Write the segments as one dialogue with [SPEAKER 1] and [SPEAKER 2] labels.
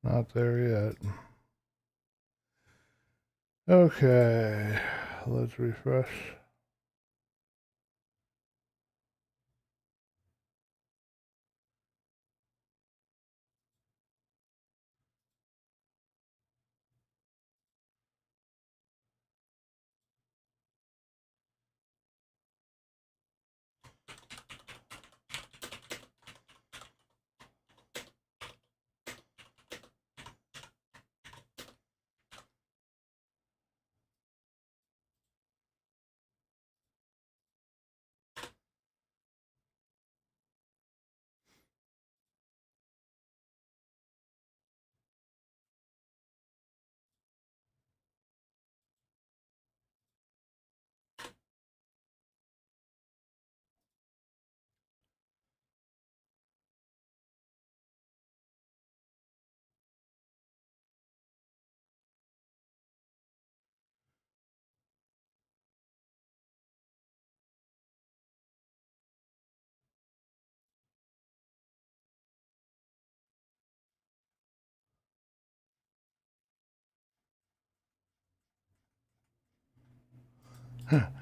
[SPEAKER 1] Not there yet. Okay, let's refresh.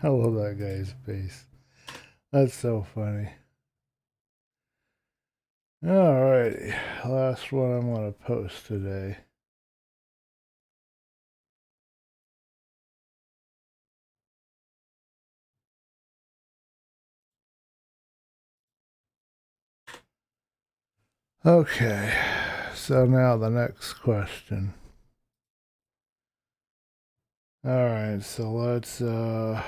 [SPEAKER 1] I love that guy's face. That's so funny. Alrighty, last one I'm going to post today. Okay, so now the next question. Alright, so let's go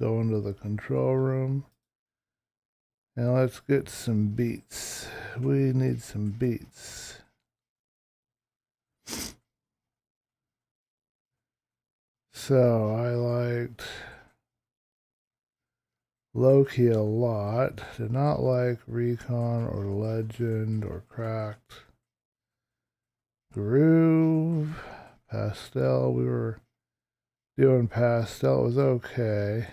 [SPEAKER 1] into the control room. And let's get some beats. We need some beats. So I liked Loki a lot. Did not like Recon or Legend or Cracked. Groove, Pastel. We were doing Pastel. It was okay.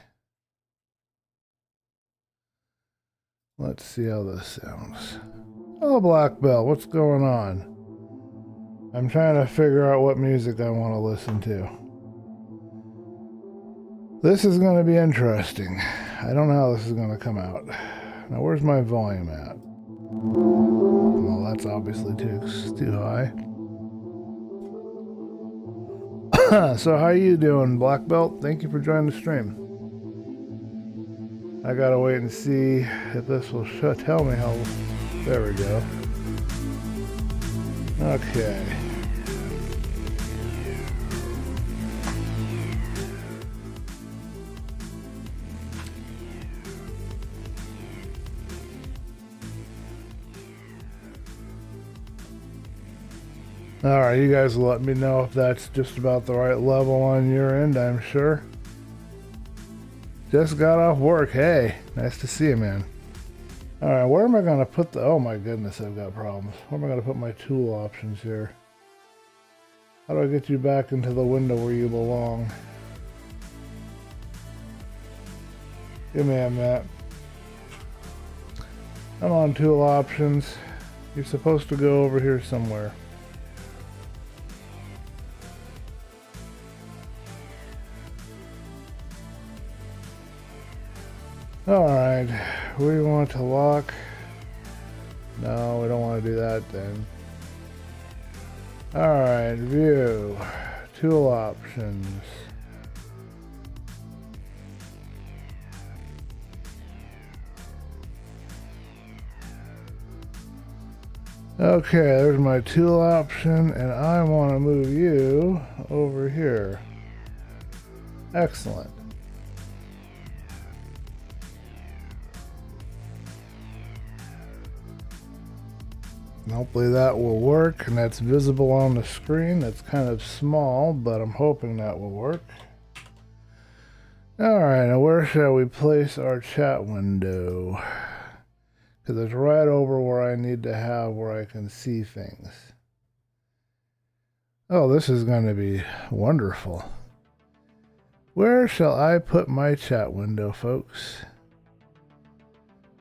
[SPEAKER 1] Let's see how this sounds. Oh, Black Belt, what's going on? I'm trying to figure out what music I want to listen to. This is going to be interesting. I don't know how this is going to come out. Now, where's my volume at? Well, that's obviously too high. So how you doing, Black Belt? Thank you for joining the stream. I gotta wait and see if this will tell me how. There we go. Okay. Alright, you guys let me know if that's just about the right level on your end, I'm sure. Just got off work. Hey, nice to see you, man. Alright, where am I going to put the... Oh my goodness, I've got problems. Where am I going to put my tool options here? How do I get you back into the window where you belong? Give me a minute. I'm on tool options. You're supposed to go over here somewhere. Alright, we want to lock. No, we don't want to do that then. Alright, view. Tool options. Okay, there's my tool option, and I want to move you over here. Excellent. Hopefully that will work, and that's visible on the screen. That's kind of small, but I'm hoping that will work. Alright, now where shall we place our chat window? Because it's right over where I need to have where I can see things. Oh, this is going to be wonderful. Where shall I put my chat window, folks?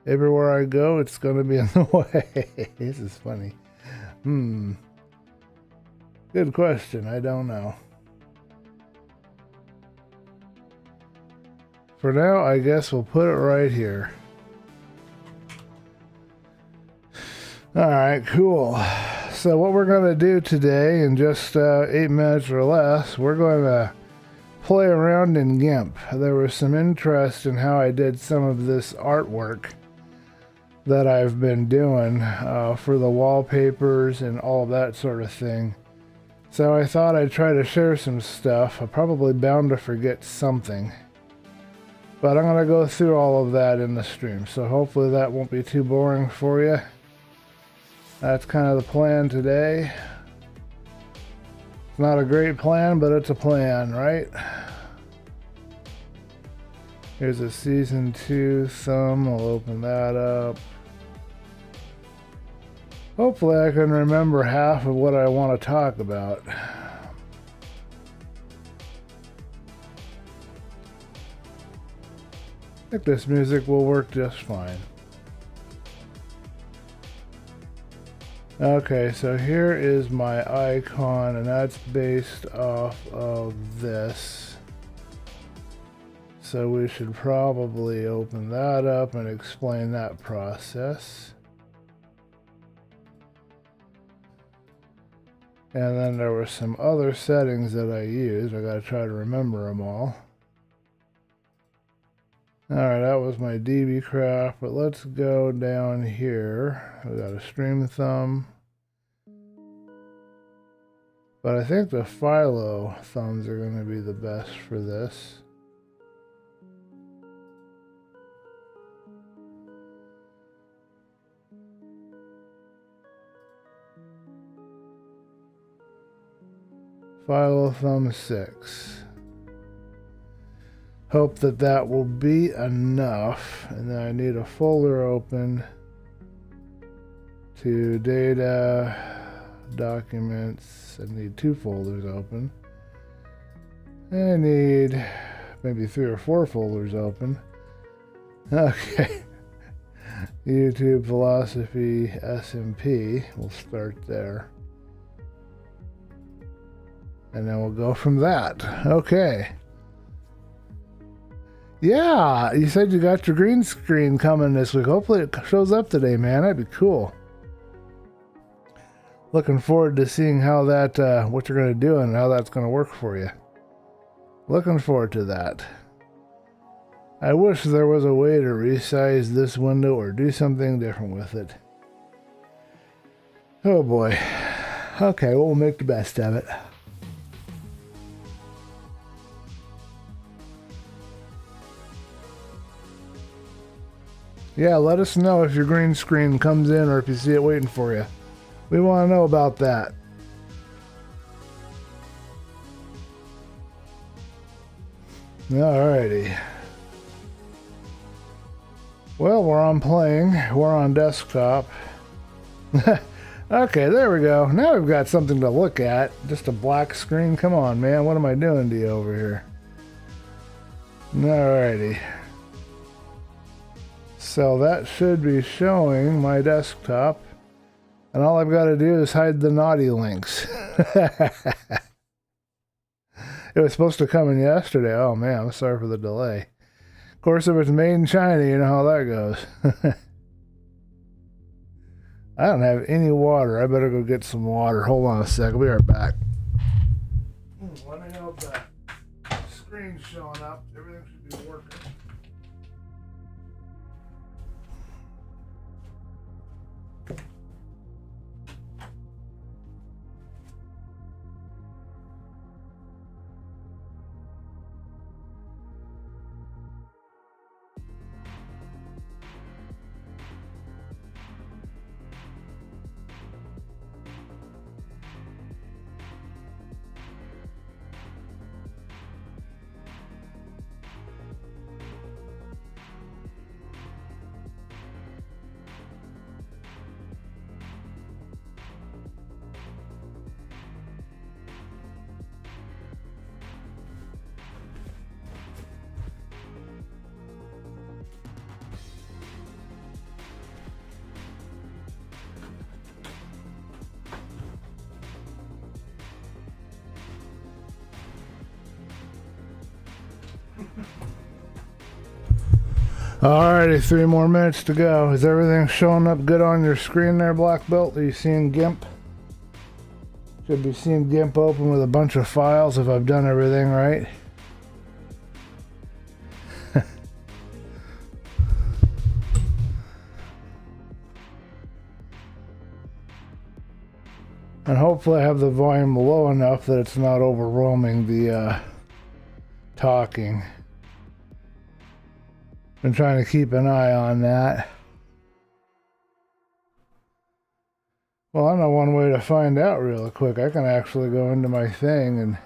[SPEAKER 1] Everywhere I go, it's going to be in the way. This is funny. Good question. I don't know. For now, I guess we'll put it right here. Alright, cool. So what we're going to do today, in just 8 minutes or less, we're going to play around in Gimp. There was some interest in how I did some of this artwork that I've been doing for the wallpapers and all of that sort of thing. So I thought I'd try to share some stuff. I'm probably bound to forget something. But I'm going to go through all of that in the stream. So hopefully that won't be too boring for you. That's kind of the plan today. It's not a great plan, but it's a plan, right? Here's a Season 2 thumb. I'll open that up. Hopefully I can remember half of what I want to talk about. I think this music will work just fine. Okay, so here is my icon, and that's based off of this. So we should probably open that up and explain that process. And then there were some other settings that I used. I gotta try to remember them all. Alright, that was my DB craft, but let's go down here. We got a stream thumb. But I think the Philo thumbs are going to be the best for this. Philo thumb 6. Hope that that will be enough. And then I need a folder open to data, documents. I need 2 folders open. I need maybe 3 or 4 folders open. Okay. YouTube, philosophy, SMP. We'll start there. And then we'll go from that. Okay. Yeah, you said you got your green screen coming this week. Hopefully it shows up today, man. That'd be cool. Looking forward to seeing how that, what you're going to do and how that's going to work for you. Looking forward to that. I wish there was a way to resize this window or do something different with it. Oh boy. Okay, well, we'll make the best of it. Yeah, let us know if your green screen comes in or if you see it waiting for you. We want to know about that. Alrighty. Well, we're on playing. We're on desktop. Okay, there we go. Now we've got something to look at. Just a black screen. Come on, man. What am I doing to you over here? Alrighty. So that should be showing my desktop. And all I've got to do is hide the naughty links. It was supposed to come in yesterday. Oh man, I'm sorry for the delay. Of course, if it's made in China, you know how that goes. I don't have any water. I better go get some water. Hold on a sec. I'll be right back. Let me know if the screen's showing up. Everything should be working. Alrighty, 3 more minutes to go. Is everything showing up good on your screen there, Black Belt? Are you seeing Gimp? Should be seeing Gimp open with a bunch of files if I've done everything right. And hopefully I have the volume low enough that it's not overwhelming the talking. Been trying to keep an eye on that. Well, I know one way to find out real quick. I can actually go into my thing and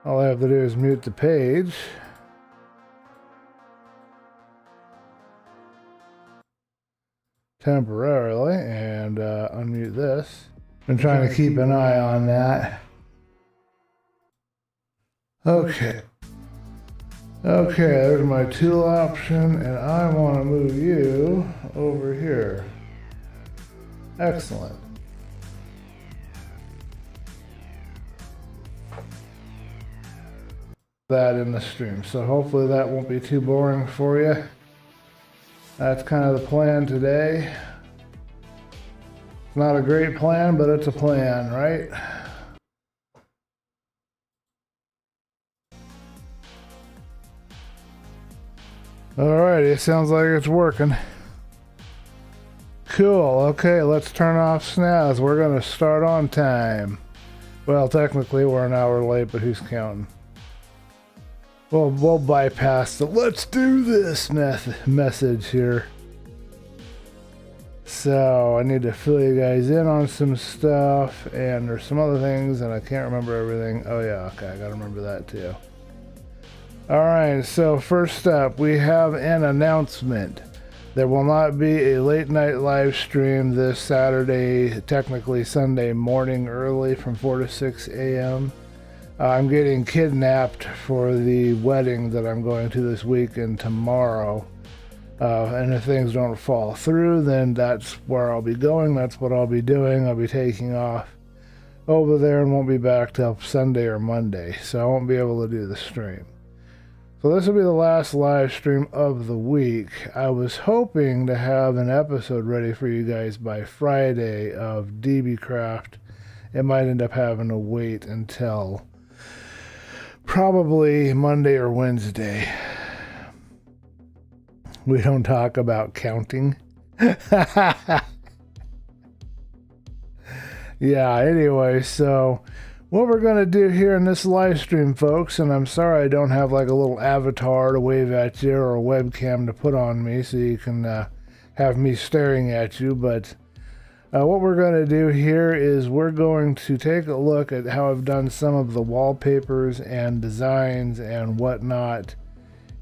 [SPEAKER 1] all I have to do is mute the page. Temporarily and unmute this. Been trying to keep an eye on that. Okay. Okay, there's my tool option, and I want to move you over here. Excellent. That in the stream, so hopefully that won't be too boring for you. That's kind of the plan today. It's not a great plan, but it's a plan, right? Alrighty, it sounds like it's working. Cool, okay, let's turn off snaz. We're gonna start on time. Well, technically we're an hour late, but who's counting? Well, we'll bypass the let's do this message here. So I need to fill you guys in on some stuff, and there's some other things, and I can't remember everything. Oh yeah, okay, I gotta remember that too. Alright, so first up, we have an announcement. There will not be a late night live stream this Saturday, technically Sunday morning early from 4 to 6 a.m. I'm getting kidnapped for the wedding that I'm going to this week and tomorrow. And if things don't fall through, then that's where I'll be going. That's what I'll be doing. I'll be taking off over there and won't be back till Sunday or Monday. So I won't be able to do the stream. So this will be the last live stream of the week. I was hoping to have an episode ready for you guys by Friday of DB Craft. It might end up having to wait until probably Monday or Wednesday. We don't talk about counting. Yeah, anyway, so what we're going to do here in this live stream, folks, and I'm sorry I don't have like a little avatar to wave at you or a webcam to put on me so you can have me staring at you, but what we're going to do here is we're going to take a look at how I've done some of the wallpapers and designs and whatnot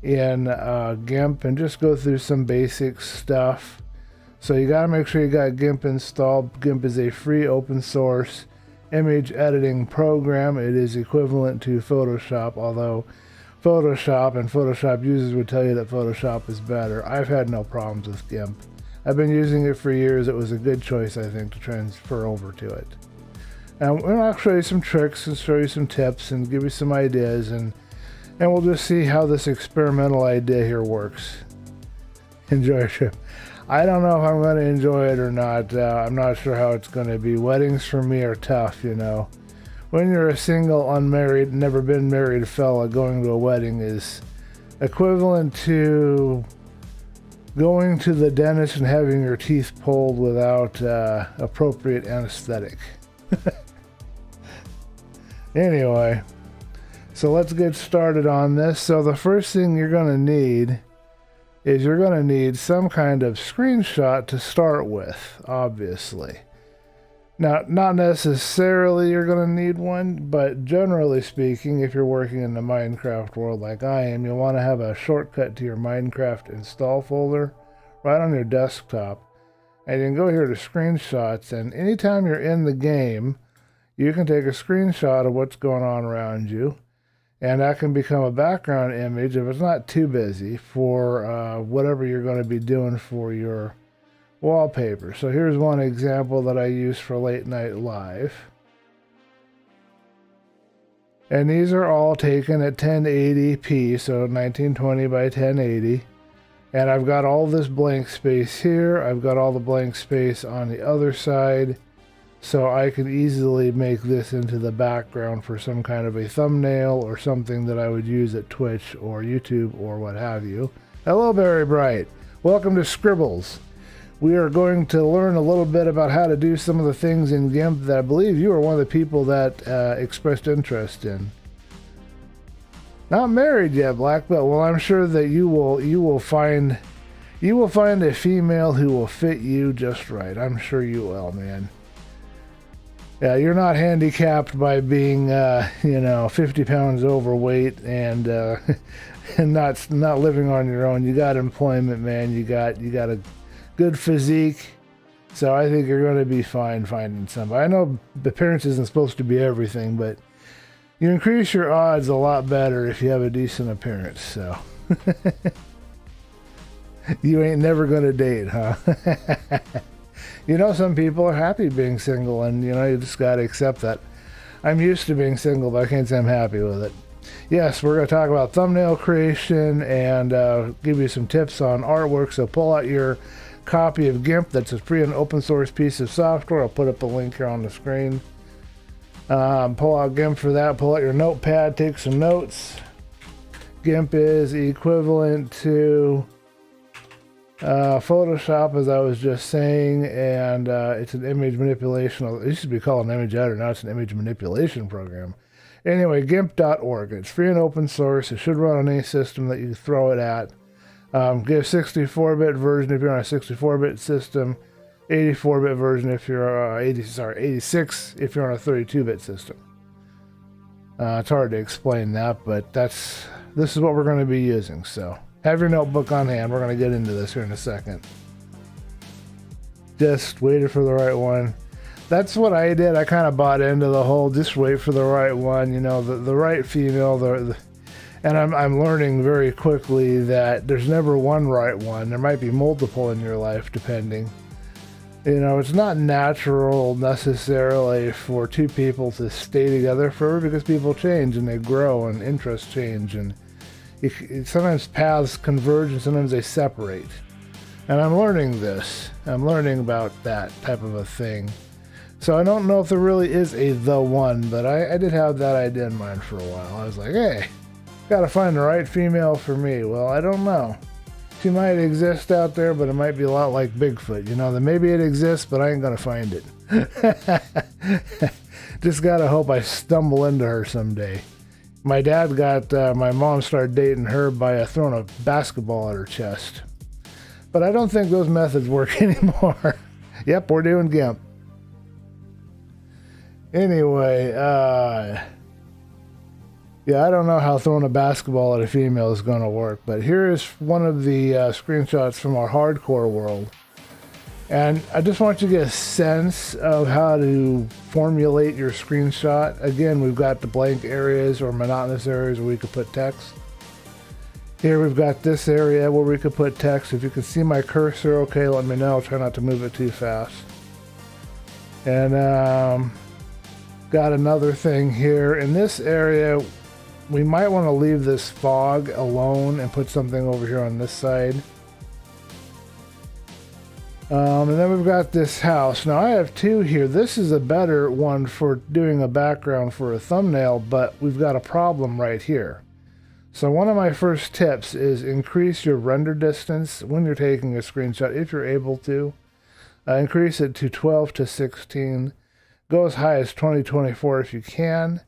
[SPEAKER 1] in Gimp and just go through some basic stuff. So you got to make sure you got Gimp installed. Gimp is a free open source image editing program. It is equivalent to Photoshop, although Photoshop users would tell you that Photoshop is better. I've had no problems with Gimp. I've been using it for years. It was a good choice, I think, to transfer over to it. And I'll show you some tricks and show you some tips and give you some ideas, and we'll just see how this experimental idea here works. Enjoy it. I don't know if I'm going to enjoy it or not. I'm not sure how it's going to be. Weddings for me are tough, you know. When you're a single, unmarried, never been married fella, going to a wedding is equivalent to going to the dentist and having your teeth pulled without appropriate anesthetic. Anyway, so let's get started on this. So the first thing you're going to need is you're going to need some kind of screenshot to start with, obviously. Now, not necessarily you're going to need one, but generally speaking, if you're working in the Minecraft world like I am, you'll want to have a shortcut to your Minecraft install folder right on your desktop. And you can go here to screenshots, and anytime you're in the game, you can take a screenshot of what's going on around you. And that can become a background image if it's not too busy for whatever you're going to be doing for your wallpaper. So here's one example that I use for Late Night Live. And these are all taken at 1080p, so 1920 by 1080. And I've got all this blank space here. I've got all the blank space on the other side. So I could easily make this into the background for some kind of a thumbnail or something that I would use at Twitch or YouTube or what have you. Hello, Very Bright. Welcome to Scribbles. We are going to learn a little bit about how to do some of the things in Gimp that I believe you are one of the people that expressed interest in. Not married yet, Black Belt. Well, I'm sure that you will find a female who will fit you just right. I'm sure you will, man. Yeah, you're not handicapped by being 50 pounds overweight and and not living on your own. You got employment, man. You got a good physique. So I think you're going to be fine finding somebody. I know appearance isn't supposed to be everything, but you increase your odds a lot better if you have a decent appearance. So you ain't never going to date, huh? You know, some people are happy being single, and you just got to accept that. I'm used to being single, but I can't say I'm happy with it. Yes, we're going to talk about thumbnail creation and give you some tips on artwork. So pull out your copy of Gimp. That's a free and open source piece of software. I'll put up a link here on the screen. Pull out Gimp for that. Pull out your notepad. Take some notes. Gimp is equivalent to Photoshop, as I was just saying, and it's an image manipulation. It used to be called an image editor. Now it's an image manipulation program. Anyway, gimp.org. It's free and open source. It should run on any system that you throw it at. Give 64-bit version if you're on a 64-bit system, 84-bit version if you're 86 if you're on a 32-bit system. It's hard to explain that, but this is what we're going to be using. So have your notebook on hand. We're going to get into this here in a second. Just waited for the right one. That's what I did. I kind of bought into the whole just wait for the right one, the right female. And I'm learning very quickly that there's never one right one. There might be multiple in your life, depending. It's not natural necessarily for two people to stay together forever because people change and they grow and interests change. And sometimes paths converge and sometimes they separate. And I'm learning this. I'm learning about that type of a thing. So I don't know if there really is the one, but I did have that idea in mind for a while. I was like, hey, gotta find the right female for me. Well, I don't know. She might exist out there, but it might be a lot like Bigfoot. That maybe it exists, but I ain't gonna find it. Just gotta hope I stumble into her someday. My dad got my mom started dating her by throwing a basketball at her chest. But I don't think those methods work anymore. Yep, we're doing Gimp. Anyway, yeah, I don't know how throwing a basketball at a female is going to work, but here is one of the screenshots from our hardcore world. And I just want you to get a sense of how to formulate your screenshot. Again, we've got the blank areas or monotonous areas where we could put text. Here we've got this area where we could put text. If you can see my cursor, okay, let me know. I'll try not to move it too fast. And got another thing here. In this area, we might want to leave this fog alone and put something over here on this side. And then we've got this house. Now I have two here. This is a better one for doing a background for a thumbnail, but we've got a problem right here. So one of my first tips is increase your render distance when you're taking a screenshot, if you're able to. Increase it to 12 to 16. Go as high as 2024 if you can,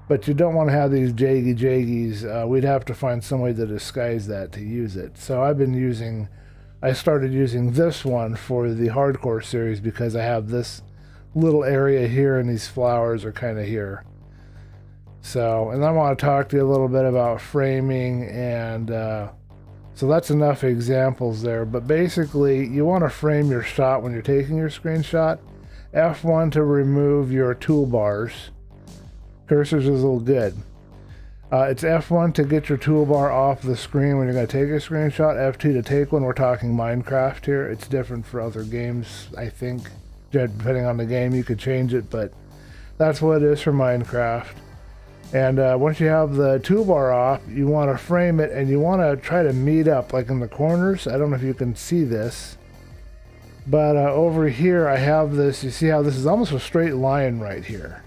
[SPEAKER 1] but you don't want to have these jaggies. We'd have to find some way to disguise that to use it. So I started using this one for the hardcore series because I have this little area here and these flowers are kind of here. So, and I want to talk to you a little bit about framing, and so that's enough examples there. But basically, you want to frame your shot when you're taking your screenshot. F1 to remove your toolbars. Cursors is a little good. It's F1 to get your toolbar off the screen when you're going to take a screenshot. F2 to take one. We're talking Minecraft here. It's different for other games, I think. Depending on the game, you could change it, but that's what it is for Minecraft. And once you have the toolbar off, you want to frame it, and you want to try to meet up like in the corners. I don't know if you can see this, but over here I have this. You see how this is almost a straight line right here,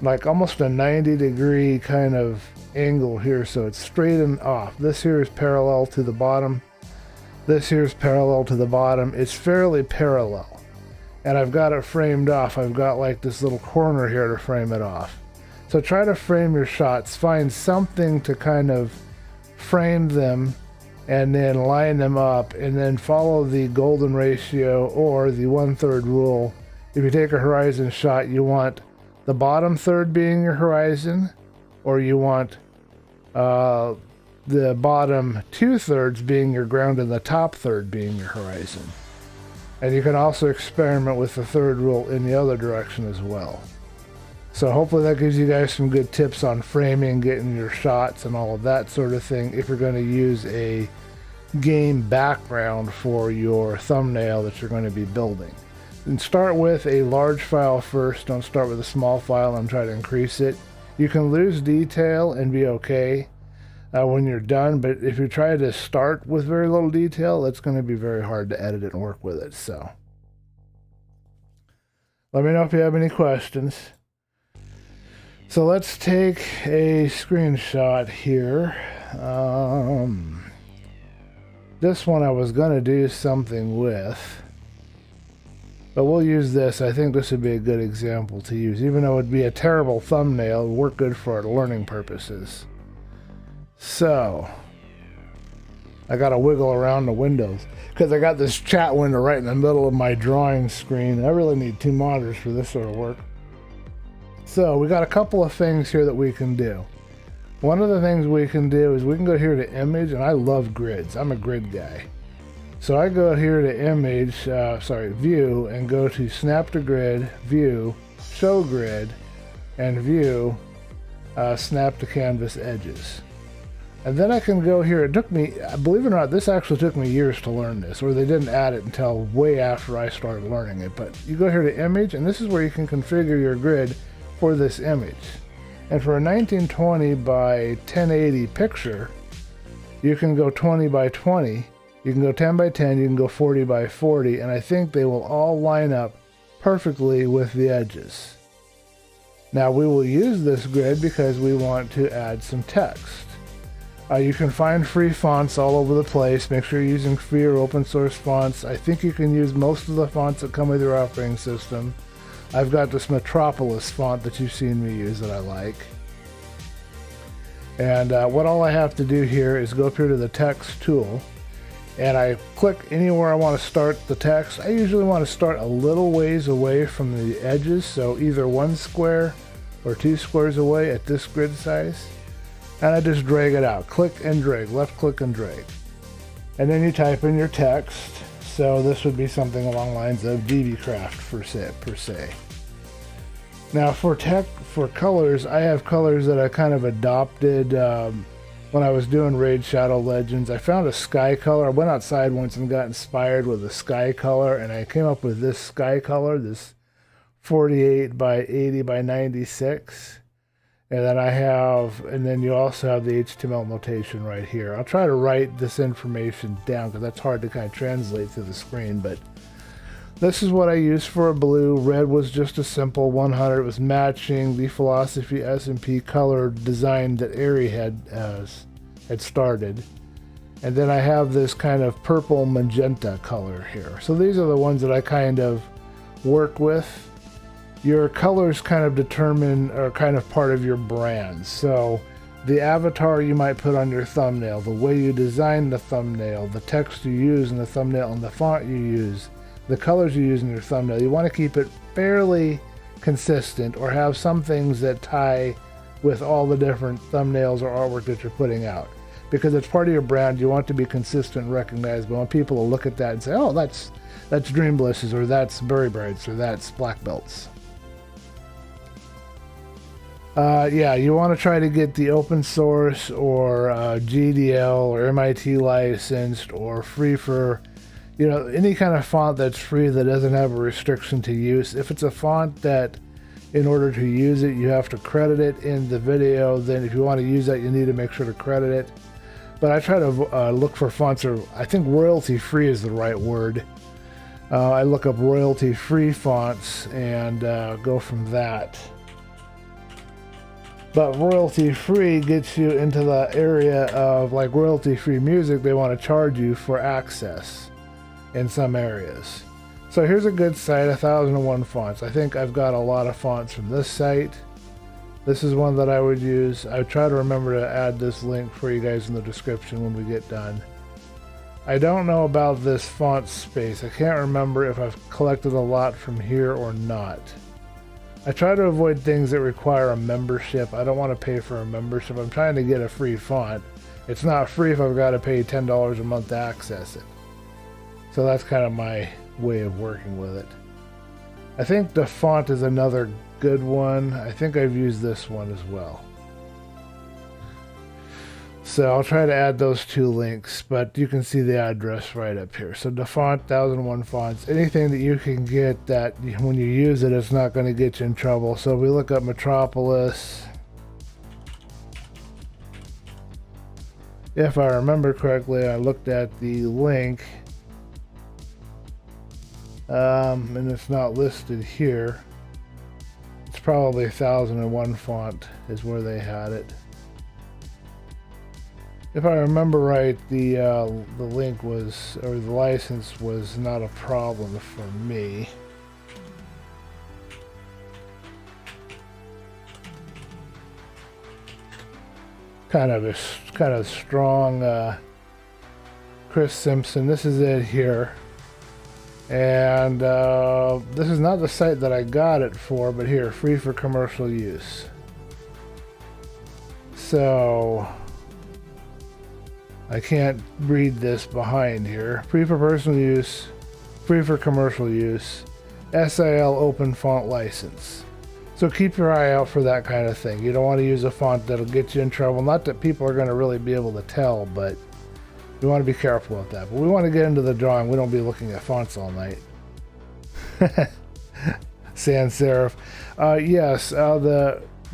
[SPEAKER 1] like almost a 90-degree kind of angle here, so it's straight and off. This here is parallel to the bottom. This here is parallel to the bottom. It's fairly parallel, and I've got it framed off. I've got like this little corner here to frame it off. So try to frame your shots. Find something to kind of frame them and then line them up, and then follow the golden ratio or the 1/3 rule. If you take a horizon shot, you want the bottom third being your horizon, or you want the bottom 2/3 being your ground and the top third being your horizon. And you can also experiment with the third rule in the other direction as well. So hopefully that gives you guys some good tips on framing, getting your shots and all of that sort of thing if you're going to use a game background for your thumbnail that you're going to be building. And start with a large file first. Don't start with a small file and try to increase it. You can lose detail and be okay when you're done, but if you try to start with very little detail, it's going to be very hard to edit and work with it. So let me know if you have any questions. So let's take a screenshot here. This one I was going to do something with, but we'll use this. I think this would be a good example to use. Even though it would be a terrible thumbnail, it would work good for our learning purposes. So I got to wiggle around the windows because I got this chat window right in the middle of my drawing screen. I really need 2 monitors for this sort of work. So we got a couple of things here that we can do. One of the things we can do is we can go here to image, and I love grids. I'm a grid guy. So I go here to image, view, and go to snap to grid, view, show grid, and view, snap to canvas edges. And then I can go here. It took me, believe it or not, this actually took me years to learn this, or they didn't add it until way after I started learning it. But you go here to image, and this is where you can configure your grid for this image. And for a 1920 by 1080 picture, you can go 20 by 20, you can go 10 by 10, you can go 40 by 40, and I think they will all line up perfectly with the edges. Now we will use this grid because we want to add some text. You can find free fonts all over the place. Make sure you're using free or open source fonts. I think you can use most of the fonts that come with your operating system. I've got this Metropolis font that you've seen me use that I like. And what all I have to do here is go up here to the text tool, and I click anywhere I want to start the text. I usually want to start a little ways away from the edges, so either 1 square or 2 squares away at this grid size. And I just drag it out. Click and drag, left click and drag. And then you type in your text. So this would be something along the lines of DBCraft per se. Now for colors, I have colors that I kind of adopted when I was doing Raid Shadow Legends. I found a sky color. I went outside once and got inspired with a sky color, and I came up with this sky color, this 48 by 80 by 96. And then you also have the HTML notation right here. I'll try to write this information down because that's hard to kind of translate through the screen, but this is what I used for a blue. Red was just a simple 100. It was matching the Philosophy S&P color design that Ari had started. And then I have this kind of purple magenta color here. So these are the ones that I kind of work with. Your colors kind of determine, or kind of part of your brand. So the avatar you might put on your thumbnail, the way you design the thumbnail, the text you use in the thumbnail, and the font you use, the colors you use in your thumbnail, you want to keep it fairly consistent, or have some things that tie with all the different thumbnails or artwork that you're putting out. Because it's part of your brand, you want to be consistent and recognizable. I want people to look at that and say, oh, that's Dream Blisses, or that's Berry Brights, or that's Black Belts. You want to try to get the open source or GDL or MIT licensed or free for, any kind of font that's free that doesn't have a restriction to use. If it's a font that in order to use it. You have to credit it in the video. Then if you want to use that, you need to make sure to credit it. But I try to look for fonts, or I think royalty-free is the right word. I look up royalty-free fonts and go from that. But royalty-free gets you into the area of, like, royalty-free music. They want to charge you for access in some areas. So here's a good site, 1001 fonts. I think I've got a lot of fonts from this site. This is one that I would use. I try to remember to add this link for you guys in the description when we get done. I don't know about this font space. I can't remember if I've collected a lot from here or not. I try to avoid things that require a membership. I don't want to pay for a membership. I'm trying to get a free font. It's not free if I've got to pay $10 a month to access it. So that's kind of my way of working with it. I think the font is another good one. I think I've used this one as well. So I'll try to add those two links, but you can see the address right up here. So the font, 1001 fonts, anything that you can get that when you use it, it's not going to get you in trouble. So we look up Metropolis. If I remember correctly, I looked at the link. And it's not listed here. It's probably 1001 font is where they had it. If I remember right, the link was, or the license was not a problem for me. Kind of strong Chris Simpson. This is it here. And this is not the site that I got it for, but here, free for commercial use. So I can't read this behind here. Free for personal use, free for commercial use, SIL open font license. So keep your eye out for that kind of thing. You don't want to use a font that'll get you in trouble. Not that people are going to really be able to tell, but we want to be careful with that. But we want to get into the drawing. We don't be looking at fonts all night. Sans serif. Yes,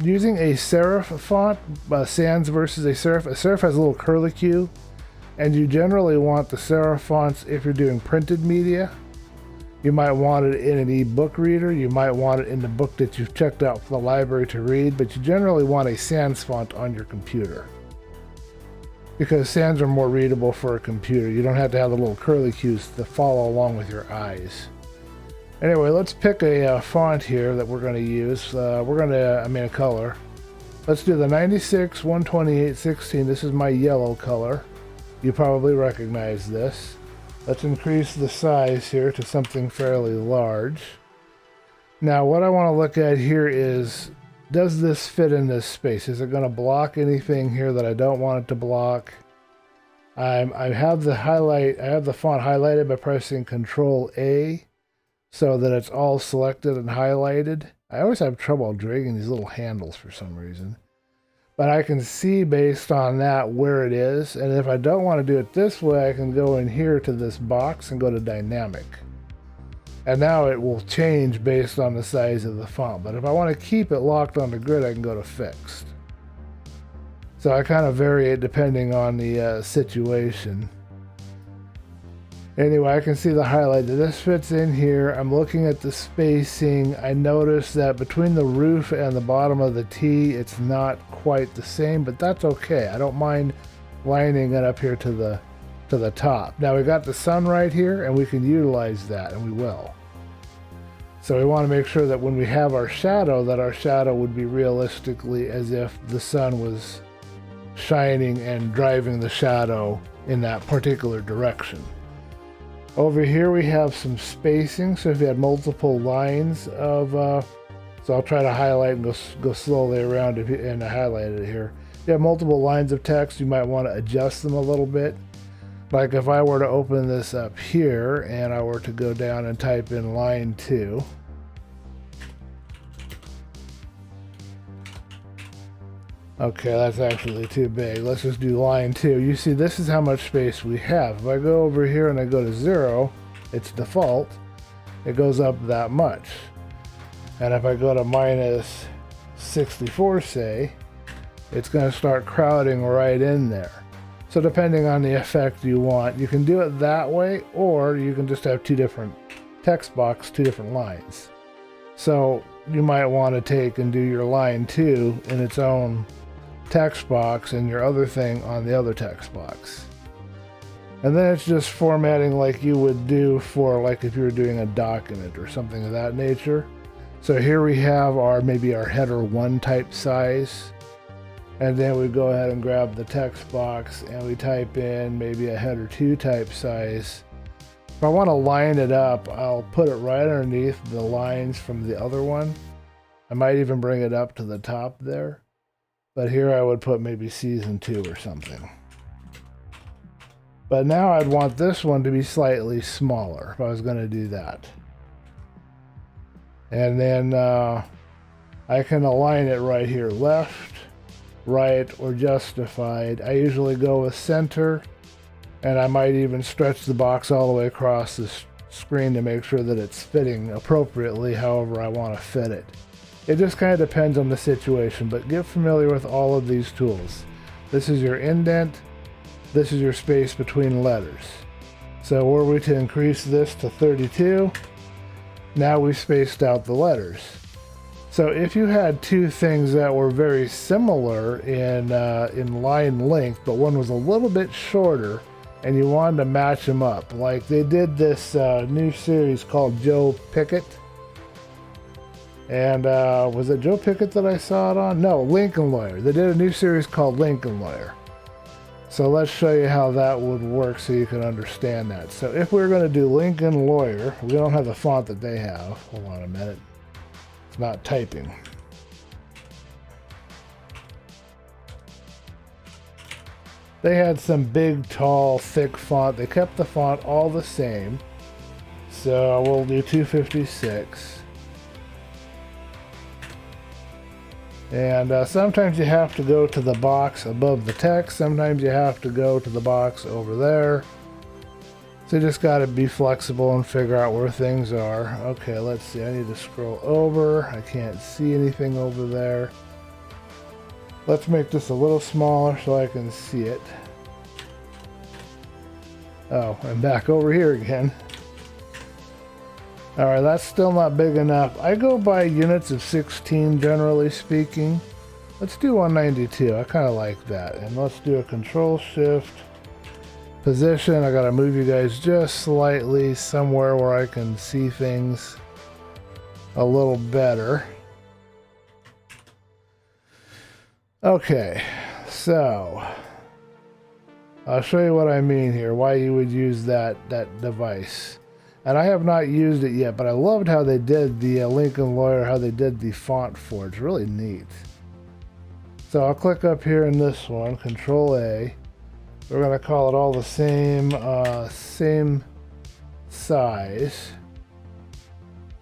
[SPEAKER 1] using a serif font, sans versus a serif. A serif has a little curlicue, and you generally want the serif fonts if you're doing printed media. You might want it in an e-book reader. You might want it in the book that you've checked out for the library to read, but you generally want a sans font on your computer, because sans are more readable for a computer. You don't have to have the little curlicues to follow along with your eyes. Anyway, let's pick a font here that we're going to use. A color. Let's do the 96 128 16. This is my yellow color. You probably recognize this. Let's increase the size here to something fairly large. Now, what I want to look at here is, does this fit in this space? Is it going to block anything here that I don't want it to block? I have the font highlighted by pressing Control A so that it's all selected and highlighted. I always have trouble dragging these little handles for some reason. But I can see based on that where it is. And if I don't want to do it this way, I can go in here to this box and go to Dynamic. And now it will change based on the size of the font. But if I want to keep it locked on the grid, I can go to Fixed. So I kind of vary it depending on the situation. Anyway, I can see the highlight. This fits in here. I'm looking at the spacing. I notice that between the roof and the bottom of the T, it's not quite the same, but that's okay. I don't mind lining it up here to the top. Now we got the sun right here, and we can utilize that, and we will. So we want to make sure that when we have our shadow, that our shadow would be realistically as if the sun was shining and driving the shadow in that particular direction. Over here we have some spacing, so if you had multiple lines of, so I'll try to highlight and go slowly around and highlight it here. If you have multiple lines of text, you might want to adjust them a little bit. Like if I were to open this up here and I were to go down and type in line 2. Okay, that's actually too big. Let's just do line 2. You see, this is how much space we have. If I go over here and I go to 0, it's default. It goes up that much. And if I go to minus 64, say, it's going to start crowding right in there. So depending on the effect you want, you can do it that way, or you can just have two different text box, two different lines. So you might want to take and do your line 2 in its own text box and your other thing on the other text box. And then it's just formatting like you would do for like if you were doing a document or something of that nature. So here we have our maybe our header 1 type size. And then we go ahead and grab the text box and we type in maybe a header 2 type size. If I want to line it up, I'll put it right underneath the lines from the other one. I might even bring it up to the top there. But here I would put maybe season 2 or something. But now I'd want this one to be slightly smaller if I was going to do that. And then I can align it right here, left, right, or justified. I usually go with center, and I might even stretch the box all the way across the screen to make sure that it's fitting appropriately however I want to fit it. It just kind of depends on the situation, but get familiar with all of these tools. This is your indent. This is your space between letters. So were we to increase this to 32, now we spaced out the letters. So if you had two things that were very similar in line length, but one was a little bit shorter, and you wanted to match them up, like they did this new series called Joe Pickett. And was it Joe Pickett that I saw it on? No, Lincoln Lawyer. They did a new series called Lincoln Lawyer. So let's show you how that would work so you can understand that. So if we're going to do Lincoln Lawyer, we don't have the font that they have. Hold on a minute. It's not typing. They had some big, tall, thick font. They kept the font all the same. So we'll do 256. And sometimes you have to go to the box above the text. Sometimes you have to go to the box over there. So you just got to be flexible and figure out where things are. Okay, let's see. I need to scroll over. I can't see anything over there. Let's make this a little smaller so I can see it. Oh, I'm back over here again. Alright, that's still not big enough. I go by units of 16 generally speaking. Let's do 192. I kind of like that. And let's do a Control Shift position. I gotta move you guys just slightly somewhere where I can see things a little better. Okay, so I'll show you what I mean here, why you would use that device. And I have not used it yet, but I loved how they did the Lincoln Lawyer, how they did the font for it. It's really neat. So I'll click up here in this one, Control A. We're going to call it all the same size.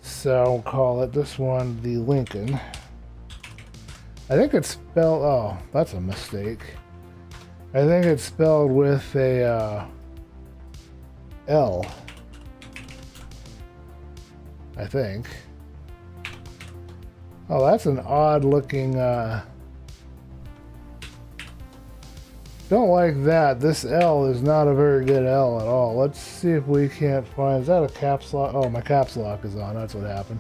[SPEAKER 1] So I'll call it this one the Lincoln. I think it's spelled, oh, that's a mistake. I think it's spelled with a L. I think. Oh, that's an odd looking, don't like that. This L is not a very good L at all. Let's see if we can't find, is that a caps lock? Oh, my caps lock is on, that's what happened.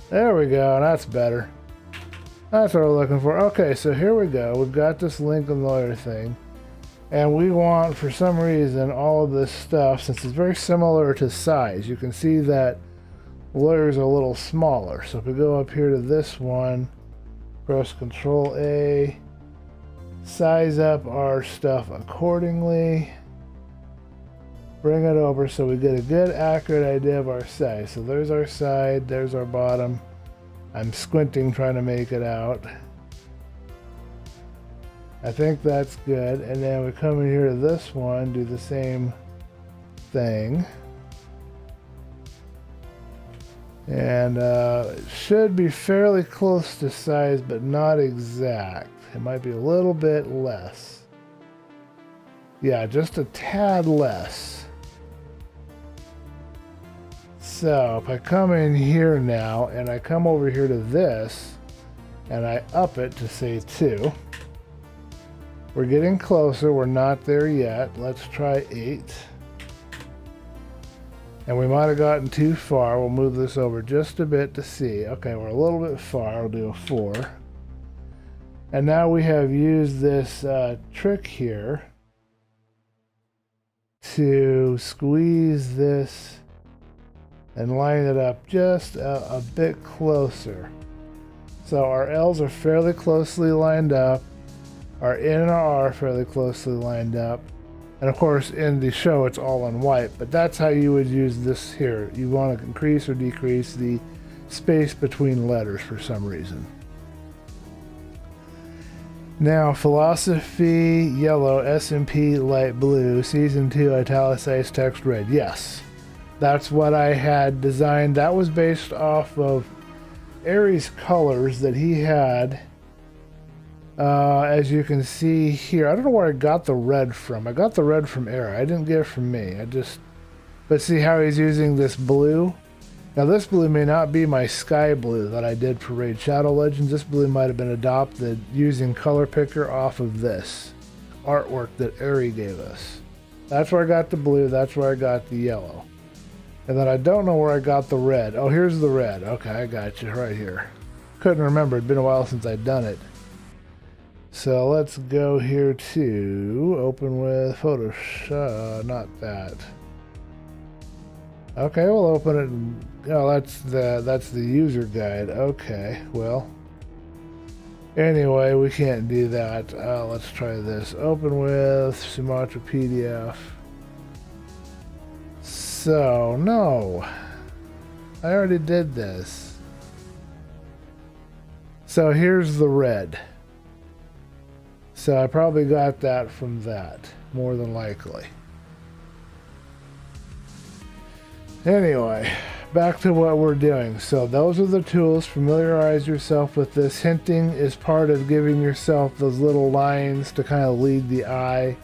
[SPEAKER 1] There we go, that's better. That's what we're looking for. Okay, so here we go. We've got this Lincoln Lawyer thing. And we want, for some reason, all of this stuff, since it's very similar to size, you can see that lawyer's a little smaller. So if we go up here to this one, press Control A, size up our stuff accordingly, bring it over so we get a good, accurate idea of our size. So there's our side, there's our bottom. I'm squinting trying to make it out. I think that's good. And then we come in here to this one, do the same thing. And it should be fairly close to size, but not exact. It might be a little bit less. Yeah, just a tad less. So if I come in here now and I come over here to this and I up it to say 2, we're getting closer. We're not there yet. Let's try 8. And we might have gotten too far. We'll move this over just a bit to see. Okay, we're a little bit far. We'll do a 4. And now we have used this trick here to squeeze this and line it up just a bit closer. So our L's are fairly closely lined up. Our N and our R are fairly closely lined up. And of course, in the show, it's all in white, but that's how you would use this here. You want to increase or decrease the space between letters for some reason. Now, philosophy, yellow, S&P, light blue, season 2, italicized text, red. Yes, that's what I had designed. That was based off of Aries colors that he had. As you can see here, I don't know where I got the red from. I got the red from Era. I didn't get it from me. But see how he's using this blue? Now this blue may not be my sky blue that I did for Raid Shadow Legends. This blue might have been adopted using color picker off of this artwork that Ari gave us. That's where I got the blue. That's where I got the yellow. And then I don't know where I got the red. Oh, here's the red. Okay, I got you right here. Couldn't remember. It'd been a while since I'd done it. So let's go here to open with Photoshop, not that. Okay, we'll open it. And, oh, that's the user guide. Okay, well. Anyway, we can't do that. Let's try this. Open with Sumatra PDF. So, no. I already did this. So here's the red. So I probably got that from that, more than likely. Anyway, back to what we're doing. So those are the tools. Familiarize yourself with this. Hinting is part of giving yourself those little lines to kind of lead the eye.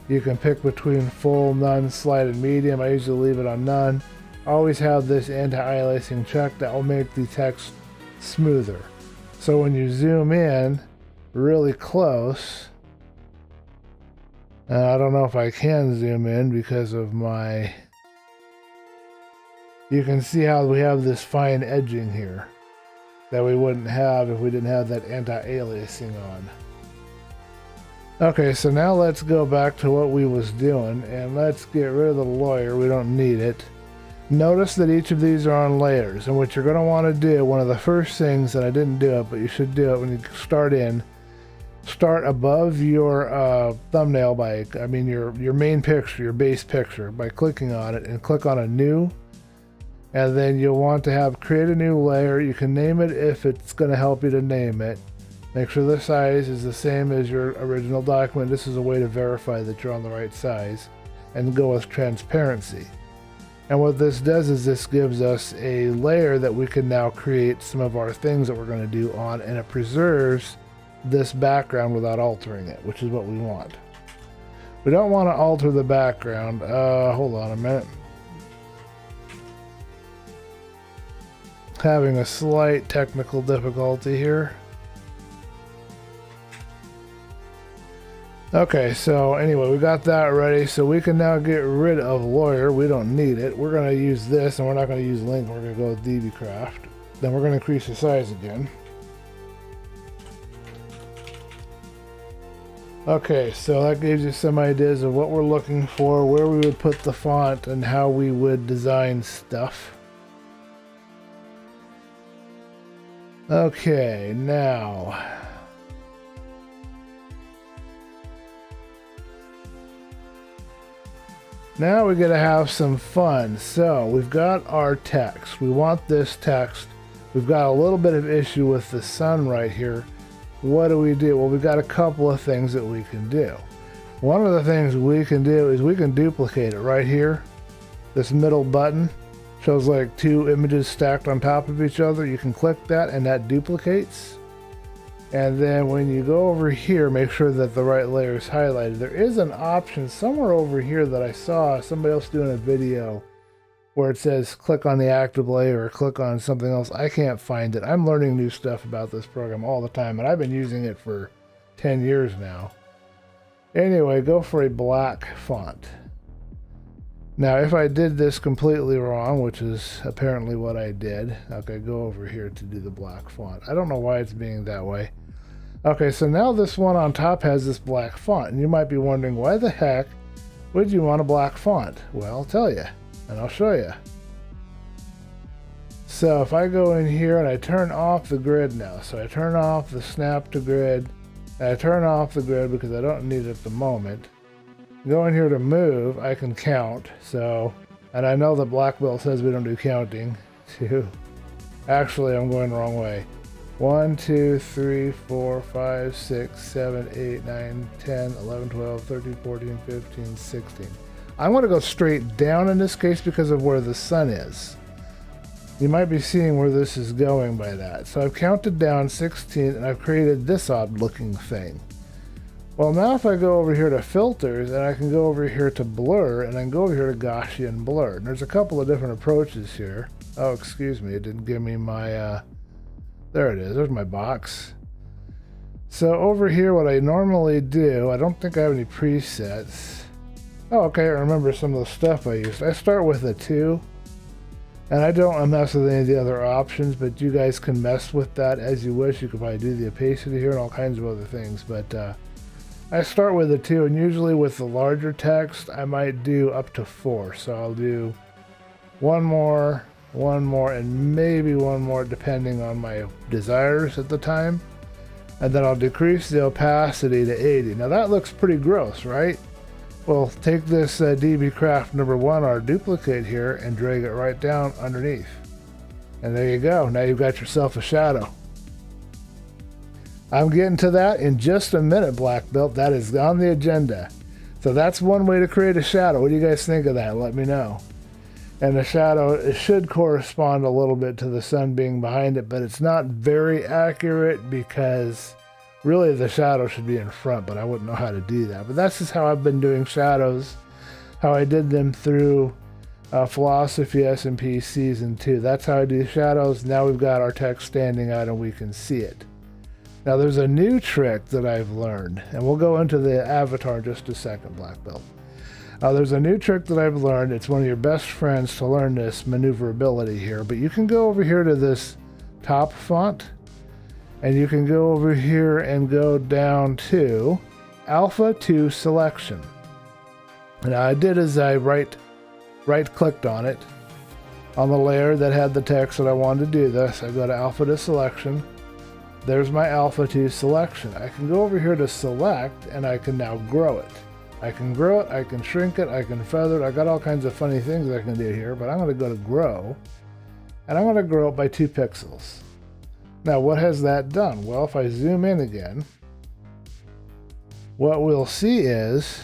[SPEAKER 1] You can pick between full, none, slight, and medium. I usually leave it on none. Always have this anti-aliasing check. That will make the text smoother. So when you zoom in really close, I don't know if I can zoom in because of my... You can see how we have this fine edging here that we wouldn't have if we didn't have that anti-aliasing on. Okay, so now let's go back to what we was doing and let's get rid of the lawyer. We don't need it. Notice that each of these are on layers, and what you're going to want to do, one of the first things, and I didn't do it, but you should do it when you start in, start above your thumbnail by, your main picture, your base picture, by clicking on it and click on a new. And then you'll want to create a new layer. You can name it if it's going to help you to name it. Make sure the size is the same as your original document. This is a way to verify that you're on the right size. And go with transparency. And what this does is this gives us a layer that we can now create some of our things that we're going to do on, and it preserves this background without altering it, which is what we want. We don't want to alter the background. Hold on a minute. Having a slight technical difficulty here. Okay, so anyway, we got that ready, so we can now get rid of lawyer. We don't need it. We're going to use this, and we're not going to use link. We're going to go with dbcraft. Then we're going to increase the size again. Okay, so that gives you some ideas of what we're looking for, where we would put the font, and how we would design stuff. Okay, now we gotta have some fun. So we've got our text. We want this text. We've got a little bit of issue with the sun right here. What do? Well, we've got a couple of things that we can do. One of the things we can do is we can duplicate it right here. This middle button shows like two images stacked on top of each other. You can click that and that duplicates. And then when you go over here, make sure that the right layer is highlighted. There is an option somewhere over here that I saw somebody else doing a video where it says click on the active layer or click on something else. I can't find it. I'm learning new stuff about this program all the time, and I've been using it for 10 years now. Anyway, go for a black font. Now, if I did this completely wrong, which is apparently what I did, okay, go over here to do the black font. I don't know why it's being that way. Okay, so now this one on top has this black font, and you might be wondering, why the heck would you want a black font? Well, I'll tell you, and I'll show you. So if I go in here and I turn off the grid now, so I turn off the snap to grid, and I turn off the grid because I don't need it at the moment. Go in here to move, I can count, so, and I know the black belt says we don't do counting. Actually, I'm going the wrong way. 1, 2, 3, 4, 5, 6, 7, 8, 9, 10, 11, 12, 13, 14, 15, 16. I'm going to go straight down in this case because of where the sun is. You might be seeing where this is going by that. So I've counted down 16 and I've created this odd looking thing. Well, now if I go over here to filters and I can go over here to blur and I can go over here to Gaussian blur. And there's a couple of different approaches here. Oh, excuse me, it didn't give me my, there it is, there's my box. So over here, what I normally do, I don't think I have any presets. Oh, okay, I remember some of the stuff I used. I start with a 2, and I don't mess with any of the other options, but you guys can mess with that as you wish. You could probably do the opacity here and all kinds of other things, but I start with a 2, and usually with the larger text, I might do up to 4. So I'll do one more, and maybe one more depending on my desires at the time. And then I'll decrease the opacity to 80. Now that looks pretty gross, right? Well, take this DB Craft number 1, our duplicate here, and drag it right down underneath. And there you go. Now you've got yourself a shadow. I'm getting to that in just a minute, Black Belt. That is on the agenda. So that's one way to create a shadow. What do you guys think of that? Let me know. And the shadow, it should correspond a little bit to the sun being behind it, but it's not very accurate because really the shadow should be in front, but I wouldn't know how to do that. But that's just how I've been doing shadows, how I did them through Philosophy SMP Season 2. That's how I do shadows. Now we've got our text standing out and we can see it. Now there's a new trick that I've learned, and we'll go into the avatar in just a second, Black Belt. There's a new trick that I've learned. It's one of your best friends to learn this maneuverability here, but you can go over here to this top font, and you can go over here and go down to Alpha to Selection. And I did is I right-clicked on it, on the layer that had the text that I wanted to do this. I go to Alpha to Selection. There's my Alpha to Selection. I can go over here to Select, and I can now grow it. I can grow it, I can shrink it, I can feather it. I got all kinds of funny things I can do here, but I'm going to go to Grow, and I'm going to grow it by 2 pixels. Now, what has that done? Well, if I zoom in again, what we'll see is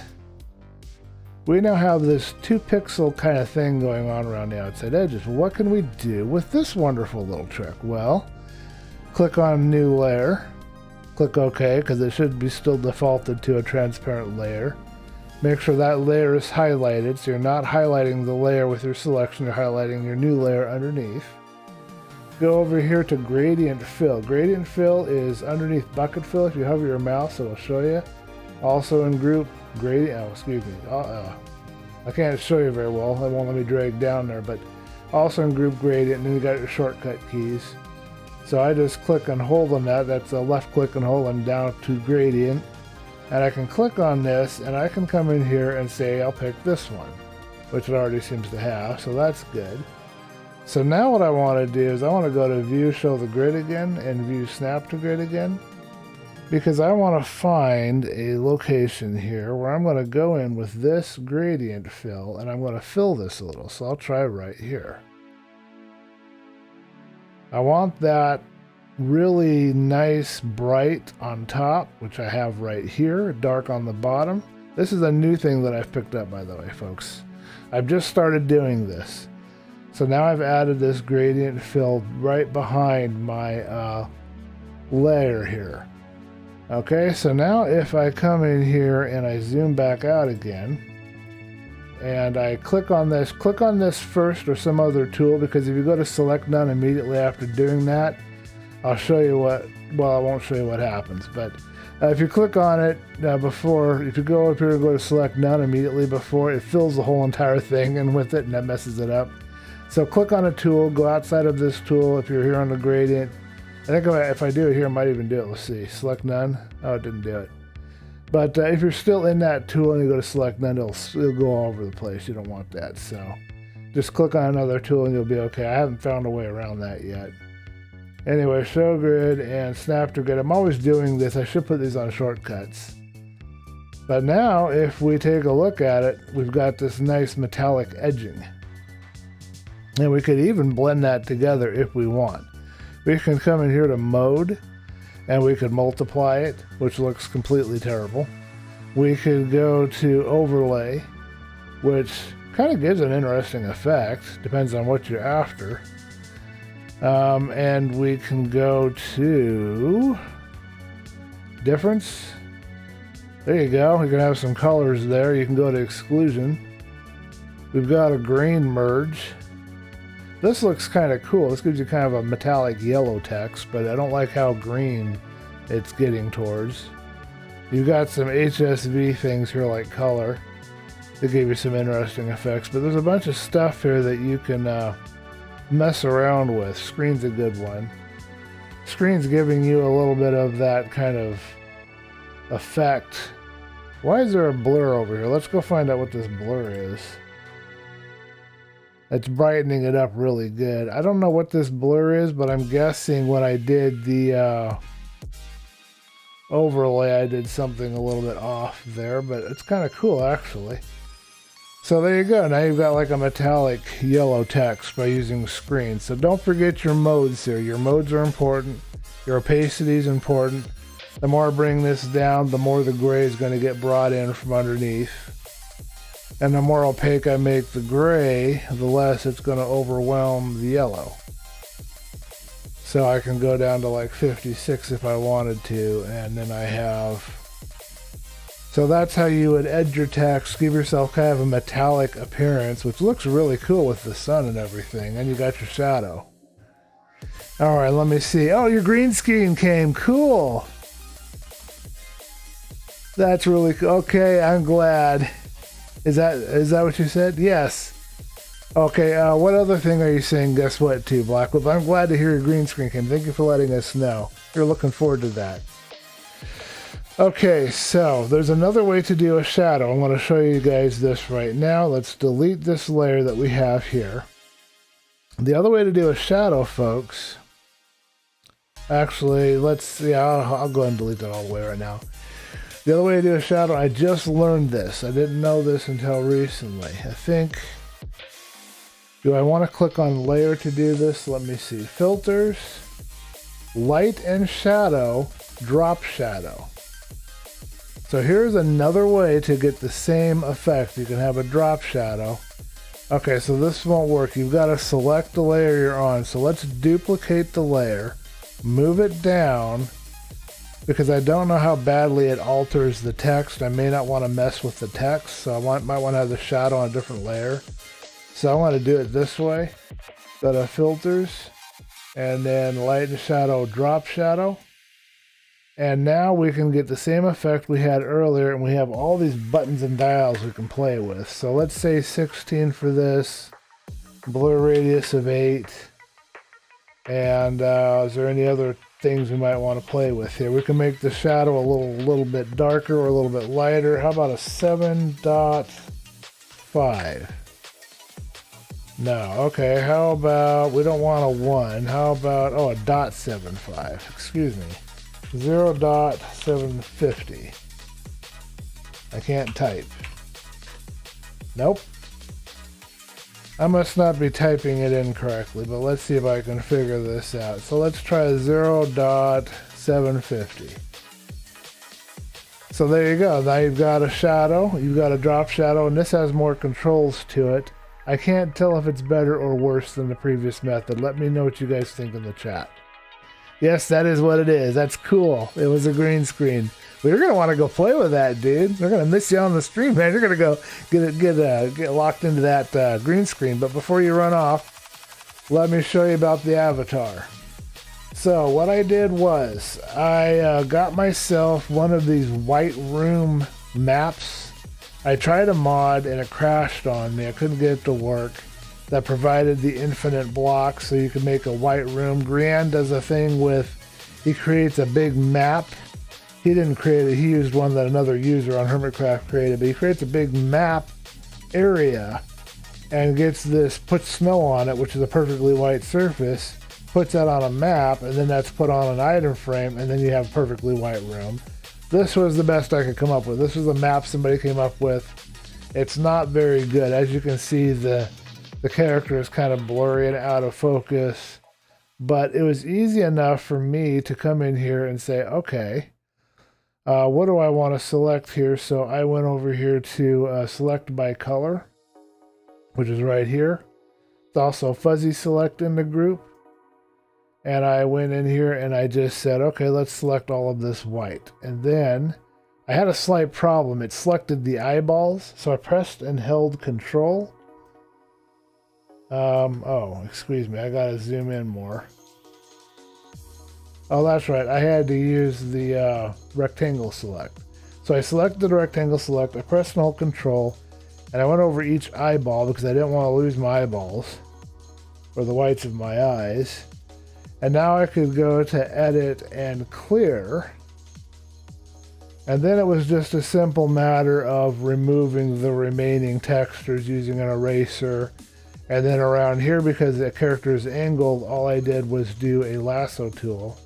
[SPEAKER 1] we now have this 2 pixel kind of thing going on around the outside edges. Well, what can we do with this wonderful little trick? Well, click on New Layer, click OK, because it should be still defaulted to a transparent layer. Make sure that layer is highlighted, so you're not highlighting the layer with your selection, you're highlighting your new layer underneath. Go over here to Gradient Fill. Gradient Fill is underneath Bucket Fill. If you hover your mouse, it'll show you. Also in Group Gradient, I can't show you very well, it won't let me drag down there, but also in Group Gradient, and then you got your shortcut keys. So I just click and hold on that, that's a left click and hold on down to Gradient. And I can click on this, and I can come in here and say, I'll pick this one, which it already seems to have, so that's good. So now what I want to do is I want to go to View, Show the Grid again, and View, Snap to Grid again, because I want to find a location here where I'm going to go in with this gradient fill, and I'm going to fill this a little, so I'll try right here. I want that really nice bright on top, which I have right here, dark on the bottom. This is a new thing that I've picked up, by the way, folks. I've just started doing this. So now I've added this gradient fill right behind my layer here. Okay, so now if I come in here and I zoom back out again, and I click on this first or some other tool, because if you go to select none immediately after doing that, I'll show you what, well, I won't show you what happens, but if you click on it before, if you go up here and go to select none immediately before, it fills the whole entire thing in with it, and that messes it up. So click on a tool, go outside of this tool if you're here on the gradient. I think if I do it here, I might even do it. Let's see, select none. Oh, it didn't do it. But if you're still in that tool and you go to select none, it'll go all over the place. You don't want that. So just click on another tool and you'll be okay. I haven't found a way around that yet. Anyway, show grid and snap to grid. I'm always doing this. I should put these on shortcuts. But now, if we take a look at it, we've got this nice metallic edging. And we could even blend that together if we want. We can come in here to mode, and we could multiply it, which looks completely terrible. We could go to overlay, which kind of gives an interesting effect. Depends on what you're after. And we can go to difference. There you go. You can have some colors there. You can go to exclusion. We've got a green merge. This looks kind of cool. This gives you kind of a metallic yellow text, but I don't like how green it's getting towards. You've got some HSV things here like color. They give you some interesting effects, but there's a bunch of stuff here that you can mess around with. Screen's a good one. Screen's giving you a little bit of that kind of effect. Why is there a blur over here? Let's go find out what this blur is. It's brightening it up really good. I don't know what this blur is, but I'm guessing when I did the overlay, I did something a little bit off there, but it's kind of cool actually. So there you go. Now you've got like a metallic yellow text by using screen. So don't forget your modes here. Your modes are important. Your opacity is important. The more I bring this down, the more the gray is going to get brought in from underneath. And the more opaque I make the gray, the less it's going to overwhelm the yellow. So I can go down to like 56 if I wanted to, and then I have... So that's how you would edge your text, give yourself kind of a metallic appearance, which looks really cool with the sun and everything. And you got your shadow. All right, let me see. Oh, your green screen came. Cool. That's really cool. Okay, I'm glad. Is that what you said? Yes. Okay, what other thing are you saying? Guess what, too, Blackwood? I'm glad to hear your green screen came. Thank you for letting us know. We're looking forward to that. Okay, so there's another way to do a shadow. I want to show you guys this right now. Let's delete this layer that we have here. The other way to do a shadow, folks, actually, let's see, I'll go ahead and delete that all the way right now. The other way to do a shadow, I just learned this. I didn't know this until recently. I think, do I want to click on layer to do this? Let me see. Filters, light and shadow, drop shadow. So here's another way to get the same effect. You can have a drop shadow. Okay, so this won't work. You've got to select the layer you're on. So let's duplicate the layer, move it down, because I don't know how badly it alters the text. I may not want to mess with the text, so I might want to have the shadow on a different layer. So I want to do it this way. Go to filters, and then light and shadow, drop shadow. And now we can get the same effect we had earlier, and we have all these buttons and dials we can play with. So let's say 16 for this, blur radius of 8, and is there any other things we might want to play with here? We can make the shadow a little bit darker or a little bit lighter. How about a 7.5? No, okay, how about, we don't want a 1, how about, oh, a .75, excuse me. 0.750. I can't type. Nope. I must not be typing it in correctly, but let's see if I can figure this out. So let's try 0.750. So there you go. Now you've got a shadow, you've got a drop shadow, and this has more controls to it. I can't tell if it's better or worse than the previous method. Let me know what you guys think in the chat. Yes, that is what it is. That's cool. It was a green screen. But you're gonna want to go play with that, dude. They're gonna miss you on the stream, man. You're gonna go get locked into that green screen. But before you run off, let me show you about the avatar. So what I did was I got myself one of these white room maps. I tried a mod and it crashed on me. I couldn't get it to work. That provided the infinite blocks so you could make a white room. Grian does a thing with, he creates a big map. He didn't create it, he used one that another user on Hermitcraft created, but he creates a big map area and gets this, puts snow on it, which is a perfectly white surface, puts that on a map, and then that's put on an item frame, and then you have a perfectly white room. This was the best I could come up with. This was the map somebody came up with. It's not very good. As you can see, the character is kind of blurry and out of focus, but it was easy enough for me to come in here and say, okay, what do I want to select here? So I went over here to select by color, which is right here. It's also fuzzy select in the group. And I went in here and I just said, okay, let's select all of this white. And then I had a slight problem. It selected the eyeballs. So I pressed and held Control. Oh, excuse me. I got to zoom in more. Oh, that's right. I had to use the rectangle select. So I selected the rectangle select. I pressed and held Control. And I went over each eyeball because I didn't want to lose my eyeballs or the whites of my eyes. And now I could go to edit and clear. And then it was just a simple matter of removing the remaining textures using an eraser. And then around here, because the character is angled, all I did was do a lasso tool.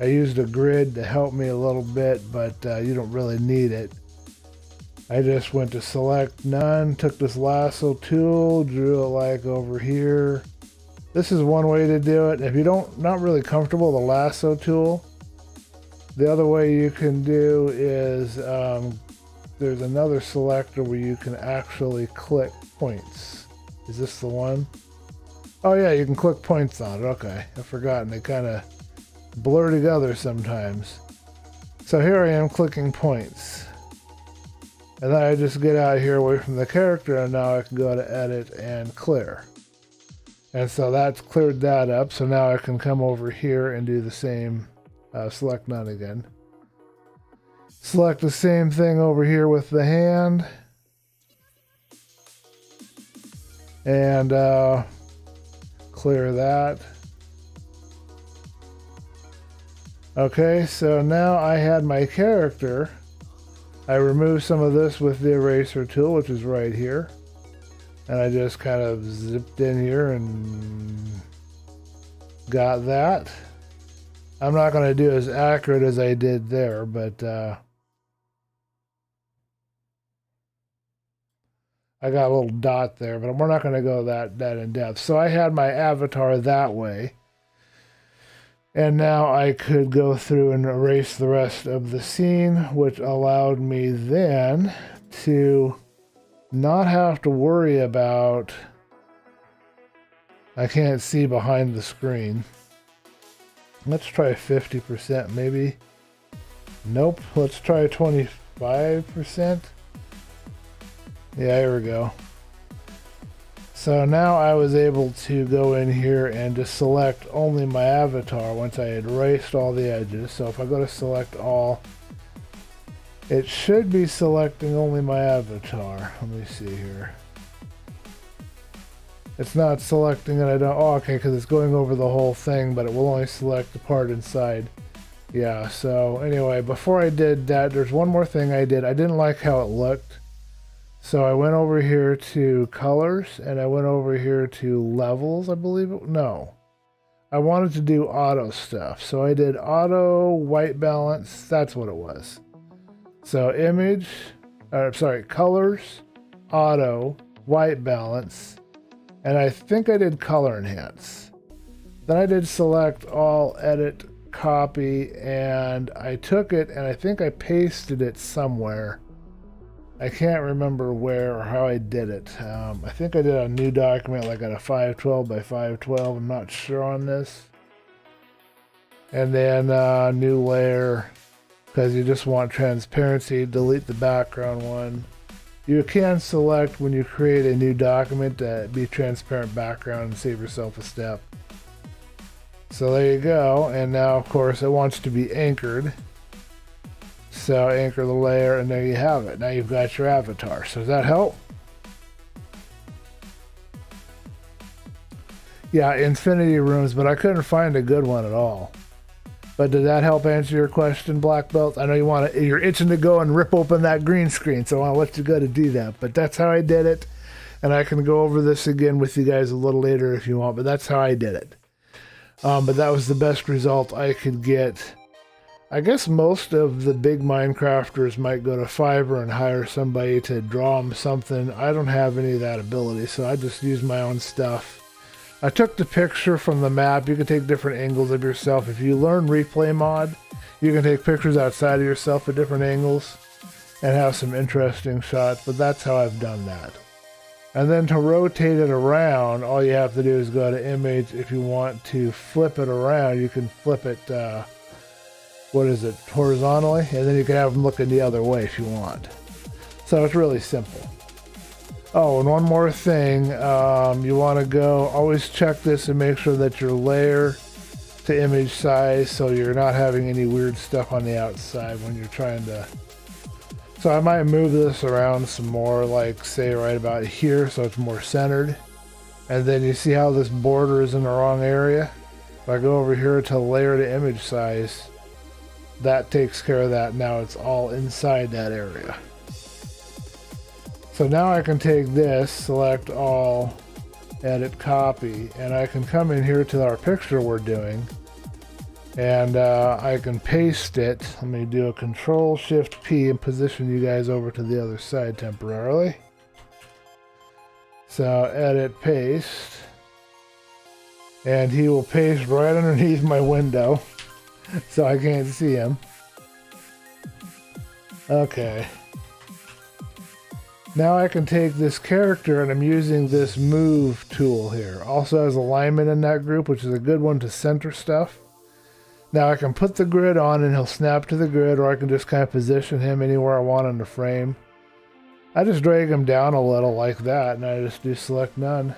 [SPEAKER 1] I used a grid to help me a little bit, but you don't really need it. I just went to select none, took this lasso tool, drew it like over here. This is one way to do it. If you not really comfortable with the lasso tool, the other way you can do is there's another selector where you can actually click points. Is this the one? Oh yeah, you can click points on it. Okay, I've forgotten. They kind of blur together sometimes. So here I am clicking points. And then I just get out here away from the character, and now I can go to edit and clear. And so that's cleared that up. So now I can come over here and do the same, select none again. Select the same thing over here with the hand. And clear that. Okay, so now I had my character. I removed some of this with the eraser tool, which is right here. And I just kind of zipped in here and got that. I'm not going to do as accurate as I did there, but I got a little dot there, but we're not going to go that in depth. So I had my avatar that way. And now I could go through and erase the rest of the scene, which allowed me then to not have to worry about, I can't see behind the screen. Let's try 50% maybe. Nope, let's try 25%. Yeah, here we go. So now I was able to go in here and just select only my avatar once I had erased all the edges. So if I go to select all, it should be selecting only my avatar. Let me see here. It's not selecting it. I don't. Oh, okay, because it's going over the whole thing, but it will only select the part inside. Yeah, so anyway, before I did that, there's one more thing I did. I didn't like how it looked. So I went over here to colors, and I went over here to levels, I believe it. No. I wanted to do auto stuff. So I did auto, white balance. That's what it was. So image, colors, auto, white balance, and I think I did color enhance. Then I did select all, edit, copy, and I took it and I think I pasted it somewhere. I can't remember where or how I did it. I think I did a new document like at a 512 by 512. I'm not sure on this. And then new layer. because you just want transparency. Delete the background one. You can select when you create a new document to be transparent background and save yourself a step. So there you go, and now of course it wants to be anchored. So anchor the layer, and there you have it. Now you've got your avatar. So does that help? Yeah, infinity rooms, but I couldn't find a good one at all. But did that help answer your question, Black Belt? I know you're itching to go and rip open that green screen, so I want to let you go to do that. But that's how I did it, and I can go over this again with you guys a little later if you want, but that's how I did it. But that was the best result I could get. I guess most of the big Minecrafters might go to Fiverr and hire somebody to draw them something. I don't have any of that ability, so I just use my own stuff. I took the picture from the map. You can take different angles of yourself. If you learn replay mod, you can take pictures outside of yourself at different angles and have some interesting shots, but that's how I've done that. And then to rotate it around, all you have to do is go to image. If you want to flip it around, you can flip it, horizontally, and then you can have them looking the other way if you want. So it's really simple. Oh, and one more thing, you want to always check this and make sure that your layer to image size, so you're not having any weird stuff on the outside when you're trying to. So I might move this around some more, like say right about here, so it's more centered. And then you see how this border is in the wrong area? If I go over here to layer to image size, that takes care of that. Now it's all inside that area. So now I can take this, select all, edit copy, and I can come in here to our picture we're doing, and I can paste it. Let me do a Control-Shift-P and position you guys over to the other side temporarily. So edit, paste, and he will paste right underneath my window, so I can't see him. Okay. Now I can take this character, and I'm using this move tool here. Also has alignment in that group, which is a good one to center stuff. Now I can put the grid on and he'll snap to the grid, or I can just kind of position him anywhere I want in the frame. I just drag him down a little like that, and I just do select none.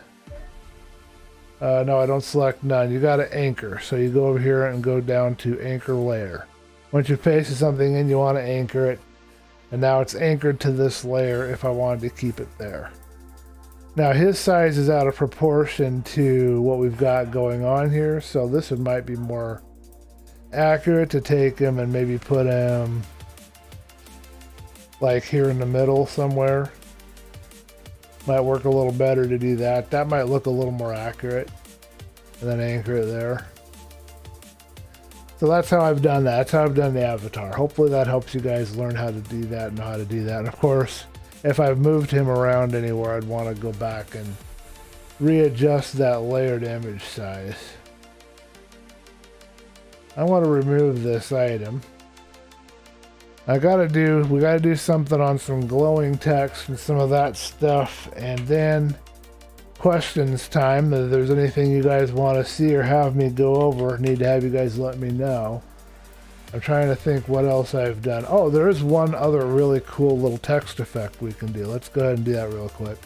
[SPEAKER 1] No, I don't select none. You got to anchor. So you go over here and go down to anchor layer. Once you paste something in, you want to anchor it. And now it's anchored to this layer if I wanted to keep it there. Now his size is out of proportion to what we've got going on here, so this one might be more accurate to take him and maybe put him like here in the middle somewhere. Might work a little better to do that. That might look a little more accurate. And then anchor it there. So that's how I've done that. That's how I've done the avatar. Hopefully that helps you guys learn how to do that and know how to do that. And of course, if I've moved him around anywhere, I'd want to go back and readjust that layered image size. I want to remove this item. We gotta do something on some glowing text and some of that stuff, and then questions time. If there's anything you guys want to see or have me go over, need to have you guys let me know. I'm trying to think what else I've done. Oh, there is one other really cool little text effect we can do. Let's go ahead and do that real quick.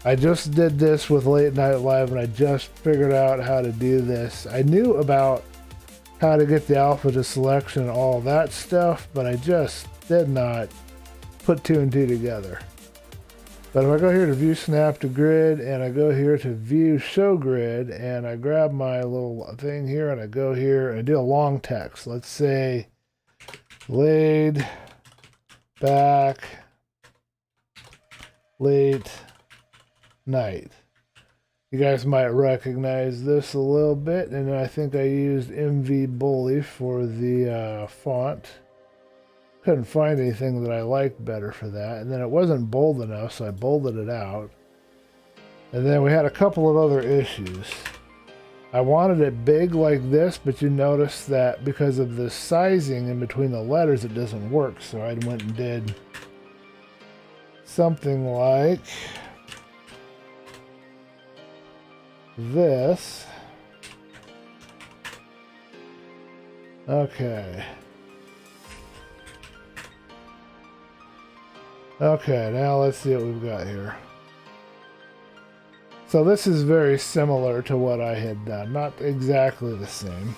[SPEAKER 1] I just did this with Late Night Live, and I just figured out how to do this. I knew about how to get the alpha to selection and all that stuff, but I just did not put two and two together. But if I go here to view snap to grid, and I go here to view show grid, and I grab my little thing here, and I go here and I do a long text. Let's say laid back late night. You guys might recognize this a little bit, and I think I used MV Bully for the font. Couldn't find anything that I liked better for that, and then it wasn't bold enough, so I bolded it out. And then we had a couple of other issues. I wanted it big like this, but you notice that because of the sizing in between the letters, it doesn't work, so I went and did something like this. Okay, now let's see what we've got here. So this is very similar to what I had done, not exactly the same.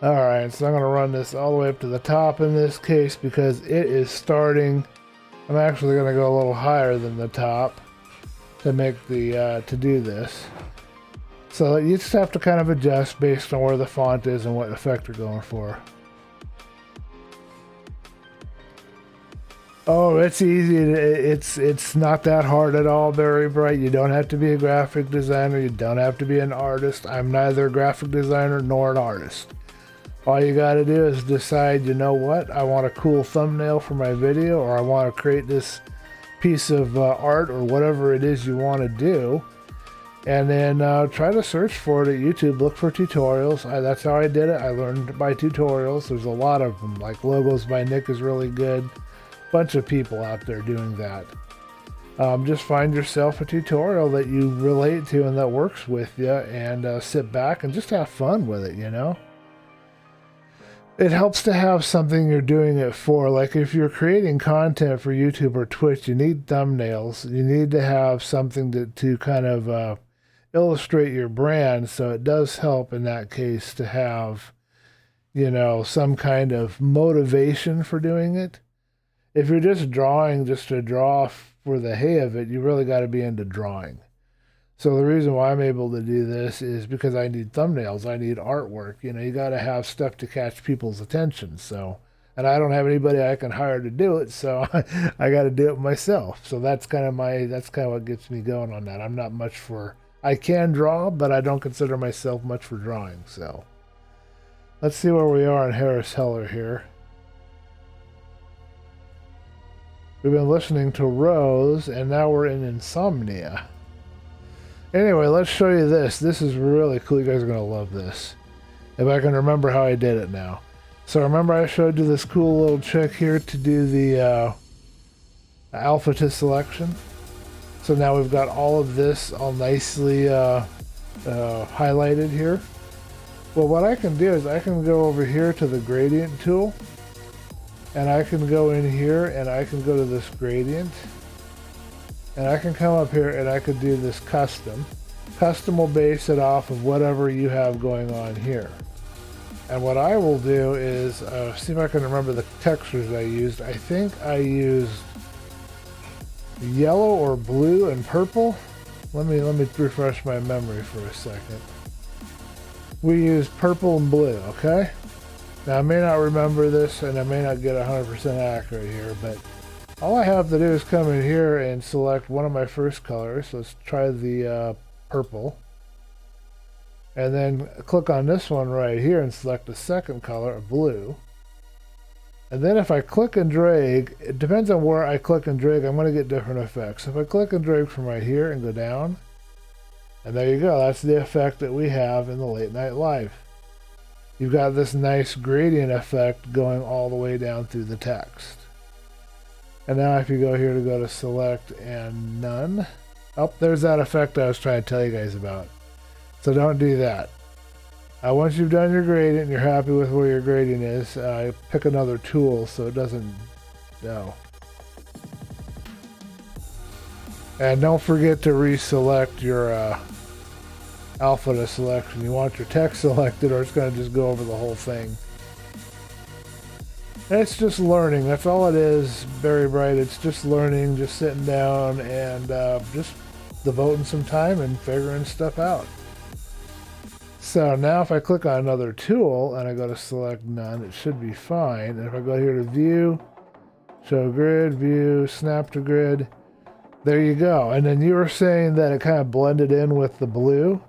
[SPEAKER 1] Alright, so I'm going to run this all the way up to the top in this case because it is starting. I'm actually going to go a little higher than the top to make the to do this. So you just have to kind of adjust based on where the font is and what effect you're going for. Oh, it's easy. It's not that hard at all, Very Bright. You don't have to be a graphic designer. You don't have to be an artist. I'm neither a graphic designer nor an artist. All you got to do is decide, you know what, I want a cool thumbnail for my video, or I want to create this piece of art or whatever it is you want to do. And then try to search for it at YouTube. Look for tutorials. That's how I did it. I learned by tutorials. There's a lot of them. Like Logos by Nick is really good. Bunch of people out there doing that. Just find yourself a tutorial that you relate to and that works with you, and sit back and just have fun with it, you know? It helps to have something you're doing it for. Like if you're creating content for YouTube or Twitch, you need thumbnails. You need to have something to kind of illustrate your brand. So it does help in that case to have, you know, some kind of motivation for doing it. If you're just drawing just to draw for the hay of it, you really got to be into drawing. So the reason why I'm able to do this is because I need thumbnails. I need artwork. You know, you got to have stuff to catch people's attention. So, and I don't have anybody I can hire to do it, so I got to do it myself. So that's kind of what gets me going on that. I'm not much for, I can draw, but I don't consider myself much for drawing. So let's see where we are in Harris Heller here. We've been listening to Rose, and now we're in Insomnia. Anyway, let's show you this. This is really cool. You guys are going to love this. If I can remember how I did it now. So remember I showed you this cool little trick here to do the alpha to selection. So now we've got all of this all nicely highlighted here. Well, what I can do is I can go over here to the gradient tool. And I can go in here and I can go to this gradient. And I can come up here and I could do this custom. Custom will base it off of whatever you have going on here. And what I will do is, see if I can remember the textures I used. I think I used yellow or blue and purple. Let me refresh my memory for a second. We used purple and blue, okay? Now I may not remember this and I may not get 100% accurate here, but all I have to do is come in here and select one of my first colors. Let's try the purple. And then click on this one right here and select the second color, of blue. And then if I click and drag, it depends on where I click and drag, I'm going to get different effects. So if I click and drag from right here and go down, and there you go, that's the effect that we have in the Late Night Live. You've got this nice gradient effect going all the way down through the text. And now if you go here to go to select and none, oh, there's that effect I was trying to tell you guys about. So don't do that. Once you've done your gradient and you're happy with where your gradient is, pick another tool so it doesn't go. And don't forget to reselect your alpha to selection. You want your text selected or it's going to just go over the whole thing. It's just learning. That's all it is, Very Bright. It's just learning, just sitting down and just devoting some time and figuring stuff out. So now if I click on another tool and I go to select none, it should be fine. And if I go here to view, show grid, view, snap to grid, there you go. And then you were saying that it kind of blended in with the blue.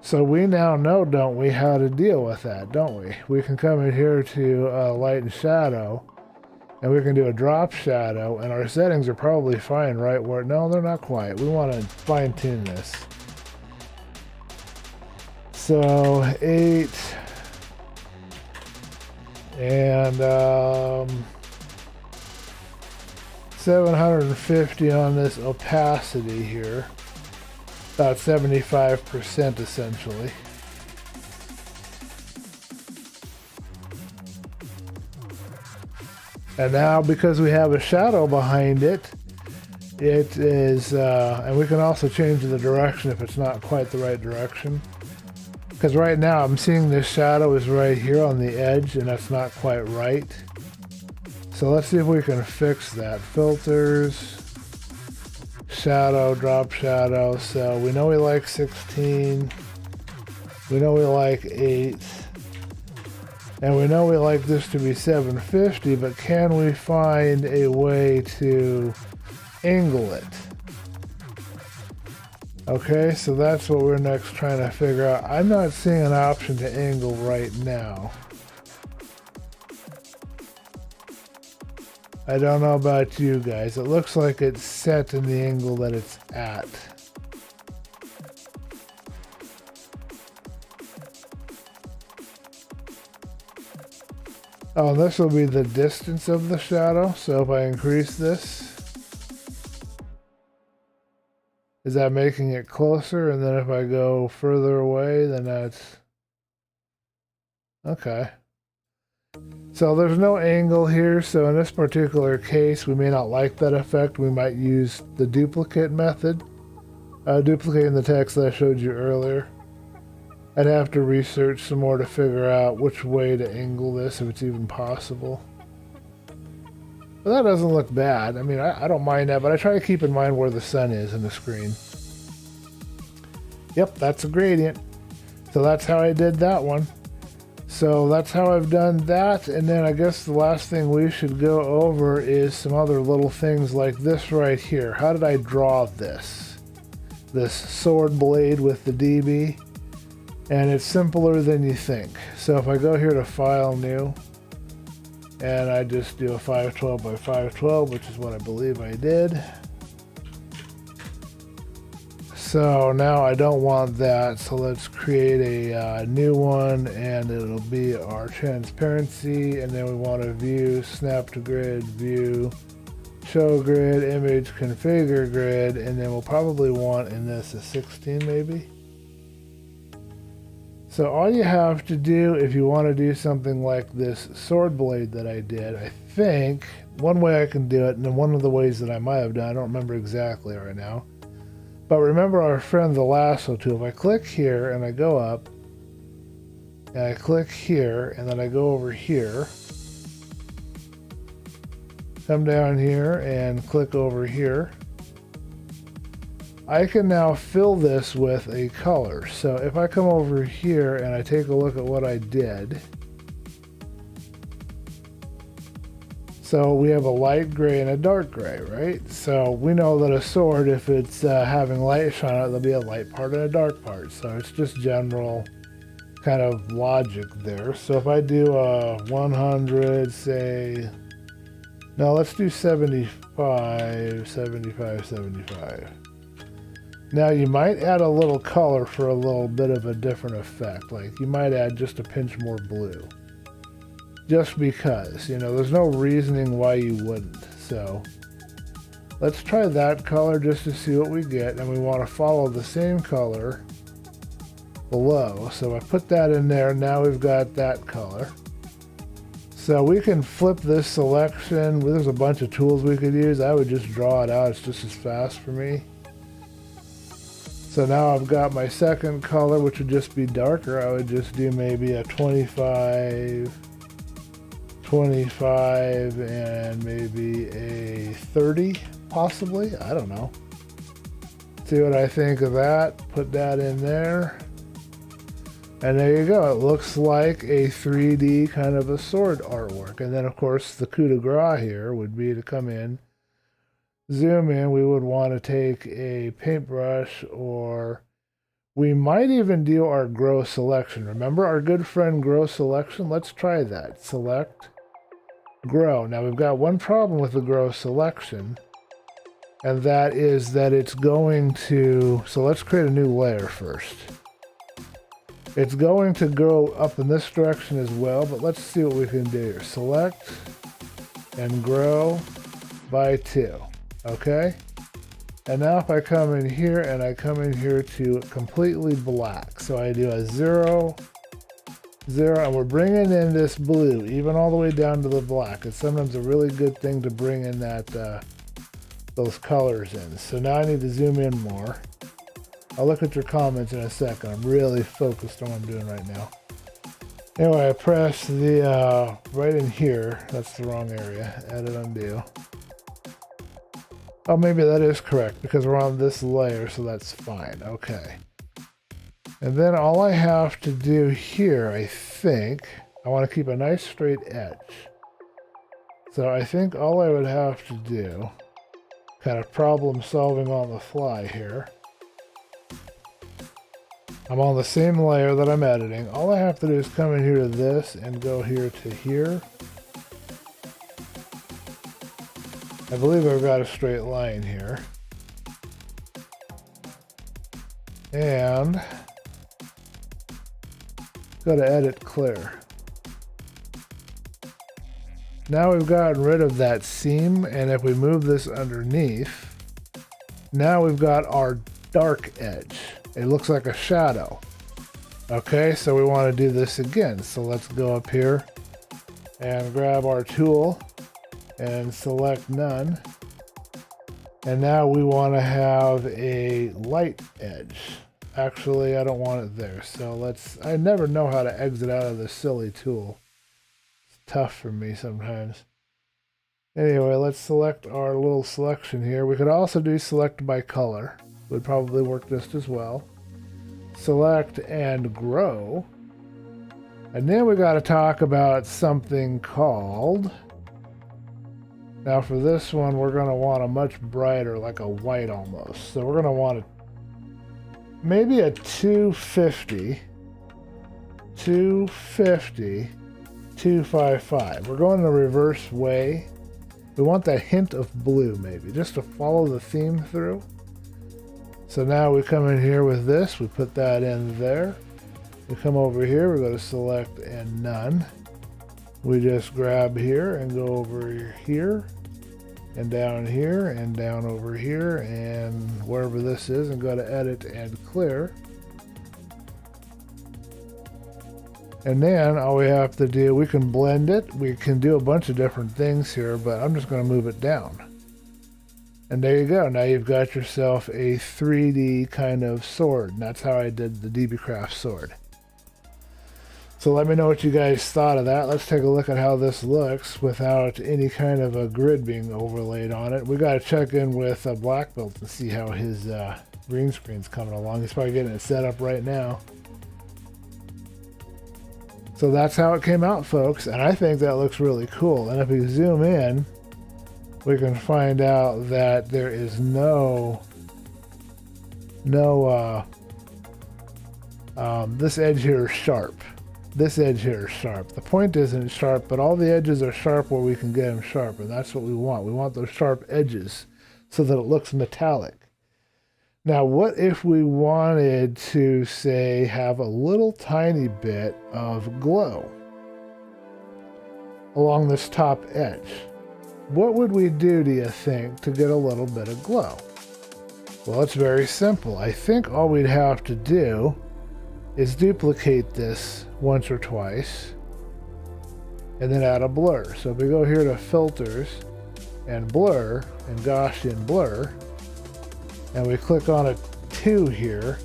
[SPEAKER 1] So we now know, don't we, how to deal with that, don't we? We can come in here to light and shadow, and we can do a drop shadow, and our settings are probably fine right where, no, they're not quite. We want to fine tune this. So 8 and 750 on this opacity here. About 75% essentially. And now because we have a shadow behind it, it is, and we can also change the direction if it's not quite the right direction. Because right now I'm seeing this shadow is right here on the edge and that's not quite right. So let's see if we can fix that. Filters, shadow, drop shadow. So we know we like 16. We know we like 8. And we know we like this to be 750, but can we find a way to angle it? Okay, so that's what we're next trying to figure out. I'm not seeing an option to angle right now. I don't know about you guys. It looks like it's set in the angle that it's at. Oh, and this will be the distance of the shadow. So if I increase this, is that making it closer? And then if I go further away, then that's... Okay. So there's no angle here, so in this particular case, we may not like that effect. We might use the duplicate method, duplicating the text that I showed you earlier. I'd have to research some more to figure out which way to angle this, if it's even possible. But that doesn't look bad. I mean, I don't mind that, but I try to keep in mind where the sun is in the screen. Yep, that's a gradient. So that's how I did that one. So that's how I've done that, and then I guess the last thing we should go over is some other little things like this right here. How did I draw this? This sword blade with the DB, and it's simpler than you think. So if I go here to File, New, and I just do a 512 by 512, which is what I believe I did. So now I don't want that, so let's create a new one, and it'll be our transparency, and then we want to view, snap to grid, view, show grid, image, configure grid, and then we'll probably want in this a 16 maybe. So all you have to do if you want to do something like this sword blade that I did, I think one way I can do it, and then one of the ways that I might have done, I don't remember exactly right now. But remember our friend the lasso tool. If I click here and I go up, and I click here, and then I go over here, come down here and click over here, I can now fill this with a color. So if I come over here and I take a look at what I did, so we have a light gray and a dark gray, right? So we know that a sword, if it's having light shine on it, there'll be a light part and a dark part. So it's just general kind of logic there. So if I do a 100, say, no, let's do 75, 75, 75. Now you might add a little color for a little bit of a different effect. Like you might add just a pinch more blue. Just because, you know, there's no reasoning why you wouldn't. So let's try that color just to see what we get, and we want to follow the same color below. So I put that in there. Now we've got that color. So we can flip this selection. There's a bunch of tools we could use. I would just draw it out. It's just as fast for me. So now I've got my second color, which would just be darker. I would just do maybe a 25, and maybe a 30, possibly. I don't know. See what I think of that. Put that in there. And there you go. It looks like a 3D kind of a sword artwork. And then, of course, the coup de grace here would be to come in, zoom in. We would want to take a paintbrush, or we might even do our grow selection. Remember our good friend grow selection? Let's try that. Select, grow. Now we've got one problem with the grow selection, and that is that it's going to, so let's create a new layer first. It's going to go up in this direction as well, but let's see what we can do here. Select and grow by 2. Okay? And now if I come in here and I come in here to completely black. So I do a 0, 0, and we're bringing in this blue, even all the way down to the black. It's sometimes a really good thing to bring in that those colors in. So now I need to zoom in more. I'll look at your comments in a second. I'm really focused on what I'm doing right now. Anyway, I press the right in here. That's the wrong area. Edit, undo. Oh, maybe that is correct because we're on this layer, so that's fine. Okay. And then all I have to do here, I think, I want to keep a nice straight edge. So I think all I would have to do, kind of problem solving on the fly here. I'm on the same layer that I'm editing. All I have to do is come in here to this and go here to here. I believe I've got a straight line here. And go to edit clear. Now we've gotten rid of that seam, and if we move this underneath, now we've got our dark edge. It looks like a shadow. Okay, so we want to do this again. So let's go up here and grab our tool and select none. And now we want to have a light edge. Actually, I don't want it there. So I never know how to exit out of this silly tool. It's tough for me sometimes. Anyway, let's select our little selection here. We could also do select by color. Would probably work just as well. Select and grow. And then we got to talk about something called, now for this one we're going to want a much brighter, like a white almost. So we're going to want maybe a 250, 255. We're going the reverse way. We want that hint of blue maybe, just to follow the theme through. So now we come in here with this, we put that in there. We come over here, we go to select and none. We just grab here and go over here and down here and down over here and wherever this is, and go to edit and clear. And then all we have to do, we can blend it. We can do a bunch of different things here, but I'm just going to move it down. And there you go. Now you've got yourself a 3D kind of sword. And that's how I did the DB Craft sword. So let me know what you guys thought of that. Let's take a look at how this looks without any kind of a grid being overlaid on it. We got to check in with Black Belt and see how his green screen's coming along. He's probably getting it set up right now. So that's how it came out, folks. And I think that looks really cool. And if we zoom in, we can find out that there is this edge here is sharp. This edge here is sharp. The point isn't sharp, but all the edges are sharp where we can get them sharp, and that's what we want. We want those sharp edges so that it looks metallic. Now, what if we wanted to, say, have a little tiny bit of glow along this top edge? What would we do, do you think, to get a little bit of glow? Well, it's very simple. I think all we'd have to do is duplicate this once or twice and then add a blur. So if we go here to filters and blur and Gaussian blur and we click on a 2 here,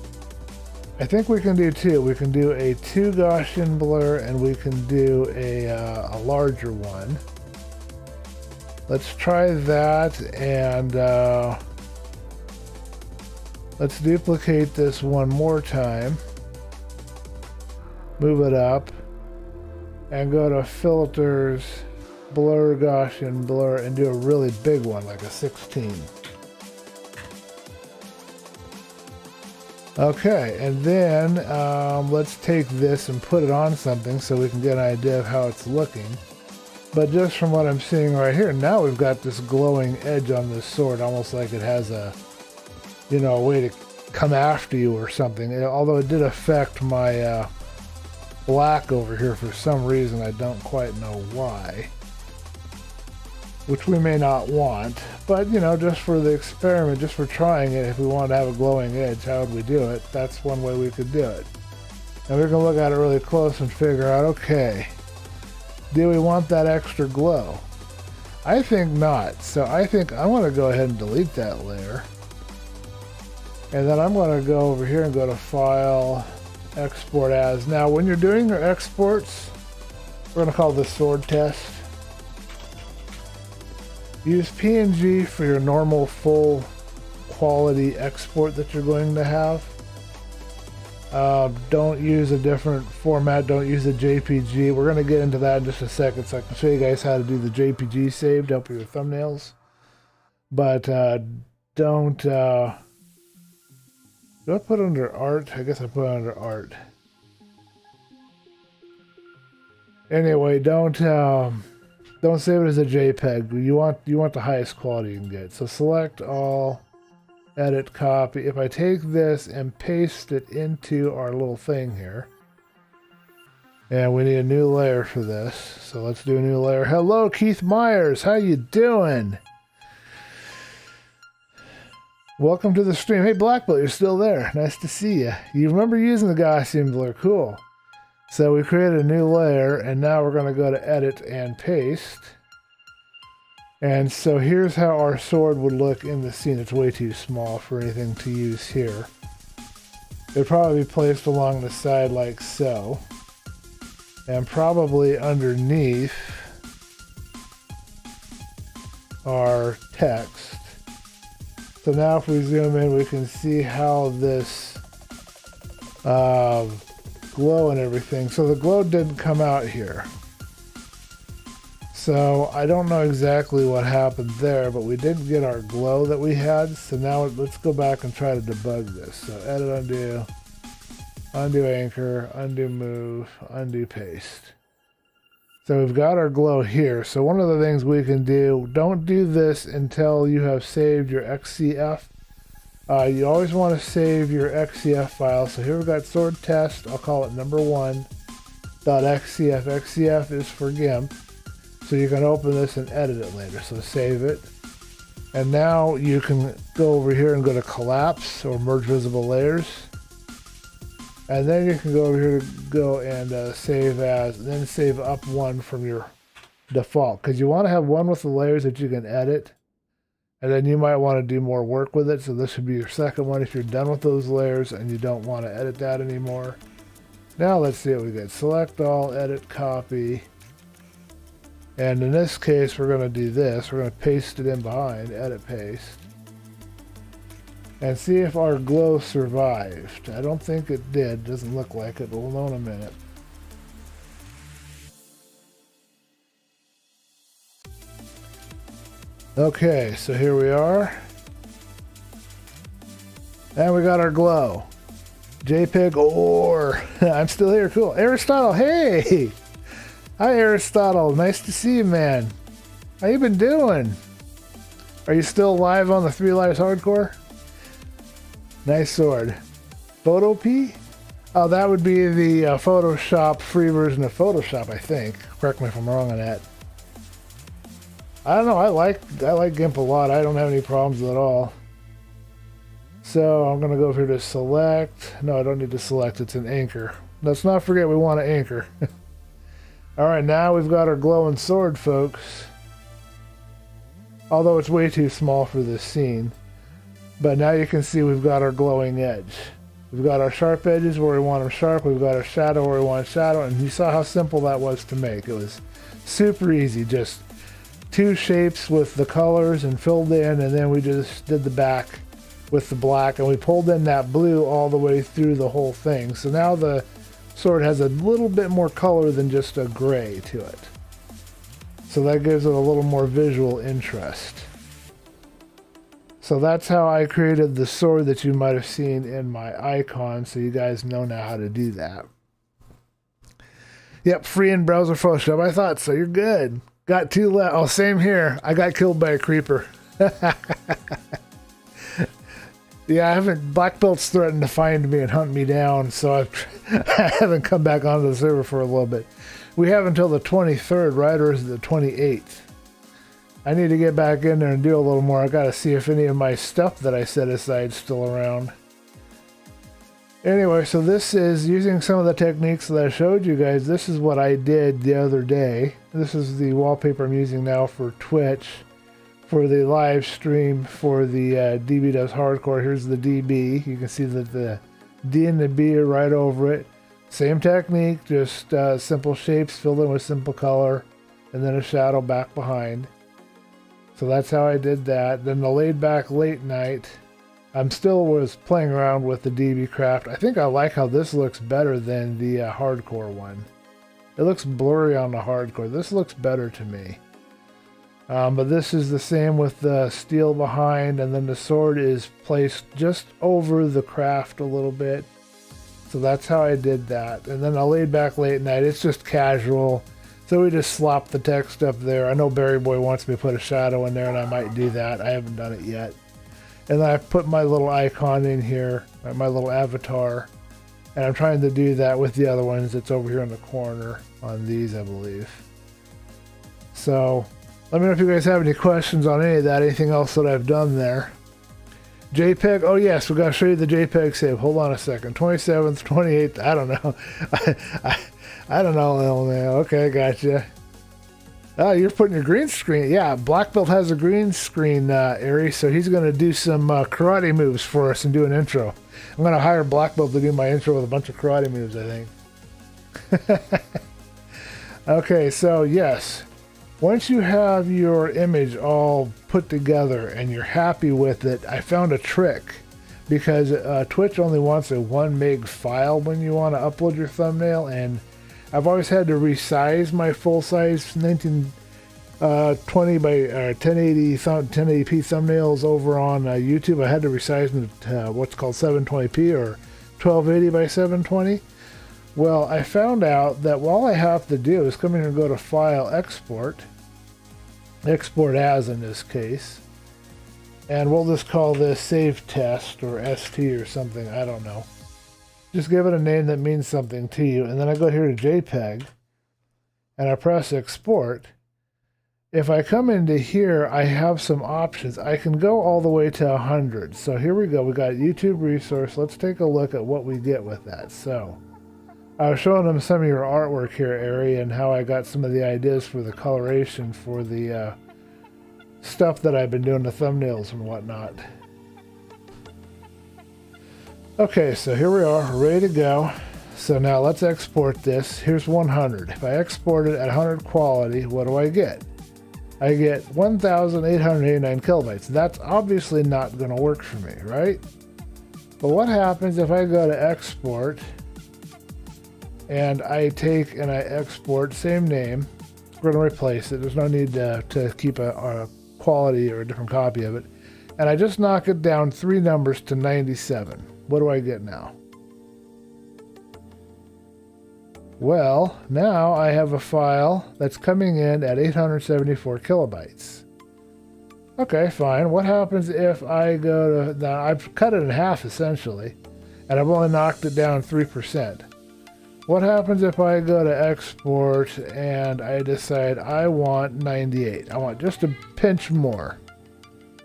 [SPEAKER 1] I think we can do 2. We can do a 2 Gaussian blur and we can do a larger one. Let's try that, and let's duplicate this one more time. Move it up and go to filters, blur, Gaussian blur, and do a really big one, like a 16. Okay, and then let's take this and put it on something so we can get an idea of how it's looking. But just from what I'm seeing right here, now we've got this glowing edge on this sword, almost like it has a, you know, a way to come after you or something. Although it did affect my black over here for some reason, I don't quite know why. Which we may not want, but you know, just for the experiment, just for trying it, if we wanted to have a glowing edge, how would we do it? That's one way we could do it. And we can look at it really close and figure out, okay, do we want that extra glow? I think not. So I think I want to go ahead and delete that layer. And then I'm going to go over here and go to File, Export As. Now, when you're doing your exports, we're going to call this sword test. Use PNG for your normal full quality export that you're going to have. Don't use a different format. Don't use a JPG. We're going to get into that in just a second, so I can show you guys how to do the JPG save to help with your thumbnails. But don't... do I put it under art? I guess I put it under art. Anyway, don't save it as a JPEG. You want the highest quality you can get. So select all, edit, copy. If I take this and paste it into our little thing here, and we need a new layer for this. So let's do a new layer. Hello, Keith Myers. How you doing? Welcome to the stream. Hey, Black Belt, you're still there. Nice to see you. You remember using the Gaussian blur. Cool. So we created a new layer, and now we're going to go to Edit and Paste. And so here's how our sword would look in the scene. It's way too small for anything to use here. It would probably be placed along the side like so. And probably underneath our text. So now if we zoom in, we can see how this glow and everything. So the glow didn't come out here. So I don't know exactly what happened there, but we didn't get our glow that we had. So now let's go back and try to debug this. So edit, undo, undo anchor, undo move, undo paste. So we've got our glow here. So one of the things we can do, don't do this until you have saved your XCF. You always want to save your XCF file. So here we've got sword test. I'll call it number1.xcf. XCF is for Gimp. So you can open this and edit it later. So save it. And now you can go over here and go to collapse or merge visible layers. And then you can go over here to go and save as, and then save up one from your default. Because you want to have one with the layers that you can edit. And then you might want to do more work with it. So this should be your second one if you're done with those layers and you don't want to edit that anymore. Now let's see what we get. Select all, edit, copy. And in this case, we're going to do this. We're going to paste it in behind, edit, paste. And see if our glow survived. I don't think it did. Doesn't look like it, but we'll know in a minute. Okay, so here we are. And we got our glow. JPEG or... I'm still here, cool. Aristotle, hey! Hi, Aristotle. Nice to see you, man. How you been doing? Are you still live on the 3 Lives Hardcore? Nice sword. Photo P? Oh, that would be the Photoshop, free version of Photoshop, I think. Correct me if I'm wrong on that. I don't know. I like Gimp a lot. I don't have any problems at all. So I'm going to go over here to select. No, I don't need to select. It's an anchor. Let's not forget we want to anchor. All right, now we've got our glowing sword, folks. Although it's way too small for this scene. But now you can see we've got our glowing edge. We've got our sharp edges where we want them sharp. We've got our shadow where we want shadow. And you saw how simple that was to make. It was super easy. Just 2 shapes with the colors and filled in. And then we just did the back with the black. And we pulled in that blue all the way through the whole thing. So now the sword has a little bit more color than just a gray to it. So that gives it a little more visual interest. So that's how I created the sword that you might have seen in my icon, so you guys know now how to do that. Yep, free in browser Photoshop. I thought so. You're good. Got 2 left. Oh, same here. I got killed by a creeper. Yeah, I haven't. Black Belt's threatened to find me and hunt me down, so I haven't come back onto the server for a little bit. We have until the 23rd, right? Or is it the 28th? I need to get back in there and do a little more. I gotta see if any of my stuff that I set aside is still around. Anyway, so this is using some of the techniques that I showed you guys. This is what I did the other day. This is the wallpaper I'm using now for Twitch, for the live stream for the DB Does Hardcore. Here's the DB. You can see that the D and the B are right over it. Same technique, just simple shapes filled in with simple color, and then a shadow back behind. So that's how I did that. Then the laid back late night, I'm still was playing around with the DB Craft. I think I like how this looks better than the hardcore one. It looks blurry on the hardcore. This looks better to me. But this is the same with the steel behind, and then the sword is placed just over the craft a little bit. So that's how I did that. And then I laid back late night. It's just casual. So we just slopped the text up there. I know Berry Boy wants me to put a shadow in there, and I might do that. I haven't done it yet. And then I put my little icon in here, my little avatar. And I'm trying to do that with the other ones. It's over here in the corner on these, I believe. So let me know if you guys have any questions on any of that, anything else that I've done there. JPEG, oh yes, we're going to show you the JPEG save. Hold on a second. 27th, 28th, I don't know. I don't know, little man. Okay, gotcha. Oh, you're putting your green screen. Yeah, Black Belt has a green screen, Ari, so he's going to do some karate moves for us and do an intro. I'm going to hire Black Belt to do my intro with a bunch of karate moves, I think. Okay, so yes. Once you have your image all put together and you're happy with it, I found a trick. Because Twitch only wants a 1 meg file when you want to upload your thumbnail, and I've always had to resize my full-size 1920 by 1080p thumbnails over on YouTube. I had to resize them to what's called 720p or 1280 by 720. Well, I found out that all I have to do is come in here and go to File, Export as in this case, and we'll just call this Save Test or ST or something, I don't know. Just give it a name that means something to you, and then I go here to JPEG, and I press Export. If I come into here, I have some options. I can go all the way to 100. So here we go. We got YouTube resource. Let's take a look at what we get with that. So I was showing them some of your artwork here, Ari, and how I got some of the ideas for the coloration for the stuff that I've been doing, the thumbnails and whatnot. Okay, so here we are, ready to go. So now let's export this. Here's 100. If I export it at 100 quality, what do I get? I get 1,889 kilobytes. That's obviously not going to work for me, right? But what happens if I go to export and I take and I export, same name, we're going to replace it. There's no need to keep a quality or a different copy of it. And I just knock it down 3 numbers to 97. What do I get now? Well, now I have a file that's coming in at 874 kilobytes. Okay, fine. What happens if I go to, now I've cut it in half essentially, and I've only knocked it down 3%. What happens if I go to export and I decide I want 98? I want just a pinch more.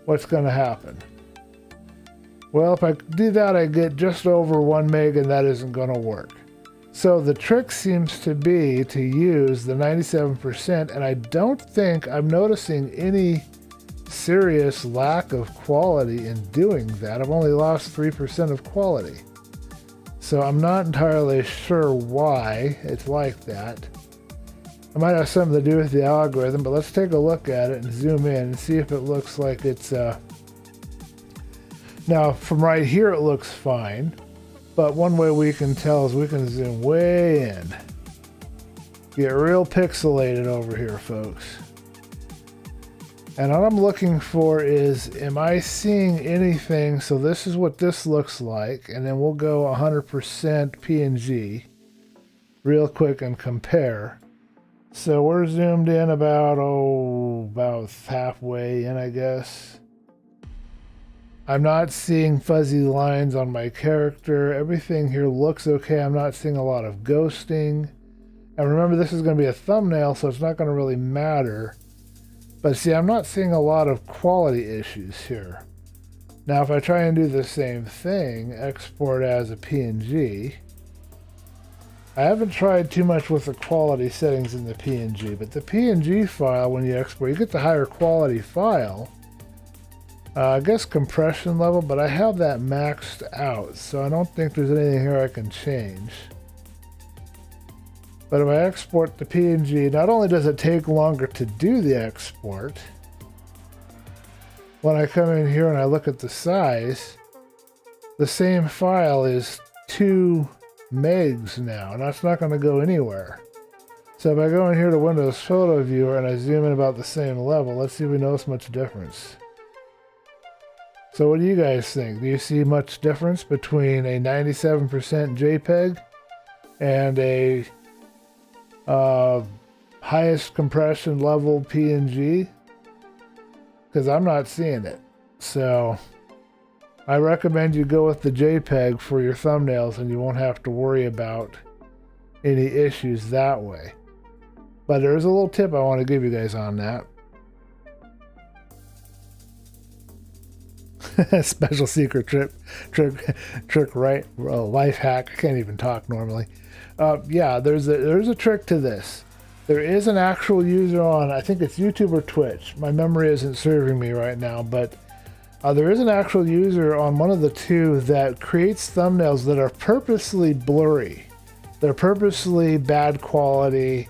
[SPEAKER 1] What's going to happen? Well, if I do that, I get just over 1 meg, and that isn't going to work. So the trick seems to be to use the 97%, and I don't think I'm noticing any serious lack of quality in doing that. I've only lost 3% of quality. So I'm not entirely sure why it's like that. It might have something to do with the algorithm, but let's take a look at it and zoom in and see if it looks like it's... Now, from right here it looks fine, but one way we can tell is we can zoom way in. Get real pixelated over here, folks. And what I'm looking for is, am I seeing anything? So this is what this looks like, and then we'll go 100% PNG real quick and compare. So we're zoomed in about halfway in, I guess. I'm not seeing fuzzy lines on my character. Everything here looks okay. I'm not seeing a lot of ghosting. And remember, this is going to be a thumbnail, so it's not going to really matter. But see, I'm not seeing a lot of quality issues here. Now, if I try and do the same thing, export as a PNG, I haven't tried too much with the quality settings in the PNG, but the PNG file, when you export, you get the higher quality file. I guess compression level, but I have that maxed out, so I don't think there's anything here I can change. But if I export the PNG, not only does it take longer to do the export, when I come in here and I look at the size, the same file is 2 megs now, and that's not going to go anywhere. So if I go in here to Windows Photo Viewer and I zoom in about the same level, let's see if we notice much difference. So what do you guys think? Do you see much difference between a 97% JPEG and a highest compression level PNG? Because I'm not seeing it. So I recommend you go with the JPEG for your thumbnails, and you won't have to worry about any issues that way. But there's a little tip I want to give you guys on that. Special secret trick, right? Life hack. I can't even talk normally. Yeah, there's a trick to this. There is an actual user on, I think it's YouTube or Twitch. My memory isn't serving me right now, but there is an actual user on one of the two that creates thumbnails that are purposely blurry. They're purposely bad quality.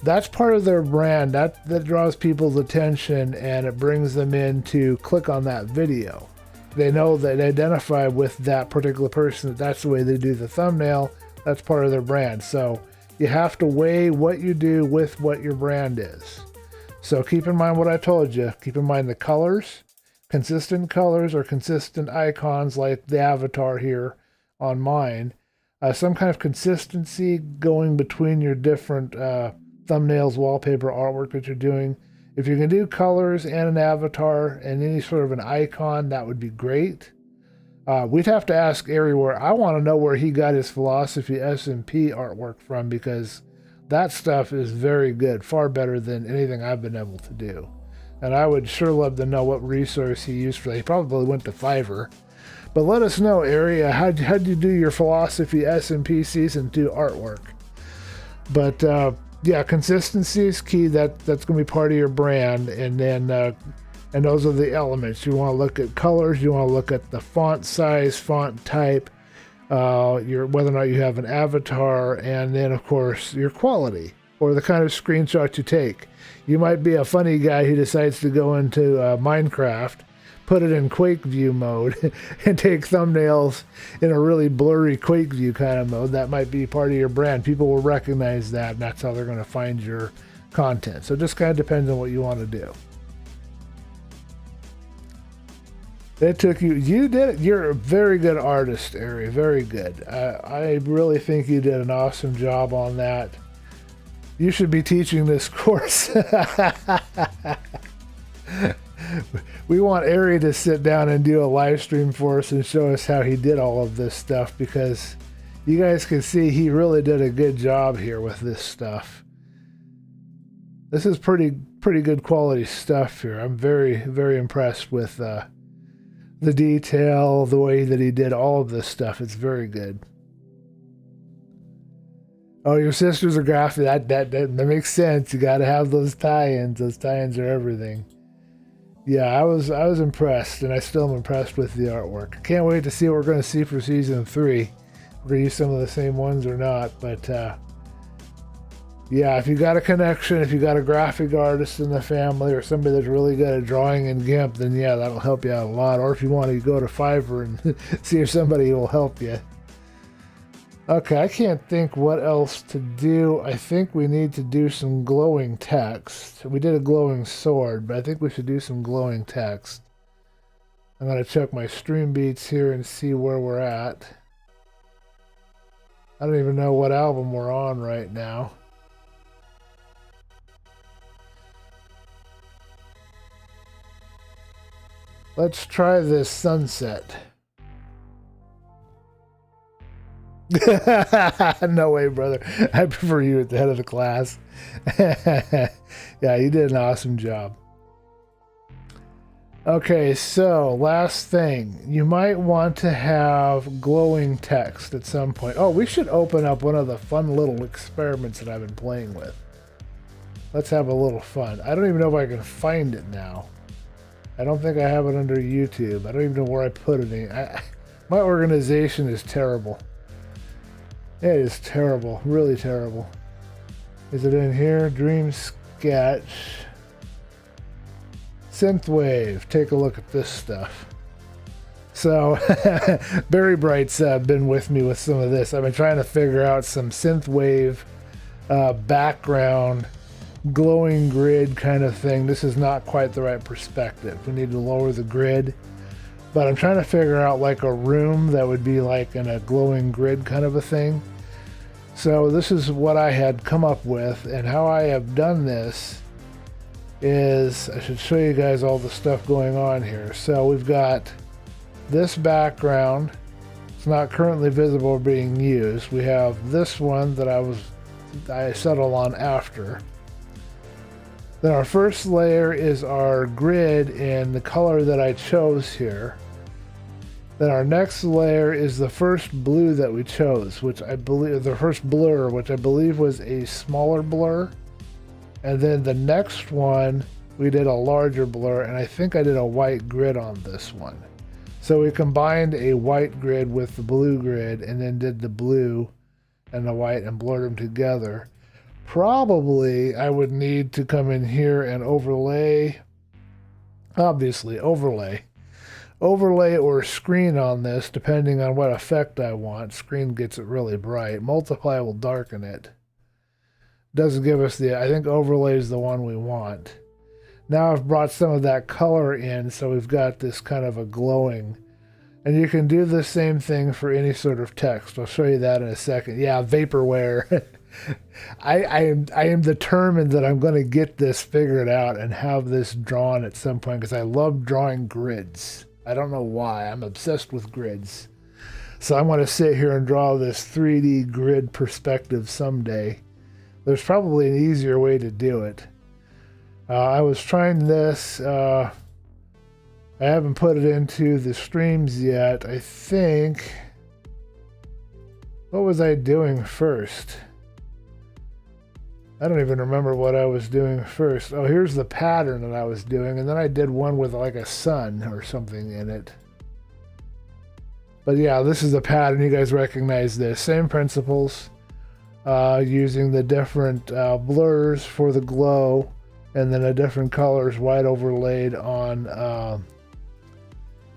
[SPEAKER 1] That's part of their brand. That draws people's attention, and it brings them in to click on that video. They know that they identify with that particular person, that's the way they do the thumbnail. That's part of their brand. So you have to weigh what you do with what your brand is. So keep in mind what I told you. Keep in mind the colors, consistent colors or consistent icons like the avatar here on mine. Some kind of consistency going between your different thumbnails, wallpaper, artwork that you're doing. If you can do colors and an avatar and any sort of an icon, that would be great. We'd have to ask Ari where, I want to know where he got his philosophy SMP artwork from, because that stuff is very good, far better than anything I've been able to do. And I would sure love to know what resource he used for that. He probably went to Fiverr. But let us know, Ari, how'd you do your philosophy SMP season 2 artwork? But yeah, consistency is key. That's going to be part of your brand. And then and those are the elements. You want to look at colors. You want to look at the font size, font type, whether or not you have an avatar, and then, of course, your quality or the kind of screenshot you take. You might be a funny guy who decides to go into Minecraft, put it in Quake View mode, and take thumbnails in a really blurry Quake View kind of mode. That might be part of your brand. People will recognize that, and that's how they're going to find your content. So it just kind of depends on what you want to do. It took you. You did it. You're a very good artist, Ari. Very good. I really think you did an awesome job on that. You should be teaching this course. We want Ari to sit down and do a live stream for us and show us how he did all of this stuff, because you guys can see he really did a good job here with this stuff. This is pretty good quality stuff here. I'm very, very impressed with the detail, the way that he did all of this stuff. It's very good. Oh, your sisters are graphic. That makes sense. You got to have those tie-ins. Those tie-ins are everything. Yeah, I was impressed, and I still am impressed with the artwork. Can't wait to see what we're going to see for season 3. We're going to use some of the same ones or not, but yeah, if you got a connection, if you got a graphic artist in the family or somebody that's really good at drawing in Gimp, then yeah, that'll help you out a lot. Or if you want to go to Fiverr and see if somebody will help you. Okay, I can't think what else to do. I think we need to do some glowing text. We did a glowing sword, but I think we should do some glowing text. I'm going to check my stream beats here and see where we're at. I don't even know what album we're on right now. Let's try this sunset. No way, brother. I prefer you at the head of the class. Yeah, you did an awesome job. Okay, so last thing. You might want to have glowing text at some point. Oh, we should open up one of the fun little experiments that I've been playing with. Let's have a little fun. I don't even know if I can find it now. I don't think I have it under YouTube. I don't even know where I put it. My organization is terrible. It is terrible. Really terrible. Is it in here? Dream Sketch. Synthwave. Take a look at this stuff. So, Barry Bright's been with me with some of this. I've been trying to figure out some synthwave background, glowing grid kind of thing. This is not quite the right perspective. We need to lower the grid. But I'm trying to figure out like a room that would be like in a glowing grid kind of a thing. So this is what I had come up with, and how I have done this is, I should show you guys all the stuff going on here. So we've got this background. It's not currently visible or being used. We have this one that I settled on after. Then our first layer is our grid in the color that I chose here. Then our next layer is the first blue that we chose, which I believe, the first blur, which I believe was a smaller blur. And then the next one, we did a larger blur, and I think I did a white grid on this one. So we combined a white grid with the blue grid, and then did the blue and the white and blurred them together. Probably I would need to come in here and overlay, obviously overlay or screen on this, depending on what effect I want. Screen gets it really bright. Multiply will darken it. Doesn't give us I think overlay is the one we want. Now I've brought some of that color in, so we've got this kind of a glowing. And you can do the same thing for any sort of text. I'll show you that in a second. Yeah, vaporware. I am determined that I'm going to get this figured out and have this drawn at some point, because I love drawing grids. I don't know why. I'm obsessed with grids. So I'm going to sit here and draw this 3D grid perspective someday. There's probably an easier way to do it. I was trying this. I haven't put it into the streams yet. I think... What was I doing first? I don't even remember what I was doing first. Oh, here's the pattern that I was doing, and then I did one with like a sun or something in it. But yeah, this is the pattern. You guys recognize this. Same principles, using the different blurs for the glow, and then a different colors white overlaid on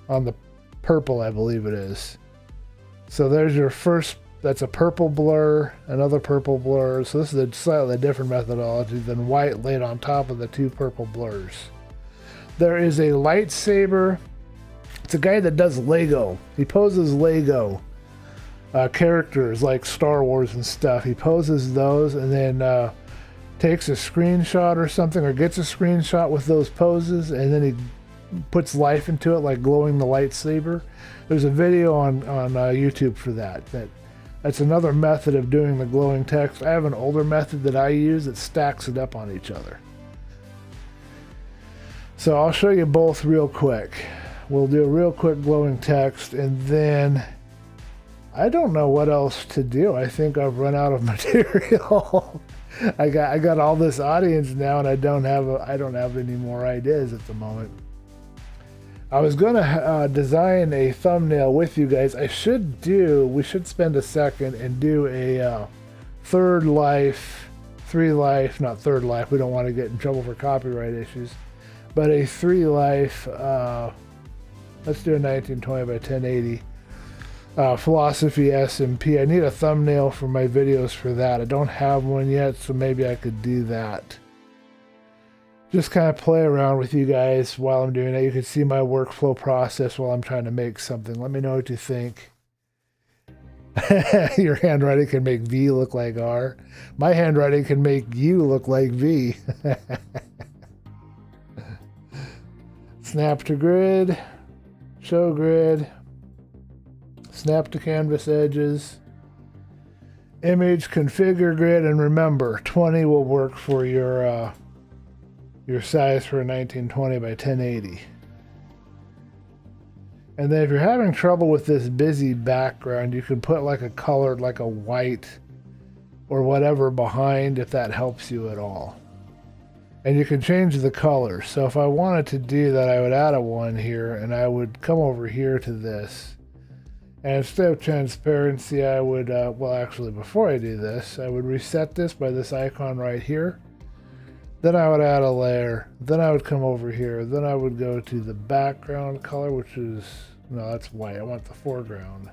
[SPEAKER 1] the purple, I believe it is. So there's your first. That's a purple blur, another purple blur. So this is a slightly different methodology than white laid on top of the two purple blurs. There is a lightsaber. It's a guy that does Lego. He poses Lego characters like Star Wars and stuff. He poses those and then takes a screenshot or something, or gets a screenshot with those poses, and then he puts life into it, like glowing the lightsaber. There's a video on YouTube for that. That's another method of doing the glowing text. I have an older method that I use that stacks it up on each other. So I'll show you both real quick. We'll do a real quick glowing text, and then I don't know what else to do. I think I've run out of material. I got all this audience now, and I don't have any more ideas at the moment. I was going to design a thumbnail with you guys. We should spend a second and do a third life, not third life, we don't want to get in trouble for copyright issues, but a 3 life, let's do a 1920 by 1080, philosophy SMP. I need a thumbnail for my videos for that. I don't have one yet, so maybe I could do that. Just kind of play around with you guys while I'm doing it. You can see my workflow process while I'm trying to make something. Let me know what you think. Your handwriting can make V look like R. My handwriting can make U look like V. Snap to grid, show grid, snap to canvas edges, image, configure grid, and remember, 20 will work for your size for a 1920 by 1080. And then if you're having trouble with this busy background, you can put like a color, like a white or whatever behind if that helps you at all. And you can change the color. So if I wanted to do that, I would add a 1 here, and I would come over here to this. And instead of transparency, I would, well actually before I do this, I would reset this by this icon right here. Then I would add a layer. Then I would come over here. Then I would go to the background color, which is, no, that's white. I want the foreground.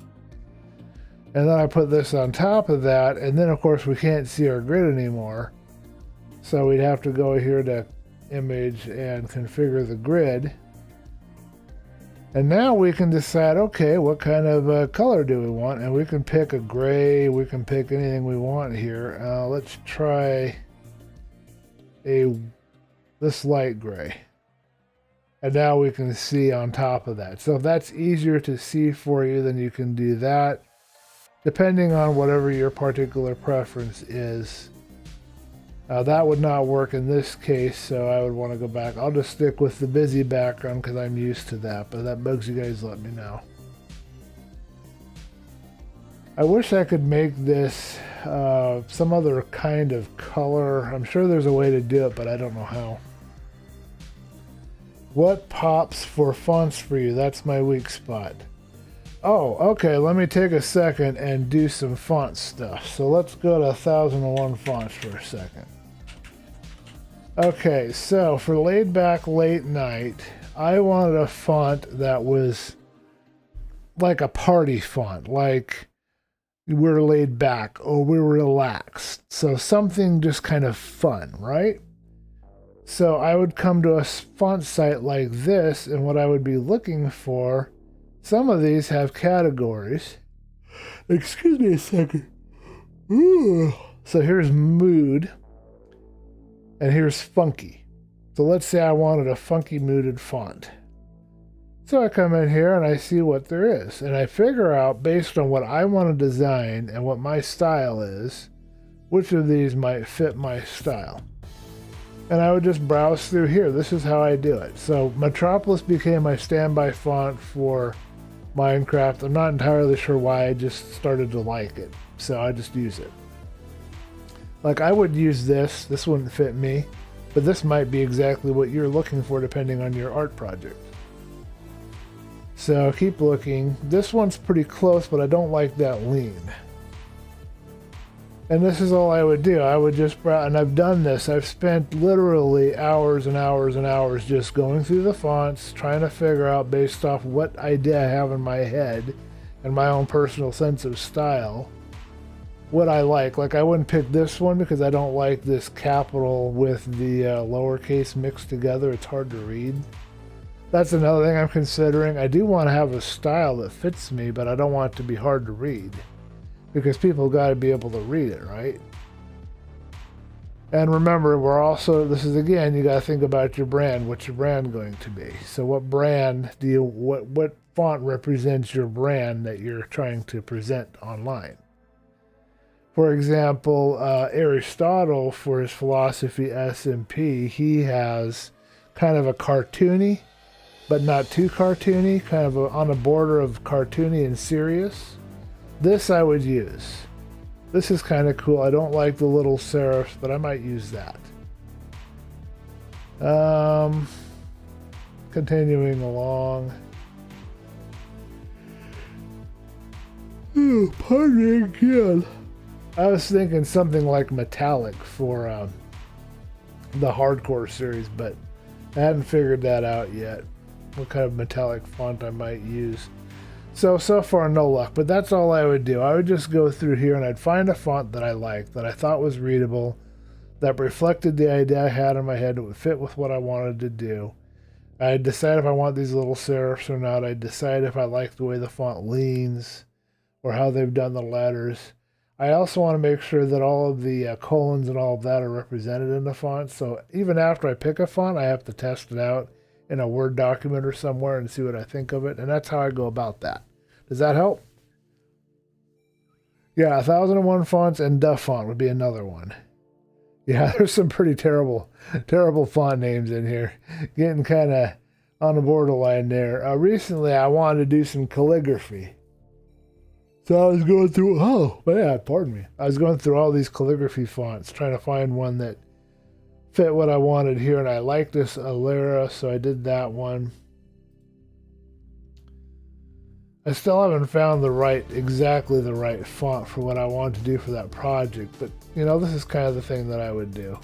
[SPEAKER 1] And then I put this on top of that. And then of course we can't see our grid anymore. So we'd have to go here to image and configure the grid. And now we can decide, okay, what kind of color do we want? And we can pick a gray, we can pick anything we want here. Let's try this light gray. And now we can see on top of that. So if that's easier to see for you, then you can do that, depending on whatever your particular preference is. That would not work in this case, so I would want to go back. I'll just stick with the busy background because I'm used to that, but if that bugs you guys, let me know. I wish I could make this some other kind of color. I'm sure there's a way to do it, but I don't know how. What pops for fonts for you? That's my weak spot. Oh, okay, let me take a second and do some font stuff. So let's go to 1001 fonts for a second. Okay, so for laid back late night, I wanted a font that was like a party font, like we're laid back or we're relaxed. So something just kind of fun, right? So I would come to a font site like this, and what I would be looking for, some of these have categories. Excuse me a second. Ooh. So here's mood, and here's funky. So let's say I wanted a funky mooded font. So I come in here and I see what there is, and I figure out based on what I want to design and what my style is, which of these might fit my style. And I would just browse through here. This is how I do it. So Metropolis became my standby font for Minecraft. I'm not entirely sure why, I just started to like it, so I just use it. Like I would use this wouldn't fit me, but this might be exactly what you're looking for depending on your art project. So keep looking. This one's pretty close, but I don't like that lean. And this is all I would do. I would just browse, and I've done this. I've spent literally hours and hours and hours just going through the fonts, trying to figure out based off what idea I have in my head and my own personal sense of style, what I like. Like I wouldn't pick this one because I don't like this capital with the lowercase mixed together. It's hard to read. That's another thing I'm considering. I do want to have a style that fits me, but I don't want it to be hard to read, because people got to be able to read it, right? And remember, we're also, this is again, you got to think about your brand. What's your brand going to be? So what brand do you, what font represents your brand that you're trying to present online? For example, Aristotle, for his philosophy SMP, he has kind of a cartoony, but not too cartoony, kind of on the border of cartoony and serious. This I would use. This is kind of cool. I don't like the little serifs, but I might use that. Continuing along. Oh, pardon me again. I was thinking something like metallic for the hardcore series, but I hadn't figured that out yet. What kind of metallic font I might use. So far no luck, but that's all I would do. I would just go through here and I'd find a font that I liked, that I thought was readable, that reflected the idea I had in my head, that would fit with what I wanted to do. I'd decide if I want these little serifs or not. I'd decide if I like the way the font leans or how they've done the letters. I also want to make sure that all of the colons and all of that are represented in the font. So even after I pick a font, I have to test it out in a Word document or somewhere and see what I think of it. And that's how I go about that. Does that help? Yeah, 1001 fonts, and Duff font would be another one. Yeah, there's some pretty terrible font names in here. Getting kind of on the borderline there. Recently, I wanted to do some calligraphy. So I was going through, pardon me. I was going through all these calligraphy fonts, trying to find one that fit what I wanted here, and I liked this Alera, so I did that one. I still haven't found exactly the right font for what I want to do for that project, but this is kind of the thing that I would do.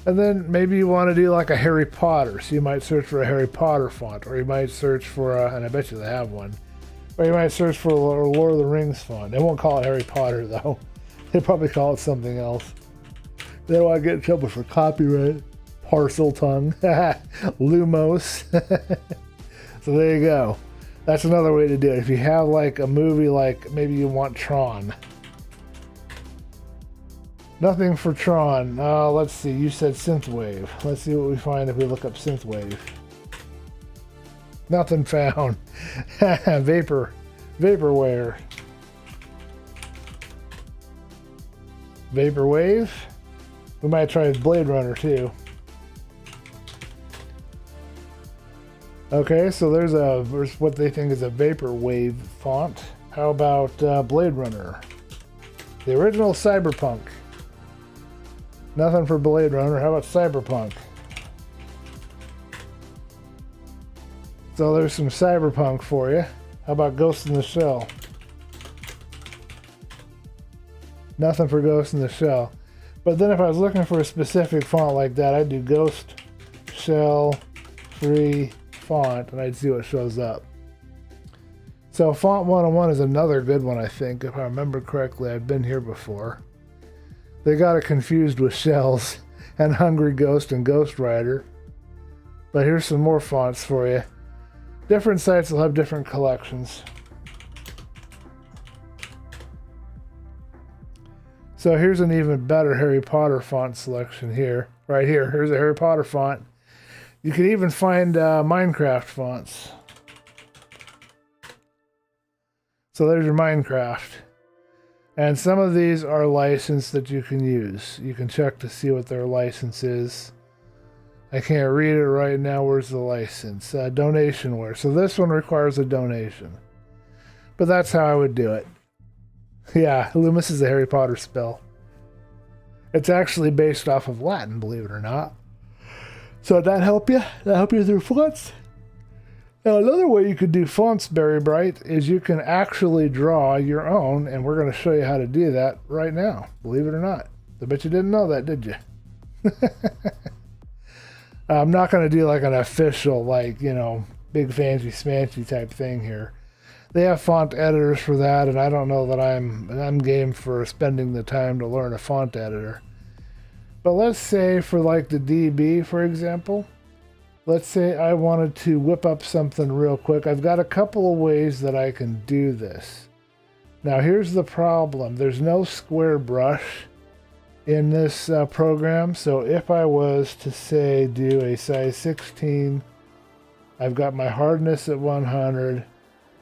[SPEAKER 1] And then maybe you want to do like a Harry Potter, so you might search for a Harry Potter font, or you might search for and I bet you they have one, or you might search for a Lord of the Rings font. They won't call it Harry Potter though. They probably call it something else. They don't want to get in trouble for copyright. Parcel tongue. Lumos. So there you go. That's another way to do it. If you have like a movie, like maybe you want Tron. Nothing for Tron. Let's see. You said synthwave. Let's see what we find if we look up synthwave. Nothing found. Vaporware. Vaporwave. We might try Blade Runner too. Okay, so there's what they think is a Vaporwave font. How about Blade Runner? The original Cyberpunk. Nothing for Blade Runner. How about Cyberpunk? So there's some Cyberpunk for you. How about Ghost in the Shell? Nothing for Ghost in the Shell. But then if I was looking for a specific font like that, I'd do Ghost Shell Free Font, and I'd see what shows up. So Font 101 is another good one, I think. If I remember correctly, I've been here before. They got it confused with Shells and Hungry Ghost and Ghost Rider. But here's some more fonts for you. Different sites will have different collections. So here's an even better Harry Potter font selection here. Right here. Here's a Harry Potter font. You can even find Minecraft fonts. So there's your Minecraft. And some of these are licensed that you can use. You can check to see what their license is. I can't read it right now. Where's the license? Donationware. So this one requires a donation. But that's how I would do it. Yeah, Loomis is a Harry Potter spell. It's actually based off of Latin, believe it or not. So did that help you? Did that help you through fonts? Now another way you could do fonts very bright is you can actually draw your own, and we're going to show you how to do that right now, believe it or not. I bet you didn't know that, did you? I'm not going to do like an official, big fancy smancy type thing here. They have font editors for that, and I don't know that I'm game for spending the time to learn a font editor. But let's say for like the DB, for example, let's say I wanted to whip up something real quick. I've got a couple of ways that I can do this. Now here's the problem. There's no square brush in this program. So if I was to say do a size 16, I've got my hardness at 100.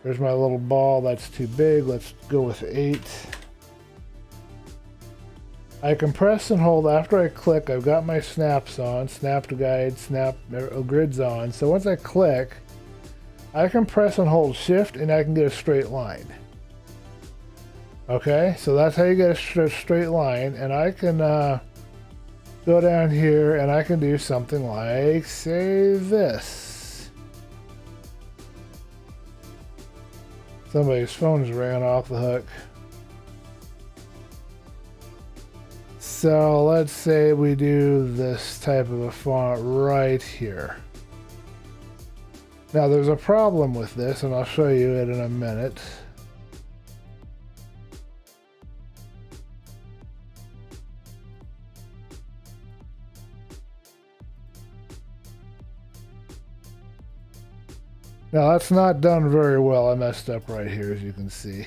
[SPEAKER 1] There's my little ball. That's too big. Let's go with 8. I can press and hold after I click. I've got my snaps on, snap to guide, snap grids on. So once I click, I can press and hold shift and I can get a straight line. Okay, so that's how you get a straight line. And I can go down here and I can do something like, say, this. Somebody's phone's ran off the hook. So let's say we do this type of a font right here. Now there's a problem with this, and I'll show you it in a minute. Now that's not done very well. I messed up right here, as you can see.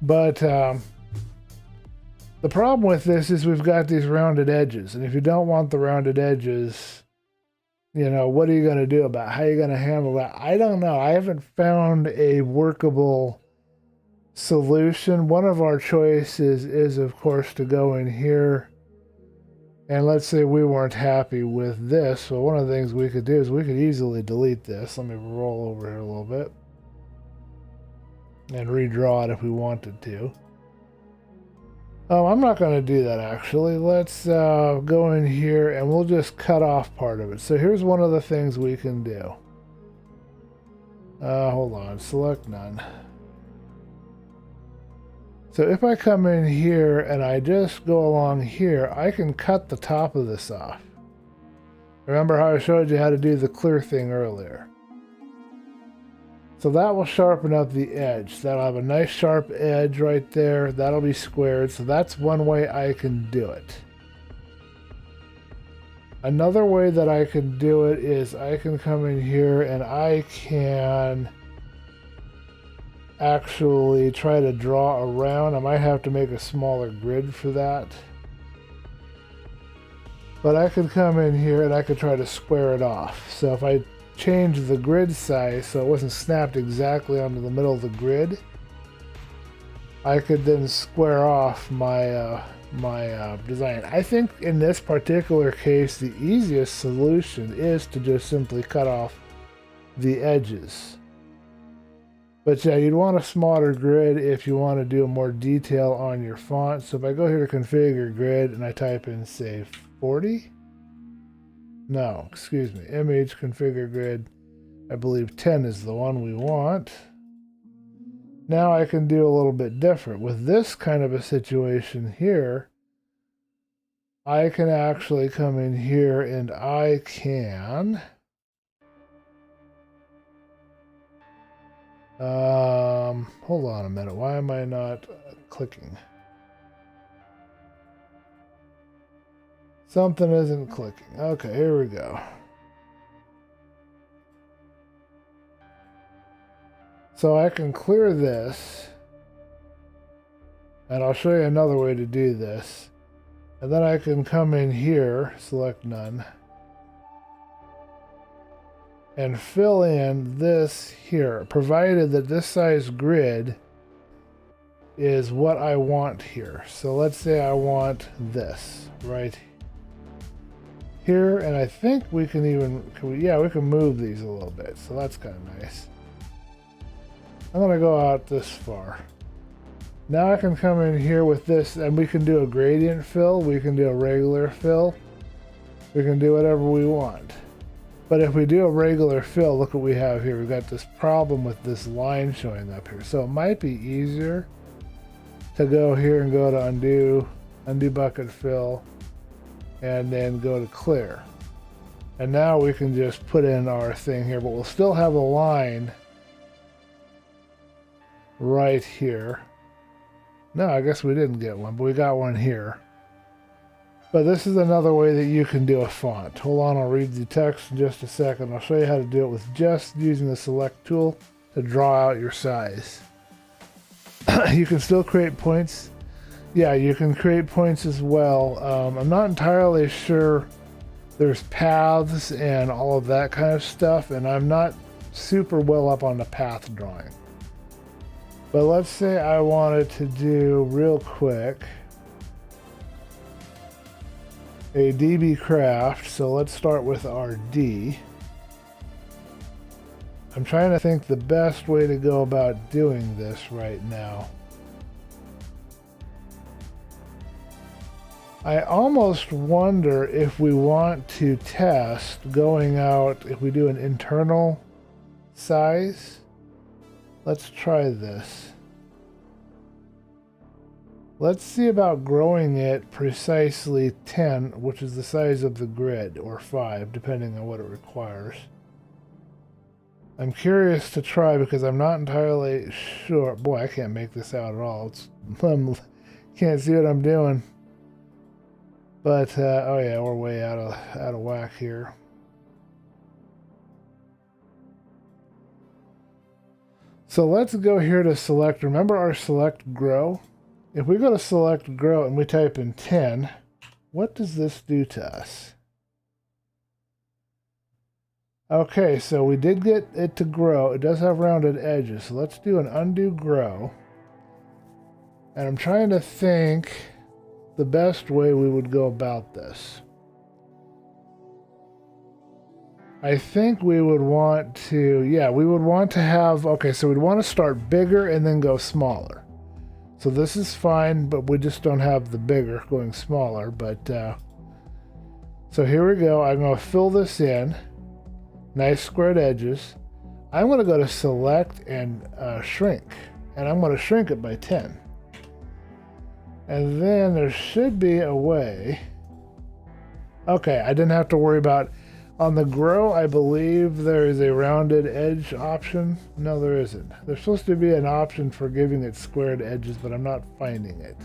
[SPEAKER 1] But the problem with this is we've got these rounded edges, and if you don't want the rounded edges, what are you going to do about it? How are you going to handle that? I don't know. I haven't found a workable solution. One of our choices is, of course, to go in here And let's say we weren't happy with this. So one of the things we could do is we could easily delete this. Let me roll over here a little bit and redraw it if we wanted to. Oh, I'm not going to do that actually. Let's go in here and we'll just cut off part of it. So here's one of the things we can do. Hold on, select none. So if I come in here and I just go along here, I can cut the top of this off. Remember how I showed you how to do the clear thing earlier? So that will sharpen up the edge. That'll have a nice sharp edge right there. That'll be squared. So that's one way I can do it. Another way that I can do it is I can come in here and I can actually try to draw around. I might have to make a smaller grid for that. But I could come in here and I could try to square it off. So if I change the grid size so it wasn't snapped exactly onto the middle of the grid, I could then square off my design. I think in this particular case the easiest solution is to just simply cut off the edges. But yeah, you'd want a smaller grid if you want to do more detail on your font. So if I go here to configure grid and I type in, say, 40? No, excuse me, image configure grid. I believe 10 is the one we want. Now I can do a little bit different. With this kind of a situation here, I can actually come in here and I can hold on a minute. Why am I not clicking? Something isn't clicking. Okay, here we go. So I can clear this, and I'll show you another way to do this. And then I can come in here, select none, and fill in this here, provided that this size grid is what I want here. So let's say I want this right here, and I think we can even, we can move these a little bit, so that's kind of nice. I'm going to go out this far. Now I can come in here with this, and we can do a gradient fill, we can do a regular fill, we can do whatever we want. But if we do a regular fill, look what we have here. We've got this problem with this line showing up here. So it might be easier to go here and go to undo bucket fill, and then go to clear. And now we can just put in our thing here, but we'll still have a line right here. No, I guess we didn't get one, but we got one here. But this is another way that you can do a font. Hold on, I'll read the text in just a second. I'll show you how to do it with just using the select tool to draw out your size. You can still create points. Yeah, you can create points as well. I'm not entirely sure. There's paths and all of that kind of stuff, and I'm not super well up on the path drawing. But let's say I wanted to do real quick a DB craft, so let's start with our D. I'm trying to think the best way to go about doing this right now. I almost wonder if we want to test going out, if we do an internal size. Let's try this. Let's see about growing it precisely 10, which is the size of the grid, or 5, depending on what it requires. I'm curious to try because I'm not entirely sure. Boy, I can't make this out at all. Can't see what I'm doing. But, oh yeah, we're way out of whack here. So let's go here to select. Remember our select grow? If we go to select grow and we type in 10, what does this do to us? Okay, so we did get it to grow. It does have rounded edges. So let's do an undo grow. And I'm trying to think the best way we would go about this? I think we would want to, yeah, we would want to have, okay, so we'd want to start bigger and then go smaller. So this is fine, but we just don't have the bigger going smaller. But, so here we go. I'm going to fill this in. Nice squared edges. I'm going to go to select and shrink. And I'm going to shrink it by 10. And then there should be a way. Okay, I didn't have to worry about. On the grow, I believe there is a rounded edge option. No, there isn't. There's supposed to be an option for giving it squared edges, but I'm not finding it.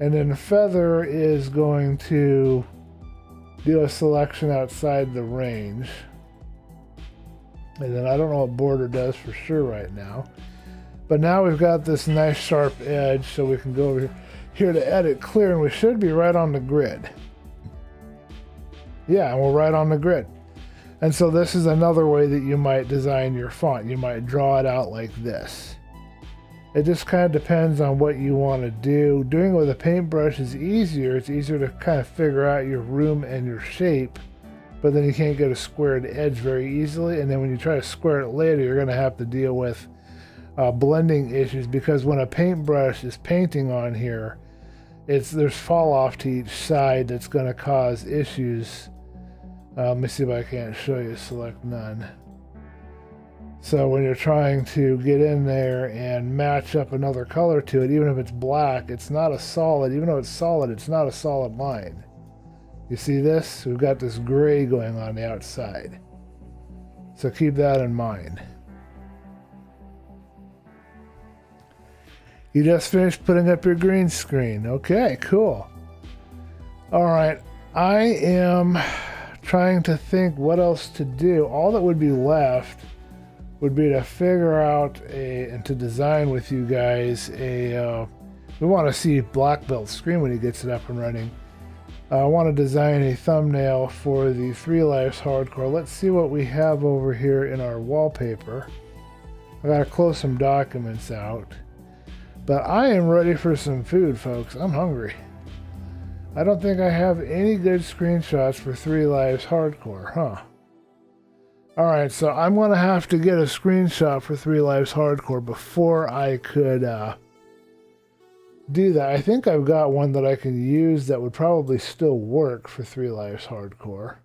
[SPEAKER 1] And then feather is going to do a selection outside the range. And then I don't know what border does for sure right now. But now we've got this nice sharp edge, so we can go over here to edit clear, and we should be right on the grid. Yeah, and we're right on the grid. And so this is another way that you might design your font. You might draw it out like this. It just kind of depends on what you want to do. Doing it with a paintbrush is easier. It's easier to kind of figure out your room and your shape, but then you can't get a squared edge very easily. And then when you try to square it later, you're going to have to deal with blending issues, because when a paintbrush is painting on here, there's fall off to each side that's going to cause issues. Let me see if I can't show you. Select none. So when you're trying to get in there and match up another color to it, even if it's black, it's not a solid. Even though it's solid, it's not a solid line. You see this? We've got this gray going on the outside. So keep that in mind. You just finished putting up your green screen. Okay, cool. All right, I am trying to think what else to do. All that would be left would be to figure out and to design with you guys we want to see Black Belt's screen when he gets it up and running. I want to design a thumbnail for the 3 Lives Hardcore. Let's see what we have over here in our wallpaper. I gotta close some documents out. But I am ready for some food, folks. I'm hungry. I don't think I have any good screenshots for 3 Lives Hardcore, huh? Alright, so I'm going to have to get a screenshot for 3 Lives Hardcore before I could do that. I think I've got one that I can use that would probably still work for 3 Lives Hardcore.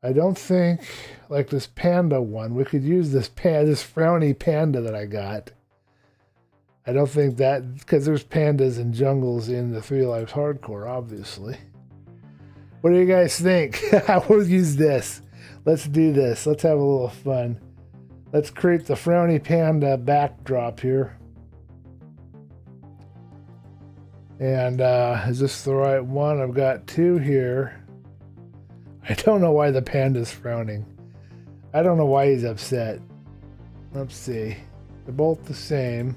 [SPEAKER 1] I don't think, like this panda one, we could use this frowny panda that I got. I don't think that, because there's pandas and jungles in the 3 Lives Hardcore, obviously. What do you guys think? We'll use this. Let's do this. Let's have a little fun. Let's create the frowny panda backdrop here. And is this the right one? I've got 2 here. I don't know why the panda's frowning. I don't know why he's upset. Let's see. They're both the same.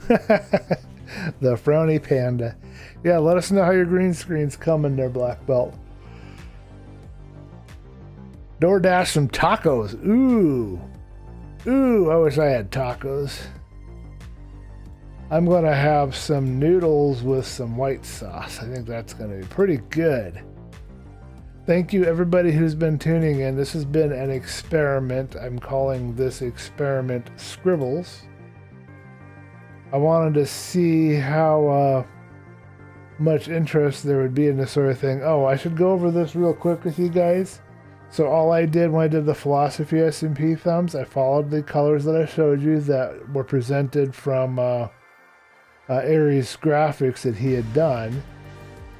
[SPEAKER 1] The frowny panda. Yeah, let us know how your green screen's coming there, Black Belt. DoorDash some tacos. Ooh. Ooh, I wish I had tacos. I'm going to have some noodles with some white sauce. I think that's going to be pretty good. Thank you, everybody who's been tuning in. This has been an experiment. I'm calling this experiment Scribbles. I wanted to see how much interest there would be in this sort of thing. Oh, I should go over this real quick with you guys. So all I did when I did the Philosophy SMP thumbs, I followed the colors that I showed you that were presented from Aries graphics that he had done.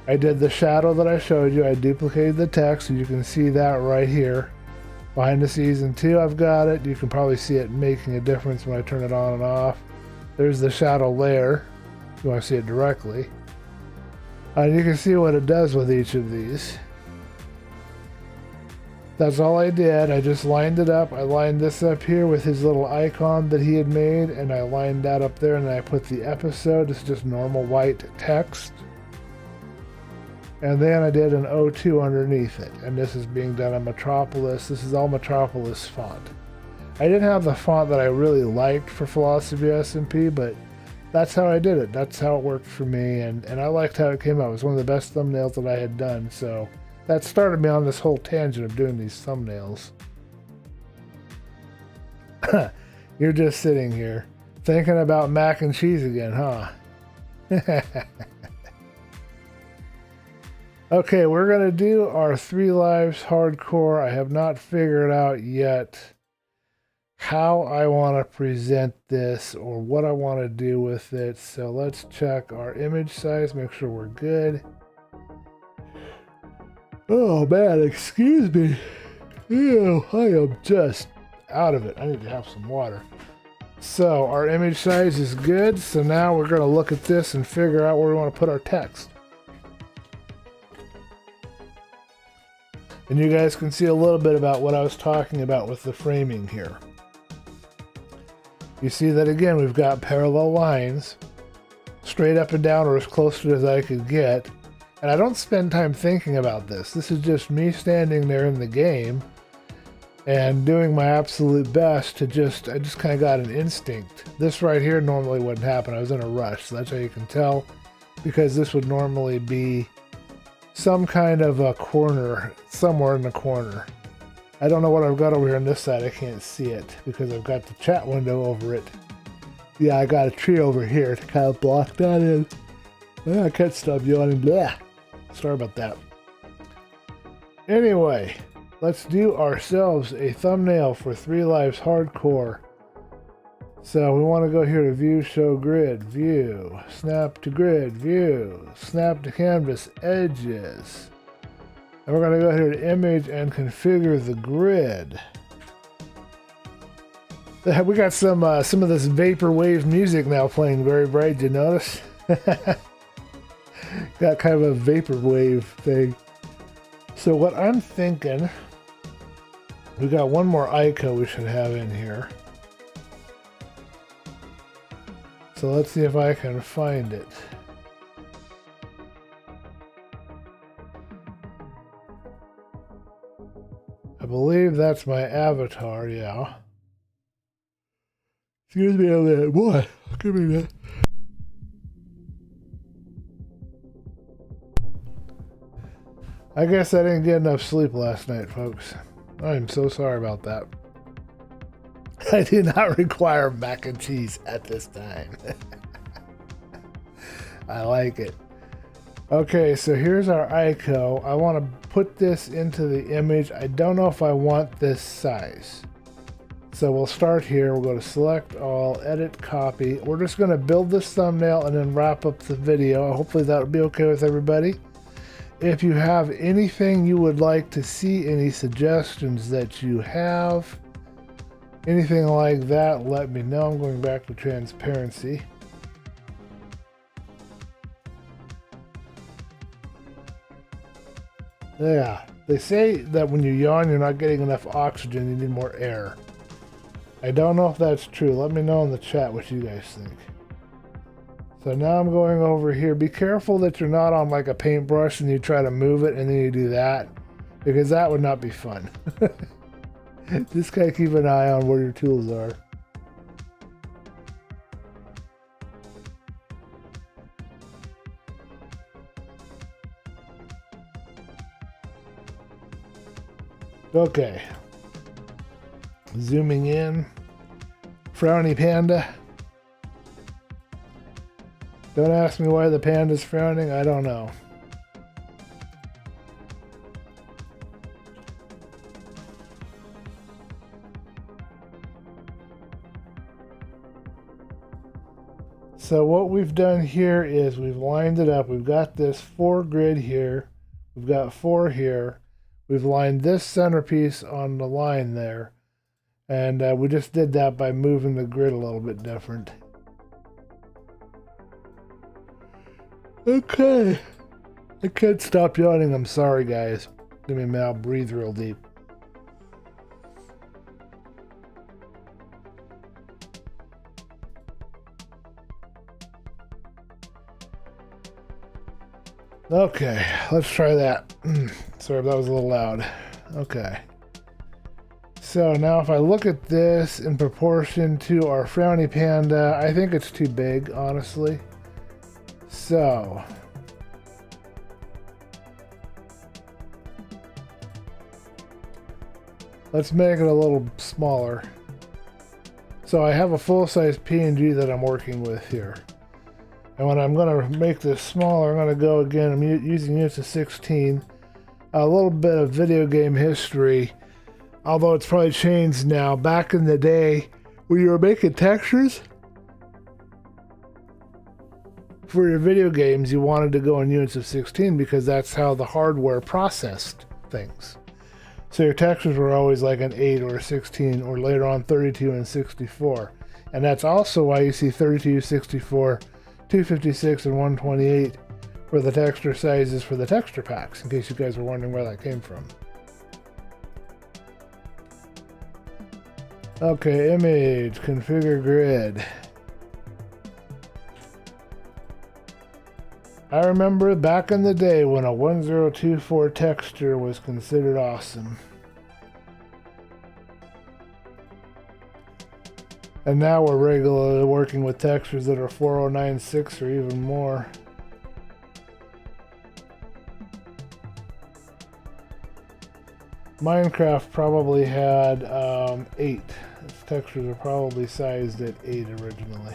[SPEAKER 1] I did the shadow that I showed you. I duplicated the text, so you can see that right here. Behind the Season 2, I've got it. You can probably see it making a difference when I turn it on and off. There's the shadow layer, if you want to see it directly. And you can see what it does with each of these. That's all I did. I just lined it up. I lined this up here with his little icon that he had made, and I lined that up there, and then I put the episode. It's just normal white text. And then I did an O2 underneath it, and this is being done on Metropolis. This is all Metropolis font. I didn't have the font that I really liked for Philosophy SMP, but that's how I did it. That's how it worked for me, and I liked how it came out. It was one of the best thumbnails that I had done, so that started me on this whole tangent of doing these thumbnails. You're just sitting here thinking about mac and cheese again, huh? Okay, we're going to do our 3 lives hardcore. I have not figured out yet how I want to present this or what I want to do with it. So let's check our image size, make sure we're good. Oh man, excuse me. Ew, I am just out of it. I need to have some water. So our image size is good. So now we're going to look at this and figure out where we want to put our text. And you guys can see a little bit about what I was talking about with the framing here. You see that again, we've got parallel lines, straight up and down or as close to it as I could get. And I don't spend time thinking about this. This is just me standing there in the game and doing my absolute best to I just kind of got an instinct. This right here normally wouldn't happen. I was in a rush, so that's how you can tell, because this would normally be some kind of a corner, somewhere in the corner. I don't know what I've got over here on this side. I can't see it because I've got the chat window over it. Yeah, I got a tree over here to kind of block that in. I can't stop yawning. Blah. Sorry about that. Anyway, let's do ourselves a thumbnail for 3 lives hardcore. So we want to go here to view, show grid, view, snap to grid, view, snap to canvas, edges. And we're going to go here to image and configure the grid. We got some of this vaporwave music now playing very bright. Did you notice? Got kind of a vaporwave thing. So what I'm thinking, we got one more icon we should have in here. So let's see if I can find it. I believe that's my avatar, yeah. Excuse me a minute. What? Give me a minute. I guess I didn't get enough sleep last night, folks. I'm so sorry about that. I did not require mac and cheese at this time. I like it. Okay, so here's our ICO. I want to put this into the image. I don't know if I want this size. So we'll start here. We'll go to select all, edit, copy. We're just going to build this thumbnail and then wrap up the video. Hopefully that would be okay with everybody. If you have anything you would like to see, any suggestions that you have, anything like that, let me know. I'm going back to transparency. Yeah, they say that when you yawn, you're not getting enough oxygen, you need more air. I don't know if that's true. Let me know in the chat what you guys think. So now I'm going over here. Be careful that you're not on like a paintbrush and you try to move it and then you do that, because that would not be fun. Just gotta keep an eye on where your tools are. Okay. Zooming in. Frowny panda. Don't ask me why the panda's frowning. I don't know. So what we've done here is we've lined it up. We've got this 4 grid here. We've got 4 here. We've lined this centerpiece on the line there. And we just did that by moving the grid a little bit different. Okay. I can't stop yawning. I'm sorry, guys. Give me a minute. I'll breathe real deep. Okay, let's try that. Sorry if that was a little loud. Okay. So now if I look at this in proportion to our frowny panda, I think it's too big, honestly. So let's make it a little smaller. So I have a full-size PNG that I'm working with here. And when I'm going to make this smaller, I'm going to go again, I'm using units of 16. A little bit of video game history, although it's probably changed now. Back in the day, when you were making textures for your video games, you wanted to go in units of 16 because that's how the hardware processed things. So your textures were always like an 8 or a 16, or later on 32 and 64. And that's also why you see 32, 64, 256, and 128 for the texture sizes for the texture packs, in case you guys were wondering where that came from. Okay, image, configure grid. I remember back in the day when a 1024 texture was considered awesome. And now we're regularly working with textures that are 4096 or even more. Minecraft probably had 8. Its textures are probably sized at 8 originally.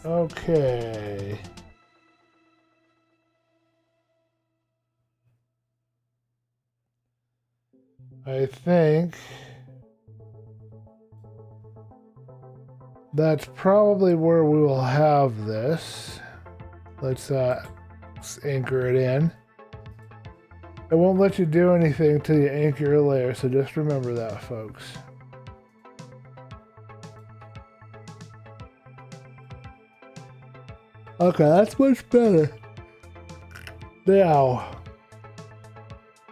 [SPEAKER 1] Okay. I think that's probably where we will have this. Let's anchor it in. It won't let you do anything until you anchor your layer, so just remember that, folks. Okay, that's much better. Now,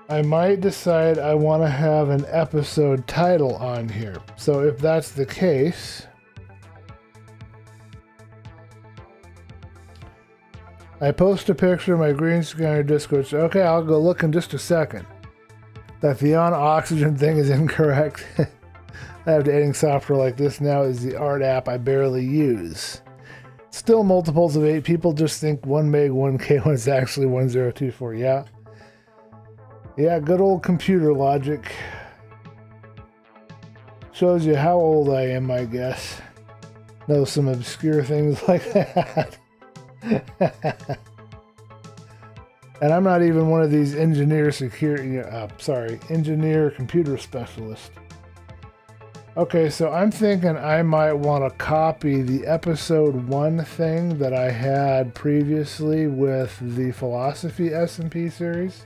[SPEAKER 1] I might decide I want to have an episode title on here. So if that's the case, I post a picture of my green screen on Discord. Okay, I'll go look in just a second. That the on oxygen thing is incorrect. I have editing software like this now is the art app I barely use. Still multiples of 8. People just think 1 meg 1k when it's actually 1024. Yeah. Yeah, good old computer logic. Shows you how old I am, I guess. Know some obscure things like that. And I'm not even one of these engineer computer specialists. Okay, so I'm thinking I might want to copy the episode 1 thing that I had previously with the philosophy S&P series.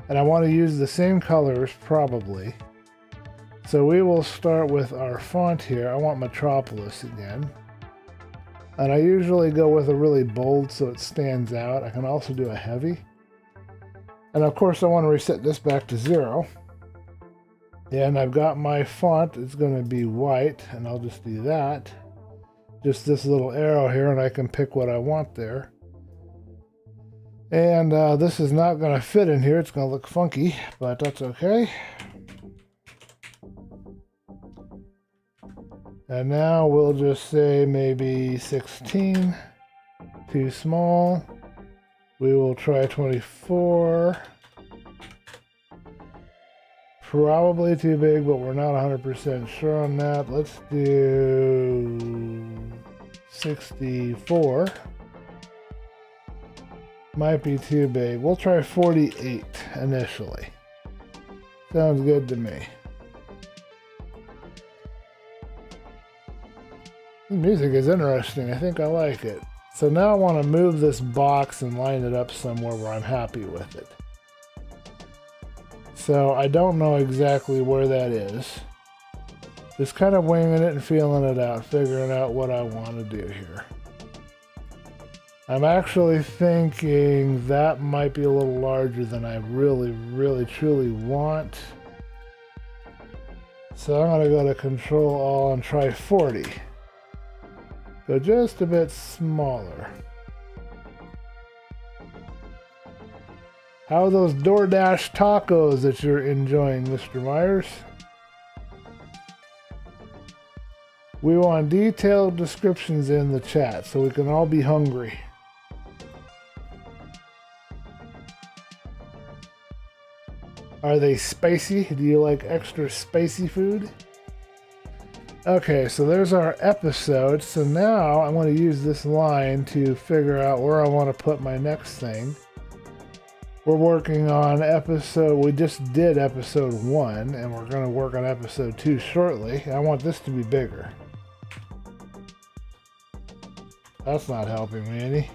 [SPEAKER 1] And I want to use the same colors, probably. So we will start with our font here. I want Metropolis again. And I usually go with a really bold so it stands out. I can also do a heavy. And of course I want to reset this back to 0. And I've got my font. It's going to be white, and I'll just do that. Just this little arrow here, and I can pick what I want there. And this is not going to fit in here. It's going to look funky, but that's okay. And now we'll just say maybe 16. Too small. We will try 24. Probably too big, but we're not 100% sure on that. Let's do 64. Might be too big. We'll try 48 initially. Sounds good to me. The music is interesting. I think I like it. So now I want to move this box and line it up somewhere where I'm happy with it. So I don't know exactly where that is. Just kind of winging it and feeling it out, figuring out what I want to do here. I'm actually thinking that might be a little larger than I really, truly want. So I'm going to go to Control All and try 40. So just a bit smaller. How are those DoorDash tacos that you're enjoying, Mr. Myers? We want detailed descriptions in the chat so we can all be hungry. Are they spicy? Do you like extra spicy food? Okay, so there's our episode. So now I'm going to use this line to figure out where I want to put my next thing. We're working on we just did episode 1, and we're going to work on episode 2 shortly. I want this to be bigger. That's not helping me any.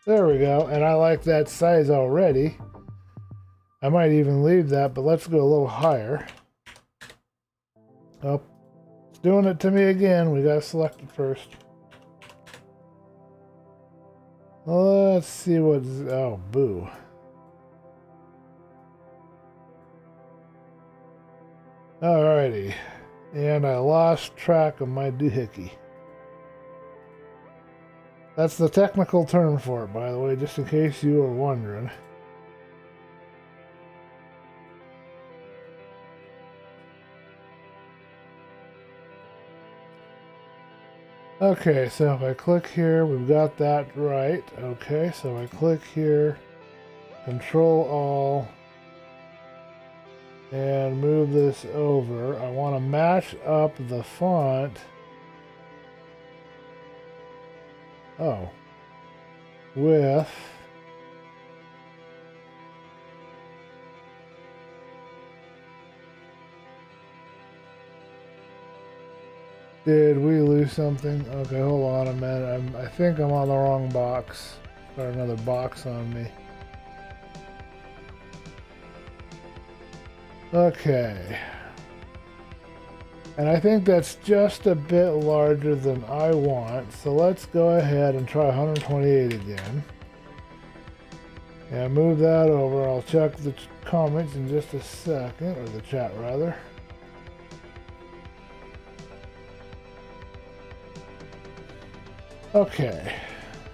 [SPEAKER 1] There we go, and I like that size already. I might even leave that, but let's go a little higher. Oh, it's doing it to me again. We got to select it first. Let's see what's... Oh, boo. Alrighty. And I lost track of my doohickey. That's the technical term for it, by the way, just in case you were wondering. Okay, so if I click here, we've got that right. Okay, so I click here, Control All, and move this over. I want to match up the font. Oh, with did we lose something? Okay, hold on a minute. I think I'm on the wrong box. Got another box on me. Okay. And I think that's just a bit larger than I want. So let's go ahead and try 128 again. And move that over. I'll check the comments in just a second, or the chat rather. Okay.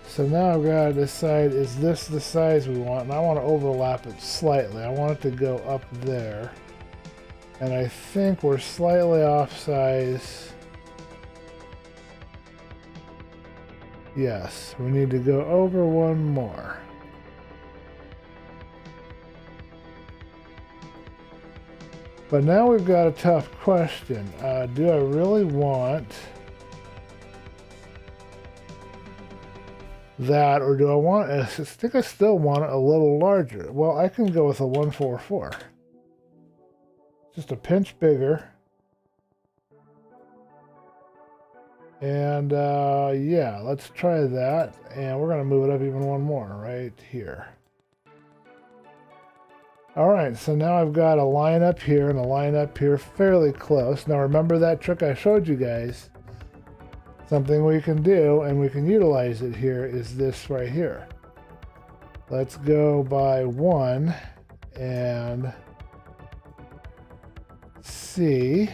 [SPEAKER 1] So now I've got to decide, is this the size we want? And I want to overlap it slightly. I want it to go up there. And I think we're slightly off size. Yes, we need to go over one more. But now we've got a tough question. Do I really want that, or do I want, I think I still want it a little larger. Well, I can go with a 144. Just a pinch bigger. And yeah, let's try that. And we're going to move it up even one more right here. All right, so now I've got a line up here and a line up here fairly close. Now remember that trick I showed you guys? Something we can do, and we can utilize it here, is this right here. Let's go by 1 and see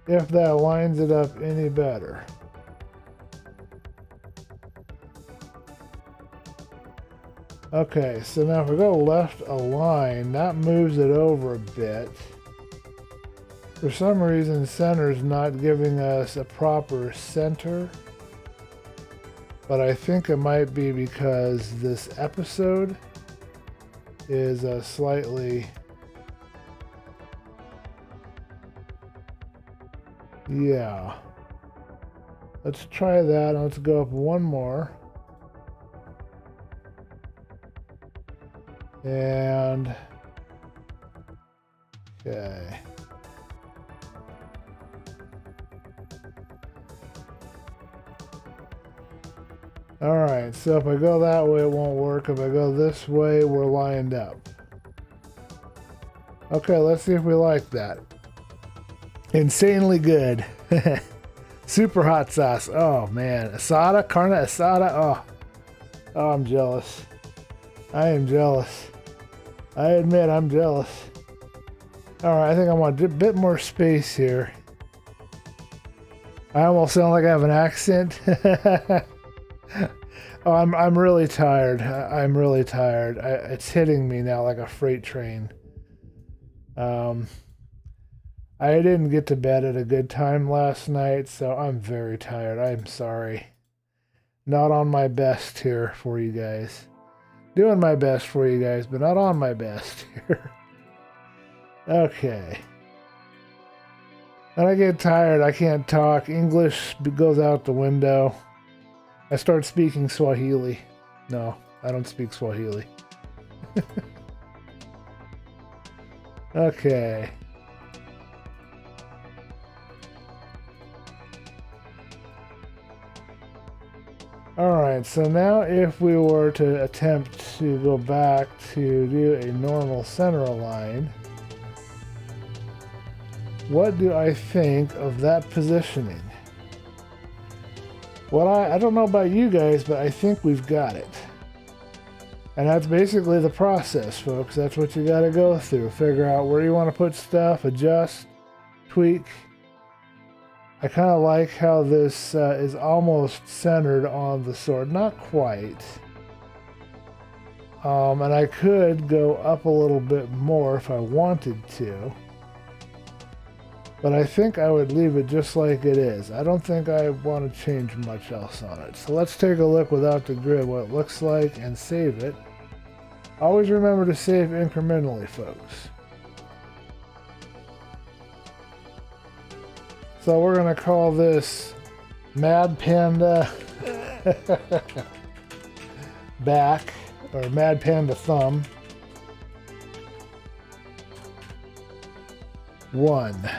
[SPEAKER 1] if that lines it up any better. Okay, so now if we go left align, that moves it over a bit. For some reason, center's not giving us a proper center. But I think it might be because this episode is slightly... Yeah. Let's try that. Let's go up one more. And... Okay. Alright, so if I go that way, it won't work. If I go this way, we're lined up. Okay, let's see if we like that. Insanely good. Super hot sauce. Oh, man. Asada, carne asada. Oh, I'm jealous. I am jealous. I admit I'm jealous. Alright, I think I want a bit more space here. I almost sound like I have an accent. Oh, I'm really tired. I'm really tired. It's hitting me now like a freight train. I didn't get to bed at a good time last night, so I'm very tired. I'm sorry. Not on my best here for you guys. Doing my best for you guys, but not on my best here. Okay. When I get tired, I can't talk. English goes out the window. I start speaking Swahili. No, I don't speak Swahili. Okay. Alright, so now if we were to attempt to go back to do a normal center align, what do I think of that positioning? Well, I don't know about you guys, but I think we've got it. And that's basically the process, folks. That's what you got to go through. Figure out where you want to put stuff, adjust, tweak. I kind of like how this is almost centered on the sword. Not quite. And I could go up a little bit more if I wanted to. But I think I would leave it just like it is. I don't think I want to change much else on it. So let's take a look without the grid what it looks like and save it. Always remember to save incrementally, folks. So we're going to call this Mad Panda back, or Mad Panda thumb 1.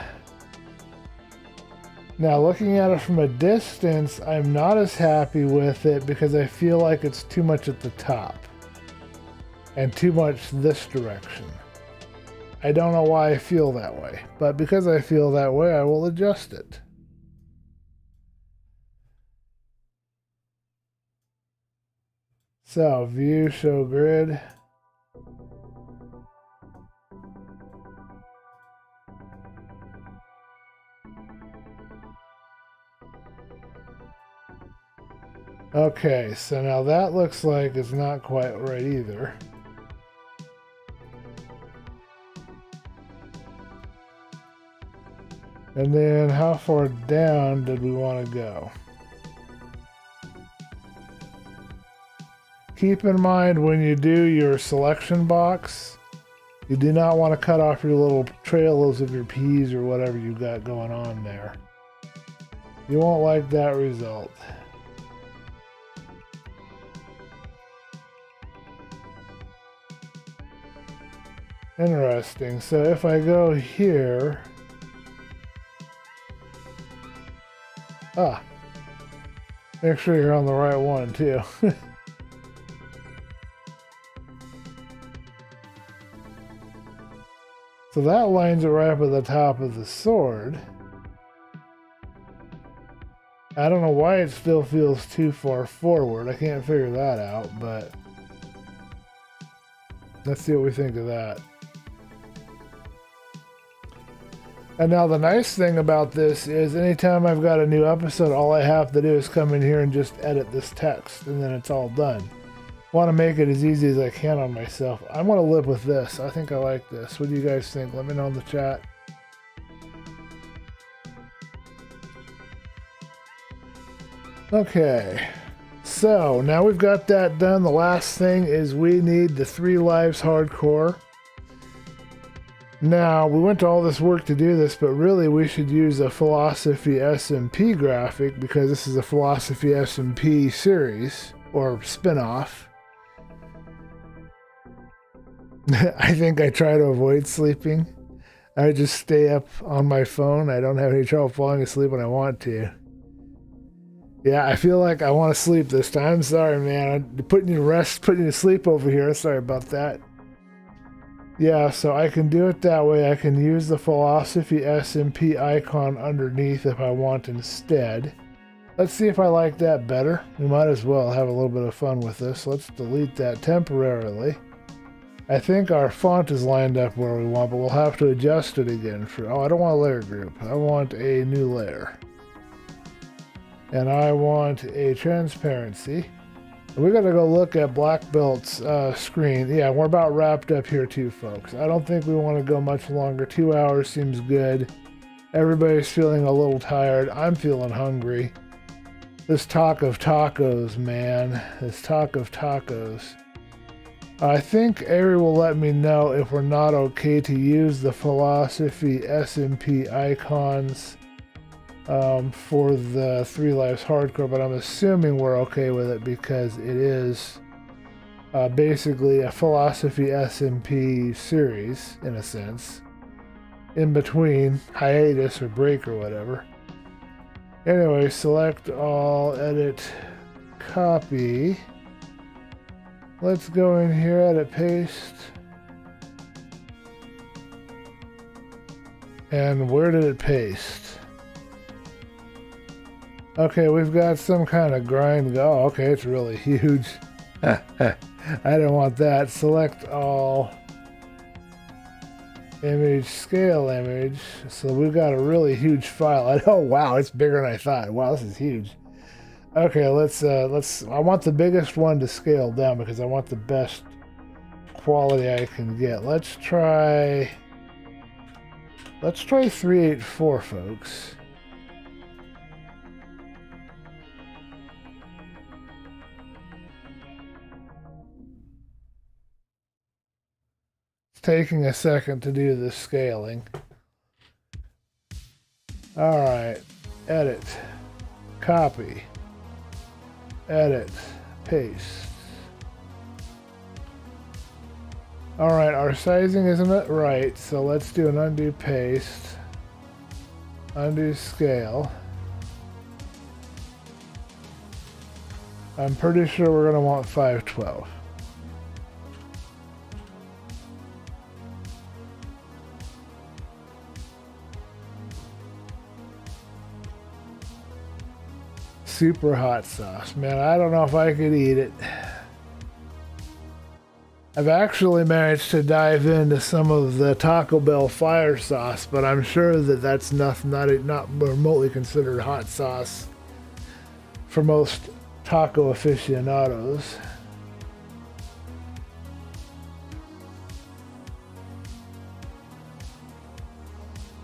[SPEAKER 1] Now, looking at it from a distance, I'm not as happy with it because I feel like it's too much at the top and too much this direction. I don't know why I feel that way, but because I feel that way, I will adjust it. So, view, show grid. Okay, so now that looks like it's not quite right either. And then how far down did we want to go? Keep in mind when you do your selection box, you do not want to cut off your little trails of your peas or whatever you got going on there. You won't like that result. Interesting. So if I go here, make sure you're on the right one too. So that lines it right up at the top of the sword. I don't know why it still feels too far forward. I can't figure that out, but let's see what we think of that. And now the nice thing about this is anytime I've got a new episode, all I have to do is come in here and just edit this text, and then it's all done. I want to make it as easy as I can on myself. I want to live with this. I think I like this. What do you guys think? Let me know in the chat. Okay, so now we've got that done. The last thing is we need the 3 lives hardcore. Now, we went to all this work to do this, but really we should use a Philosophy SMP graphic because this is a Philosophy SMP series, or spin-off. I think I try to avoid sleeping. I just stay up on my phone. I don't have any trouble falling asleep when I want to. Yeah, I feel like I want to sleep this time. I'm sorry, man. I'm putting you to rest, putting you to sleep over here. Sorry about that. Yeah, so I can do it that way. I can use the Philosophy SMP icon underneath if I want instead. Let's see if I like that better. We might as well have a little bit of fun with this. Let's delete that temporarily. I think our font is lined up where we want, but we'll have to adjust it again. I don't want a layer group. I want a new layer. And I want a transparency. We gotta go look at Black Belt's screen. Yeah, we're about wrapped up here too, folks. I don't think we want to go much longer. 2 hours seems good. Everybody's feeling a little tired. I'm feeling hungry. This talk of tacos, man. This talk of tacos. I think Ari will let me know if we're not okay to use the Philosophy SMP icons for the 3 Lives Hardcore, but I'm assuming we're okay with it because it is basically a Philosophy SMP series, in a sense, in between hiatus or break or whatever. Anyway, select all, edit, copy. Let's go in here, edit, paste. And where did it paste? Okay, we've got some kind of grind. Oh, okay, it's really huge. I don't want that. Select all. Image, scale image. So we've got a really huge file. Oh, wow, it's bigger than I thought. Wow, this is huge. Okay, let's, I want the biggest one to scale down because I want the best quality I can get. Let's try 384, folks. Taking a second to do the scaling. Alright, edit, copy, edit, paste. Alright, our sizing isn't right, so let's do an undo paste, undo scale. I'm pretty sure we're going to want 512. Super hot sauce. Man, I don't know if I could eat it. I've actually managed to dive into some of the Taco Bell fire sauce, but I'm sure that that's not remotely considered hot sauce for most taco aficionados.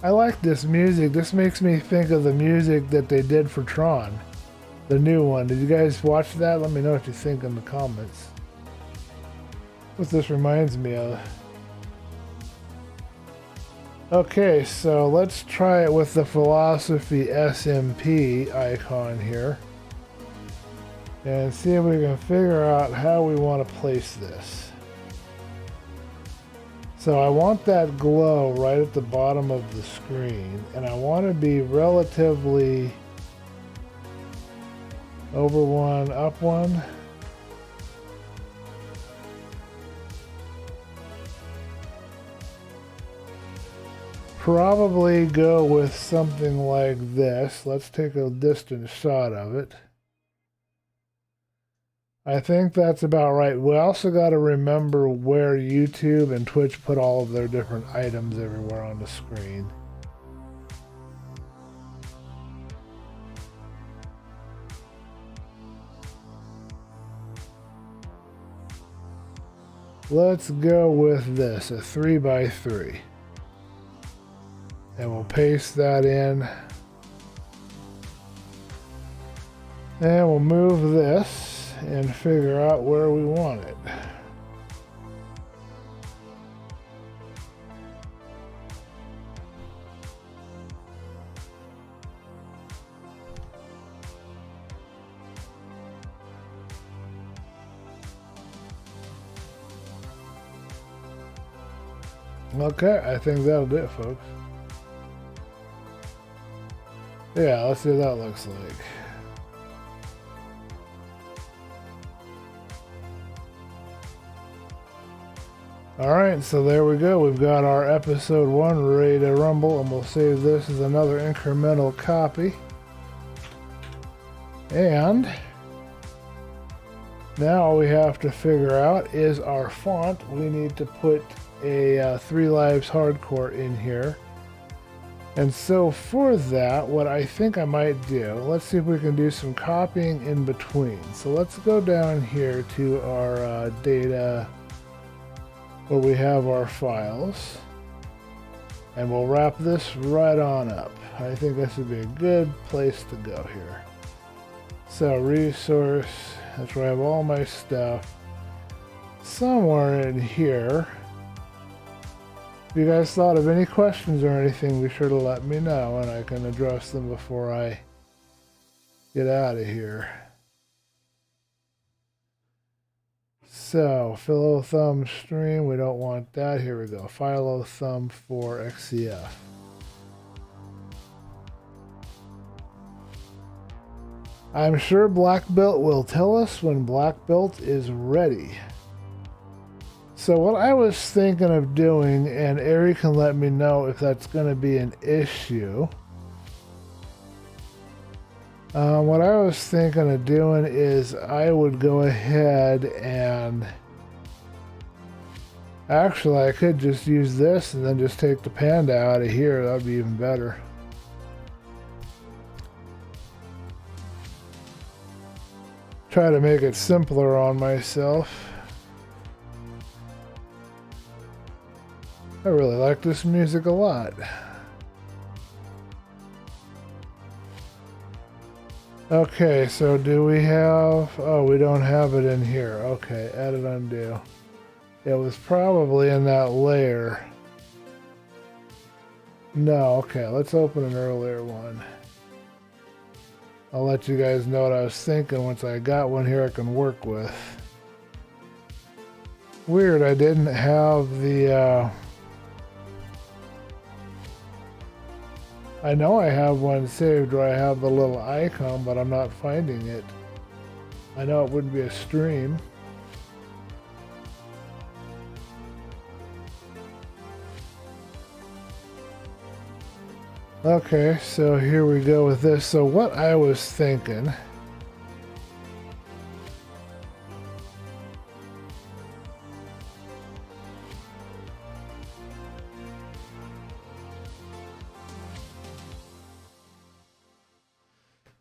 [SPEAKER 1] I like this music. This makes me think of the music that they did for Tron. The new one. Did you guys watch that? Let me know what you think in the comments. What this reminds me of. Okay, so let's try it with the Philosophy SMP icon here. And see if we can figure out how we want to place this. So I want that glow right at the bottom of the screen. And I want to be relatively over one, up one. Probably go with something like this. Let's take a distant shot of it. I think that's about right. We also got to remember where YouTube and Twitch put all of their different items everywhere on the screen. Let's go with this, a 3x3. And we'll paste that in. And we'll move this and figure out where we want it. Okay, I think that'll do it, folks. Yeah, let's see what that looks like. Alright, so there we go. We've got our episode 1 ready to rumble, and we'll save this as another incremental copy. And now all we have to figure out is our font. We need to put a 3 Lives Hardcore in here. And so for that, what I think I might do, let's see if we can do some copying in between. So let's go down here to our data where we have our files. And we'll wrap this right on up. I think this would be a good place to go here. So resource, that's where I have all my stuff. Somewhere in here. If you guys thought of any questions or anything, be sure to let me know and I can address them before I get out of here. So, Philo Thumb stream, we don't want that. Here we go. Philo Thumb for XCF. I'm sure Black Belt will tell us when Black Belt is ready. So what I was thinking of doing, and Ari can let me know if that's going to be an issue. What I was thinking of doing is I would go ahead and actually I could just use this and then just take the panda out of here. That would be even better. Try to make it simpler on myself. I really like this music a lot. Okay, so do we have... Oh, we don't have it in here. Okay, edit undo. It was probably in that layer. No, okay, let's open an earlier one. I'll let you guys know what I was thinking once I got one here I can work with. Weird, I didn't have the... I know I have one saved where I have the little icon, but I'm not finding it. I know it wouldn't be a stream. Okay, so here we go with this. So what I was thinking...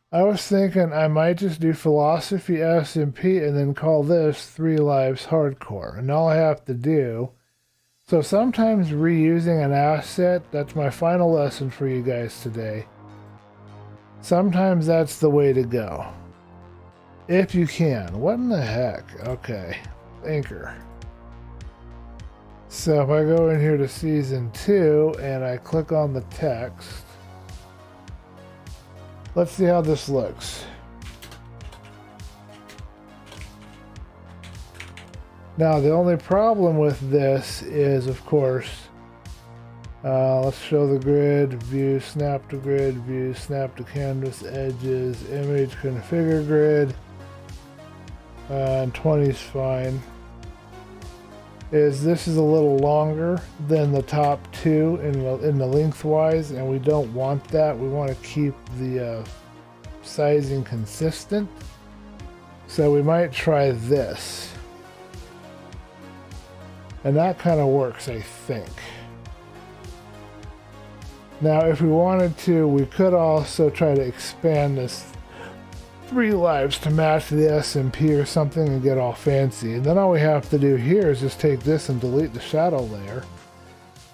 [SPEAKER 1] I was thinking I might just do Philosophy SMP and then call this 3 Lives Hardcore. And all I have to do... So sometimes reusing an asset, that's my final lesson for you guys today. Sometimes that's the way to go. If you can. What in the heck? Okay. Anchor. So if I go in here to Season 2 and I click on the text... Let's see how this looks. Now, the only problem with this is, of course, let's show the grid, view, snap to grid, view, snap to canvas, edges, image, configure grid, and 20 is fine. This is a little longer than the top two in the lengthwise, and we don't want that. We want to keep the sizing consistent. So we might try this. And that kind of works, I think. Now, if we wanted to, we could also try to expand this 3 lives to match the SMP or something and get all fancy. And then all we have to do here is just take this and delete the shadow layer.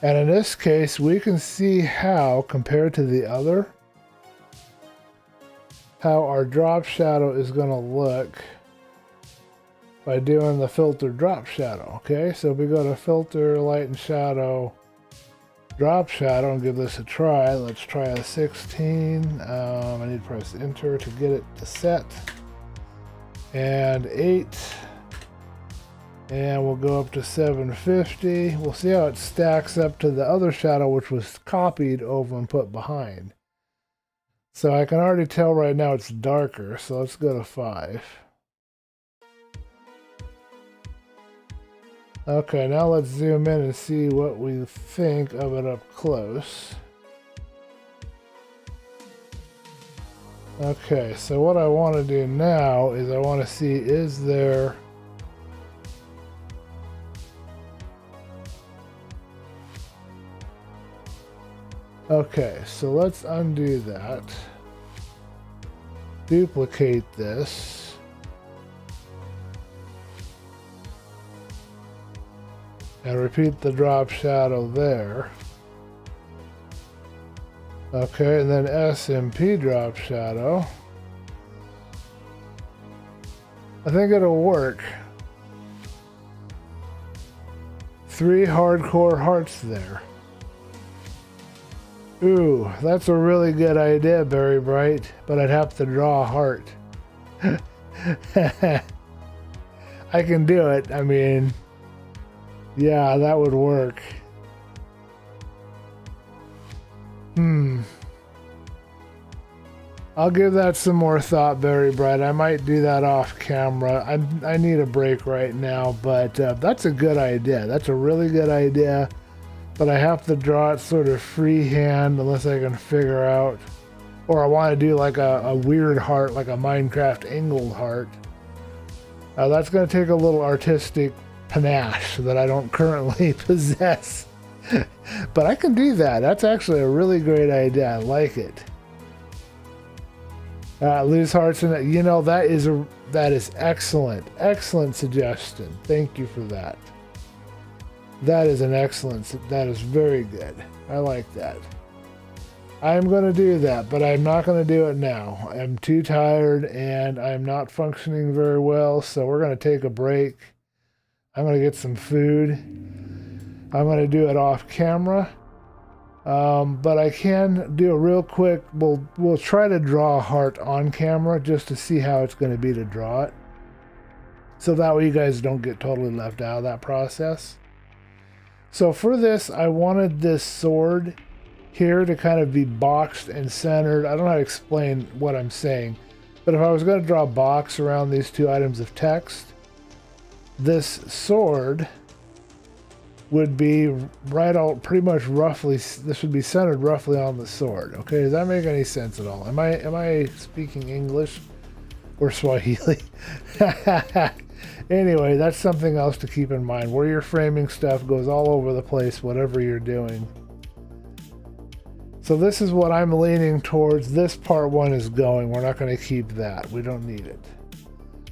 [SPEAKER 1] And in this case, we can see how, compared to the other, how our drop shadow is going to look by doing the filter drop shadow. Okay, so if we go to filter, light and shadow, drop shadow, and give this a try. Let's try a 16. I need to press enter to get it to set. And 8. And we'll go up to 750. We'll see how it stacks up to the other shadow, which was copied over and put behind. So I can already tell right now it's darker. So let's go to 5. Okay, now let's zoom in and see what we think of it up close. Okay, so what I want to do now is I want to see, is there... Okay, so let's undo that. Duplicate this. And repeat the drop shadow there. Okay, and then SMP drop shadow. I think it'll work. 3 hardcore hearts there. Ooh, that's a really good idea, Very Bright, but I'd have to draw a heart. I can do it. I mean, yeah, that would work. I'll give that some more thought, Very Bright. I might do that off camera. I need a break right now, but that's a good idea. That's a really good idea. But I have to draw it sort of freehand unless I can figure out, or I want to do like a weird heart, like a Minecraft angled heart. That's going to take a little artistic panache that I don't currently possess. But I can do that. That's actually a really great idea. I like it. Lose hearts, and you know, that is excellent. Excellent suggestion. Thank you for that. That is an excellent, that is very good. I like that. I'm going to do that, but I'm not going to do it now. I'm too tired and I'm not functioning very well, so we're going to take a break. I'm going to get some food. I'm going to do it off camera. But I can do a real quick, we'll try to draw a heart on camera just to see how it's going to be to draw it. So that way you guys don't get totally left out of that process. So for this, I wanted this sword here to kind of be boxed and centered. I don't know how to explain what I'm saying, but if I was going to draw a box around these 2 items of text, this sword would be right out pretty much roughly, this would be centered roughly on the sword. Okay, does that make any sense at all? Am I speaking English or Swahili? Anyway, that's something else to keep in mind. Where you're framing stuff goes all over the place, whatever you're doing. So this is what I'm leaning towards. This part 1 is going. We're not going to keep that. We don't need it.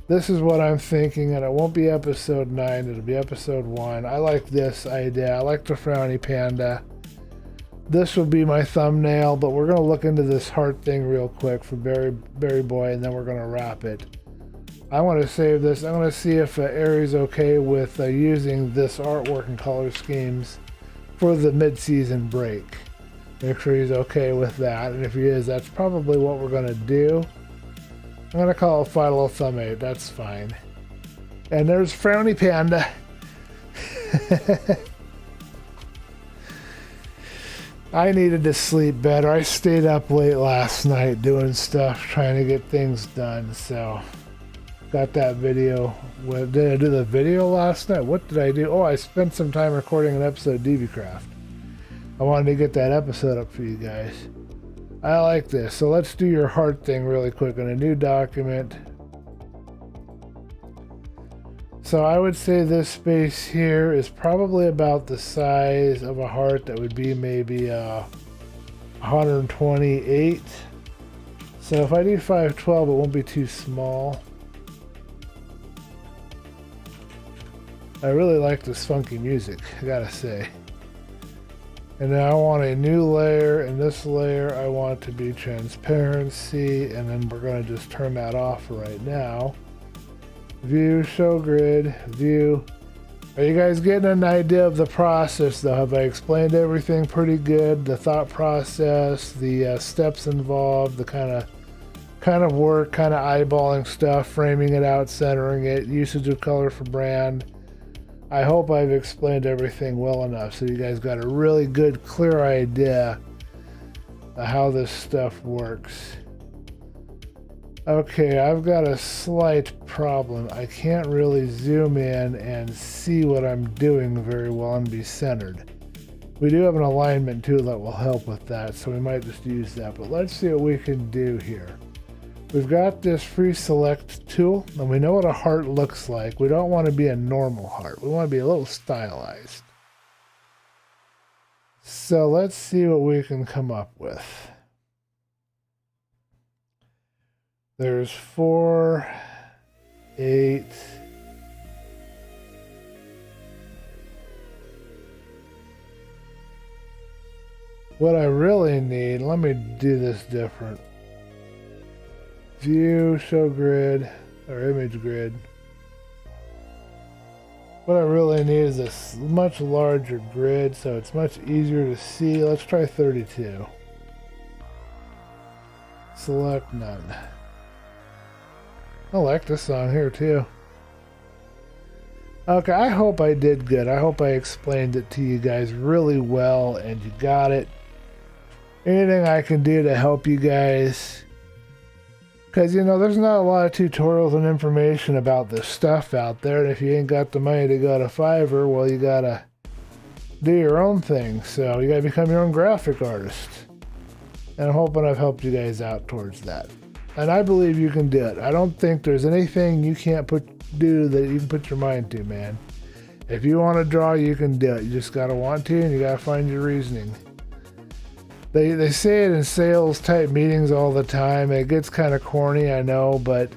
[SPEAKER 1] This is what I'm thinking, and it won't be episode 9. It'll be episode 1. I like this idea. I like the frowny panda. This will be my thumbnail, but we're going to look into this heart thing real quick for Berry Boy, and then we're going to wrap it. I want to save this. I'm going to see if Ari's okay with using this artwork and color schemes for the mid-season break. Make sure he's okay with that, and if he is, that's probably what we're going to do. I'm going to call it Final Thumb 8. That's fine. And there's Frowny Panda. I needed to sleep better. I stayed up late last night doing stuff, trying to get things done, so... Got that video. Did I do the video last night? What did I do? Oh, I spent some time recording an episode of DBcraft. I wanted to get that episode up for you guys. I like this. So let's do your heart thing really quick in a new document. So I would say this space here is probably about the size of a heart that would be maybe 128. So if I do 512, it won't be too small. I really like this funky music, I gotta say. And now I want a new layer, and this layer I want to be transparency, and then we're going to just turn that off right now. View, show grid, view. Are you guys getting an idea of the process though? Have I explained everything pretty good? The thought process, the steps involved, the kind of work, kind of eyeballing stuff, framing it out, centering it, usage of color for brand. I hope I've explained everything well enough so you guys got a really good, clear idea of how this stuff works. Okay, I've got a slight problem. I can't really zoom in and see what I'm doing very well and be centered. We do have an alignment tool that will help with that, so we might just use that. But let's see what we can do here. We've got this free select tool, and we know what a heart looks like. We don't want to be a normal heart. We want to be a little stylized. So let's see what we can come up with. There's 4, 8. What I really need, let me do this different. View, show grid, or image grid. What I really need is a much larger grid so it's much easier to see. Let's try 32. Select none. I like this song here too. Okay, I hope I did good. I hope I explained it to you guys really well and you got it. Anything I can do to help you guys. Because, you know, there's not a lot of tutorials and information about this stuff out there. And if you ain't got the money to go to Fiverr, well, you gotta do your own thing. So you gotta become your own graphic artist. And I'm hoping I've helped you guys out towards that. And I believe you can do it. I don't think there's anything you can't do that you can put your mind to, man. If you want to draw, you can do it. You just gotta want to, and you gotta find your reasoning. They say it in sales type meetings all the time. It gets kind of corny, I know, but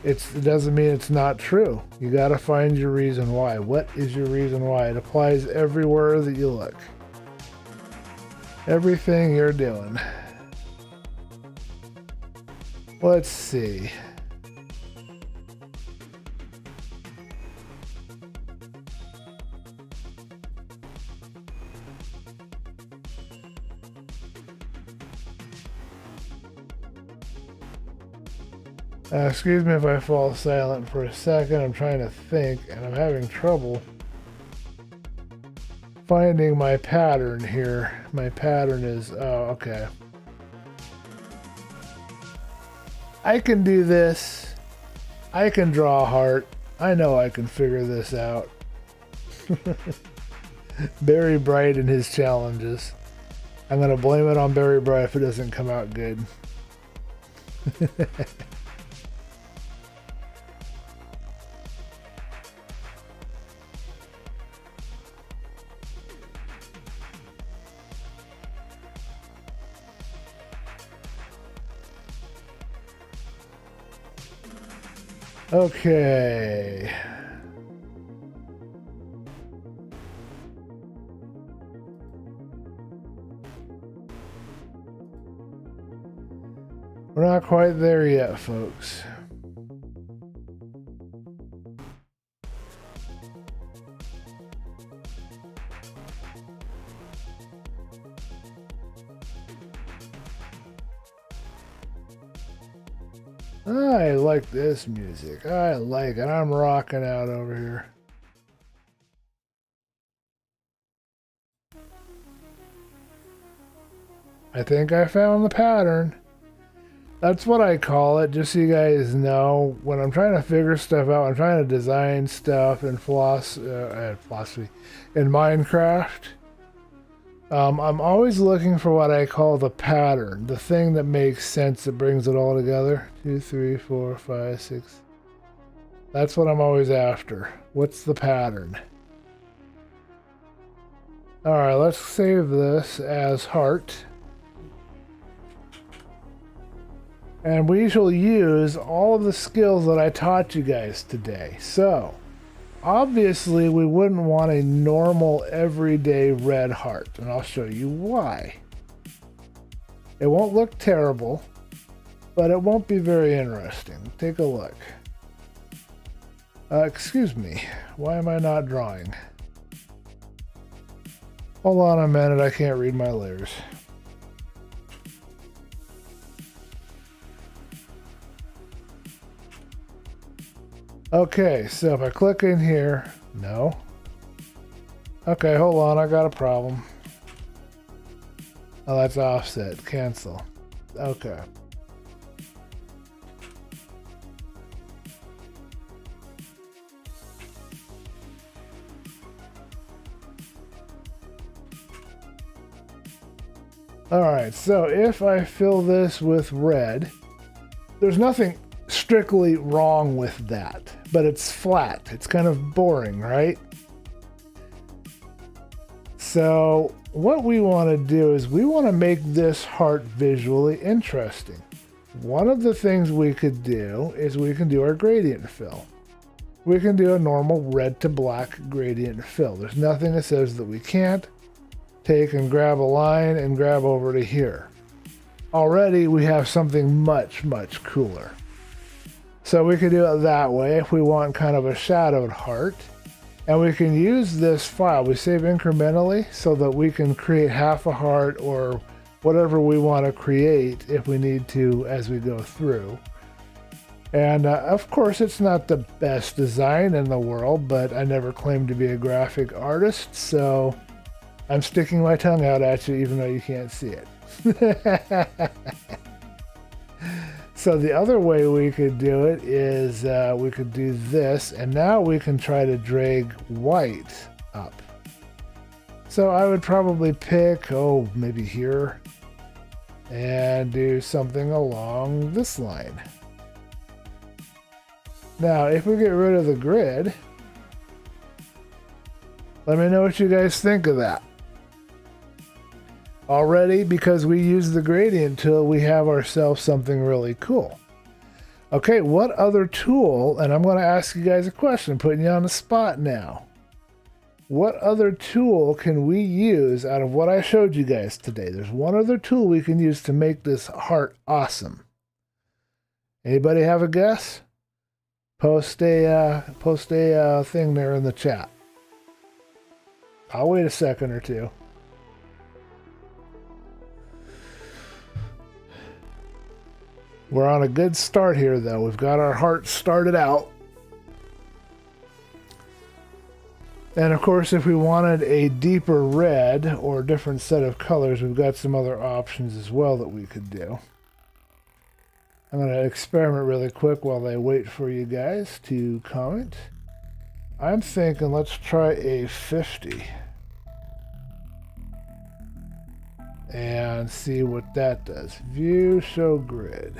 [SPEAKER 1] it doesn't mean it's not true. You got to find your reason why. What is your reason why? It applies everywhere that you look. Everything you're doing. Let's see. Excuse me if I fall silent for a second. I'm trying to think, and I'm having trouble finding my pattern here. My pattern is, oh, okay. I can do this. I can draw a heart. I know I can figure this out. Barry Bright and his challenges. I'm going to blame it on Barry Bright if it doesn't come out good. Okay. We're not quite there yet, folks. I like this music. I like it. I'm rocking out over here. I think I found the pattern. That's what I call it, just so you guys know. When I'm trying to figure stuff out, I'm trying to design stuff in philosophy, in Minecraft. I'm always looking for what I call the pattern, the thing that makes sense, that brings it all together. 2, 3, 4, 5, 6. That's what I'm always after. What's the pattern? Alright, let's save this as heart. And we shall use all of the skills that I taught you guys today. So, obviously, we wouldn't want a normal, everyday red heart, and I'll show you why. It won't look terrible, but it won't be very interesting. Take a look. Excuse me, why am I not drawing? Hold on a minute, I can't read my layers. Okay, so if I click in here, no. Okay, hold on, I got a problem. Oh, that's offset, cancel. Okay. Alright, so if I fill this with red, there's nothing strictly wrong with that, but it's flat. It's kind of boring, right? So what we want to do is we want to make this heart visually interesting. One of the things we could do is we can do our gradient fill. We can do a normal red to black gradient fill. There's nothing that says that we can't. Take and grab a line and grab over to here. Already we have something much, much cooler. So we can do it that way if we want kind of a shadowed heart. And we can use this file. We save incrementally so that we can create half a heart or whatever we want to create if we need to as we go through. And of course, it's not the best design in the world, but I never claimed to be a graphic artist, so I'm sticking my tongue out at you even though you can't see it. So the other way we could do it is we could do this, and now we can try to drag white up. So I would probably pick, maybe here, and do something along this line. Now, if we get rid of the grid, let me know what you guys think of that. Already, because we use the gradient tool, we have ourselves something really cool. Okay, what other tool, and I'm going to ask you guys a question, putting you on the spot now. What other tool can we use out of what I showed you guys today? There's one other tool we can use to make this heart awesome. Anybody have a guess? Post a thing there in the chat. I'll wait a second or two. We're on a good start here, though. We've got our heart started out. And of course, if we wanted a deeper red or a different set of colors, we've got some other options as well that we could do. I'm going to experiment really quick while I wait for you guys to comment. I'm thinking let's try a 50. And see what that does. View, show grid.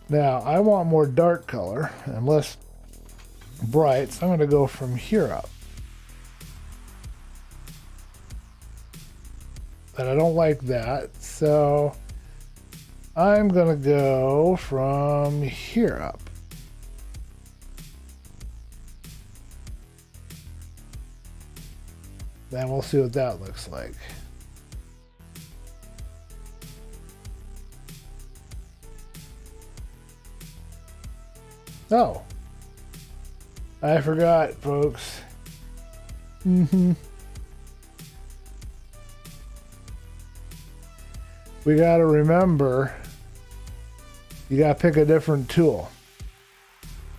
[SPEAKER 1] Now, I want more dark color and less bright, so I'm going to go from here up. But I don't like that, so I'm going to go from here up. Then we'll see what that looks like. Oh, I forgot, folks. We got to remember, you got to pick a different tool.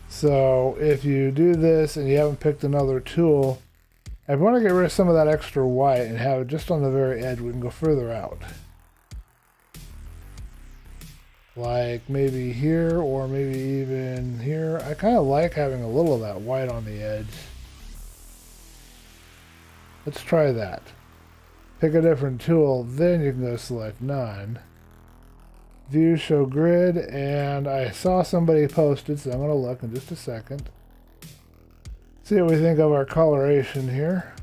[SPEAKER 1] So if you do this and you haven't picked another tool, I want to get rid of some of that extra white and have it just on the very edge. We can go further out. Like maybe here or maybe even here. I kind of like having a little of that white on the edge. Let's try that. Pick a different tool, then you can go select none. View, show grid, and I saw somebody posted, so I'm going to look in just a second. See what we think of our coloration here.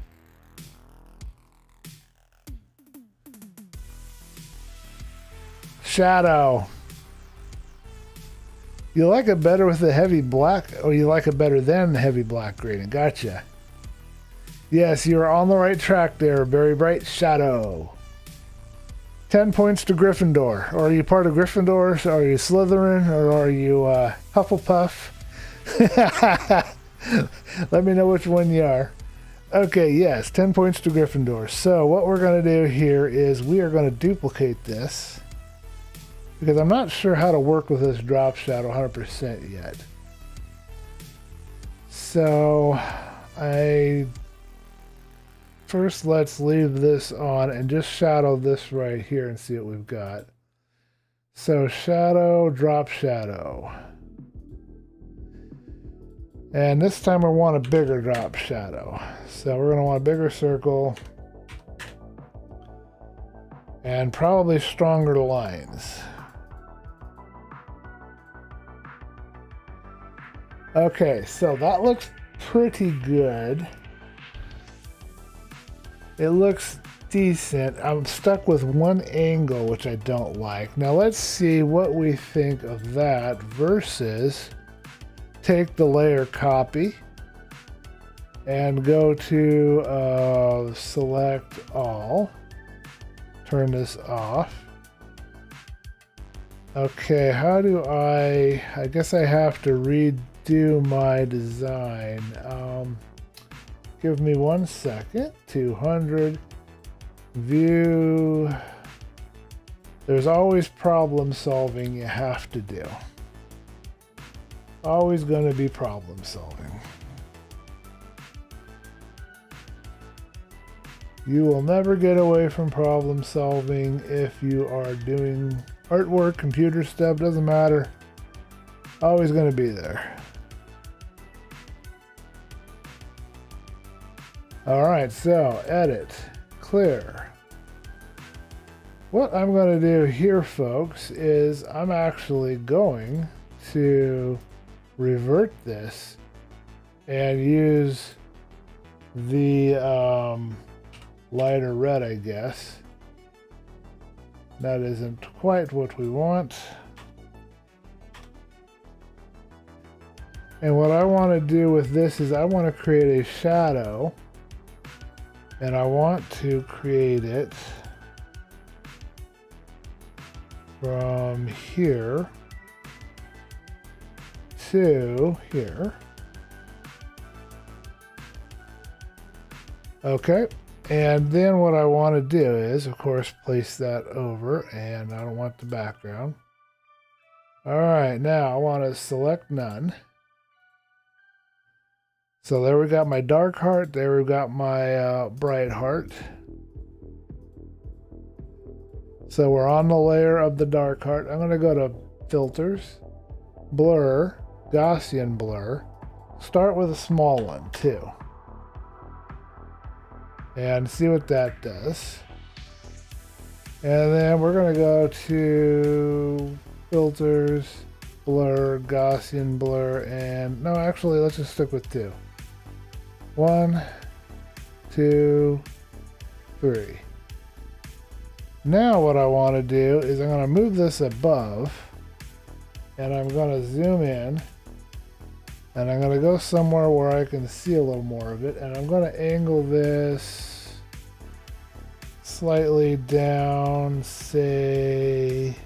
[SPEAKER 1] Shadow. You like it better with the heavy black, or you like it better than the heavy black gradient? Gotcha. Yes, you're on the right track there. Very bright shadow. 10 points to Gryffindor. Or are you part of Gryffindor? Are you Slytherin? Or are you Hufflepuff? Let me know which one you are. Okay, yes, 10 points to Gryffindor. So what we're going to do here is we are going to duplicate this, because I'm not sure how to work with this drop shadow 100% yet. So first let's leave this on and just shadow this right here and see what we've got. So shadow, drop shadow. And this time we want a bigger drop shadow. So we're going to want a bigger circle and probably stronger lines. Okay, so that looks pretty good. It looks decent. I'm stuck with one angle, which I don't like. Now let's see what we think of that versus take the layer copy and go to select all. Turn this off. Okay, how do I guess I have to redo my design. Give me 1 second. 200. View. There's always problem solving you have to do. Always going to be problem solving. You will never get away from problem solving if you are doing artwork, computer stuff, doesn't matter. Always going to be there. Alright, so edit, clear. What I'm going to do here, folks, is I'm actually going to revert this and use the lighter red, I guess. That isn't quite what we want. And what I want to do with this is I want to create a shadow, and I want to create it from here to here. Okay. And then what I want to do is, of course, place that over, and I don't want the background. All right, now I want to select none. So there we got my dark heart, there we got my bright heart. So we're on the layer of the dark heart. I'm going to go to filters, blur, Gaussian blur. Start with a small one too. And see what that does. And then we're going to go to filters, blur, Gaussian blur, and no, actually, let's just stick with 2. 1, 2, 3. Now what I want to do is I'm going to move this above, and I'm going to zoom in, and I'm going to go somewhere where I can see a little more of it, and I'm going to angle this slightly down, say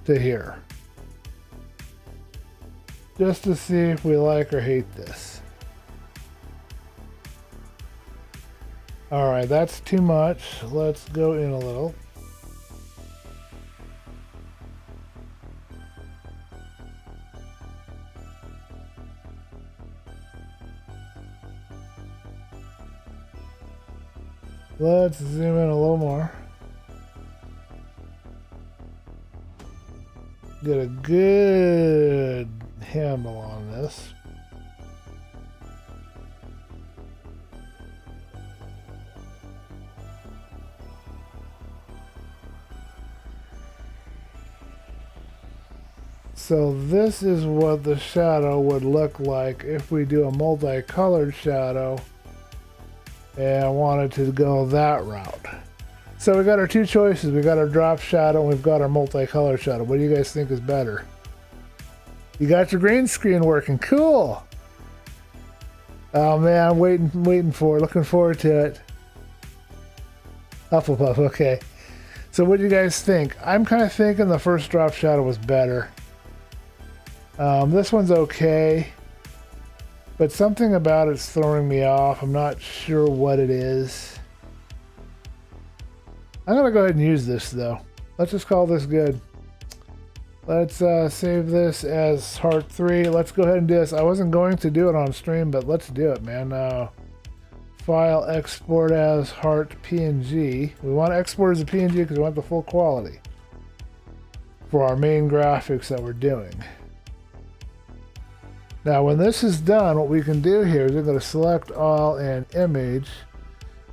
[SPEAKER 1] to here, just to see if we like or hate this. Alright, that's too much. Let's go in a little. Let's zoom in a little more. Get a good handle on this. So this is what the shadow would look like if we do a multicolored shadow and wanted to go that route. So we got our 2 choices. We got our drop shadow and we've got our multicolor shadow. What do you guys think is better? You got your green screen working. Cool. Oh man, I'm waiting for it. Looking forward to it. Hufflepuff, okay. So what do you guys think? I'm kind of thinking the first drop shadow was better. This one's okay, but something about it's throwing me off. I'm not sure what it is. I'm going to go ahead and use this though. Let's just call this good. Let's save this as Heart 3. Let's go ahead and do this. I wasn't going to do it on stream, but let's do it, man. File, export as Heart PNG. We want to export as a PNG because we want the full quality for our main graphics that we're doing. Now when this is done, what we can do here is we're going to select all and image,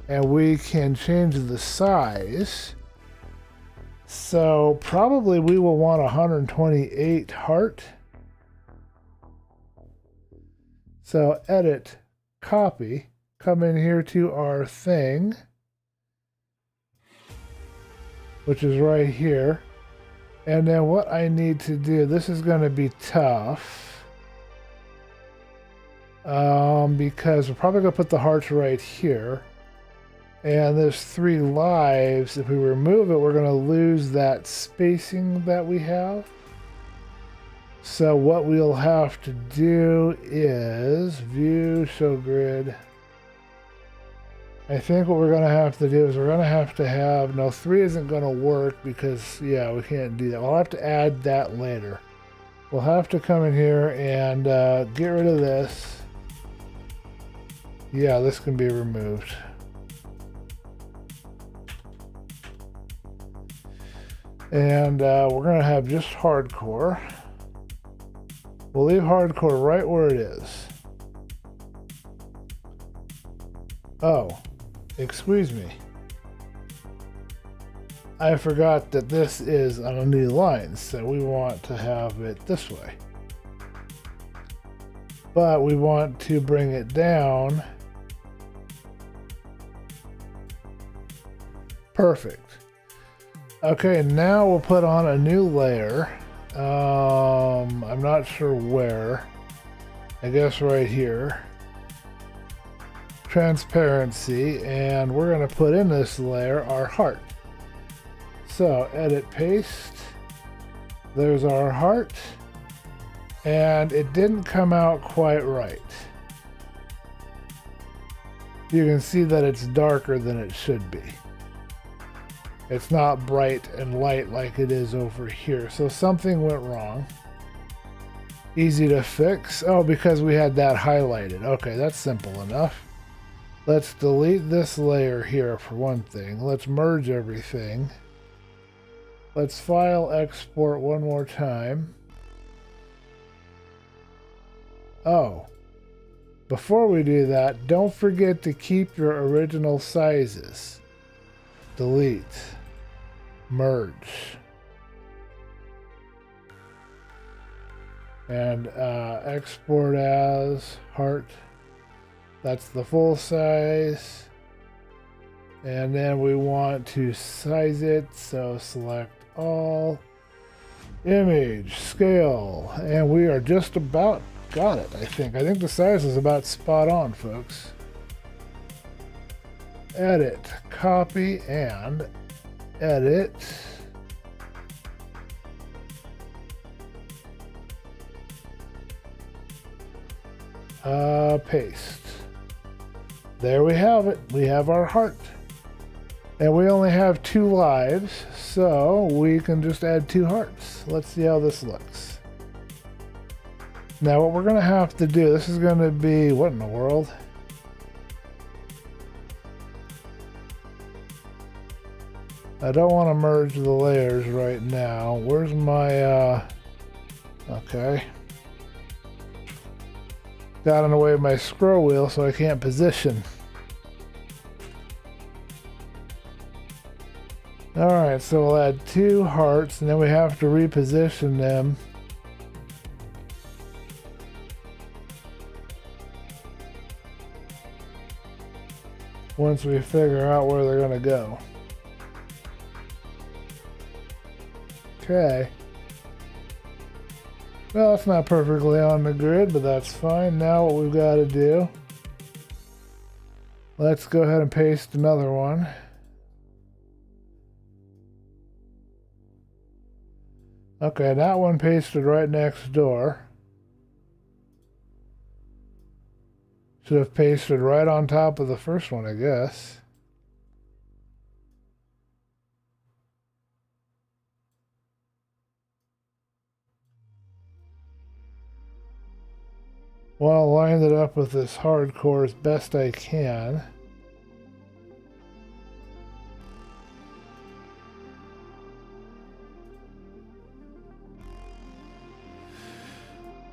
[SPEAKER 1] and we can change the size So probably we will want 128 heart. So edit, copy, come in here to our thing, which is right here. And then what I need to do, this is going to be tough. Because we're probably going to put the hearts right here. And there's 3 lives. If we remove it, we're going to lose that spacing that we have. So what we'll have to do is view, show grid. I think what we're going to have to do is we're going to have, no, 3 isn't going to work because, yeah, we can't do that. We'll have to add that later. We'll have to come in here and get rid of this. Yeah, this can be removed. And we're going to have just hardcore. We'll leave hardcore right where it is. Oh, excuse me. I forgot that this is on a new line, so we want to have it this way. But we want to bring it down. Perfect. Okay, now we'll put on a new layer. I'm not sure where. I guess right here. Transparency, and we're going to put in this layer our heart. So edit, paste. There's our heart. And it didn't come out quite right. You can see that it's darker than it should be. It's not bright and light like it is over here. So something went wrong. Easy to fix. Oh, because we had that highlighted. Okay, that's simple enough. Let's delete this layer here for one thing. Let's merge everything. Let's file export one more time. Oh, before we do that, don't forget to keep your original sizes. Delete. Merge. And export as heart. That's the full size. And then we want to size it, so select all. Image, scale, and we are just about got it, I think. I think the size is about spot on, folks. Edit, copy, and edit. Paste. There we have it. We have our heart. And we only have 2 lives, so we can just add 2 hearts. Let's see how this looks. Now what we're going to have to do, this is going to be, what in the world? I don't want to merge the layers right now. Where's my, okay. Got in the way of my scroll wheel so I can't position. Alright, so we'll add 2 hearts and then we have to reposition them. Once we figure out where they're going to go. Okay. Well, it's not perfectly on the grid, but that's fine. Now what we've got to do, let's go ahead and paste another one. Okay, that one pasted right next door. Should have pasted right on top of the first one, I guess. Well, I'll line it up with this hardcore as best I can.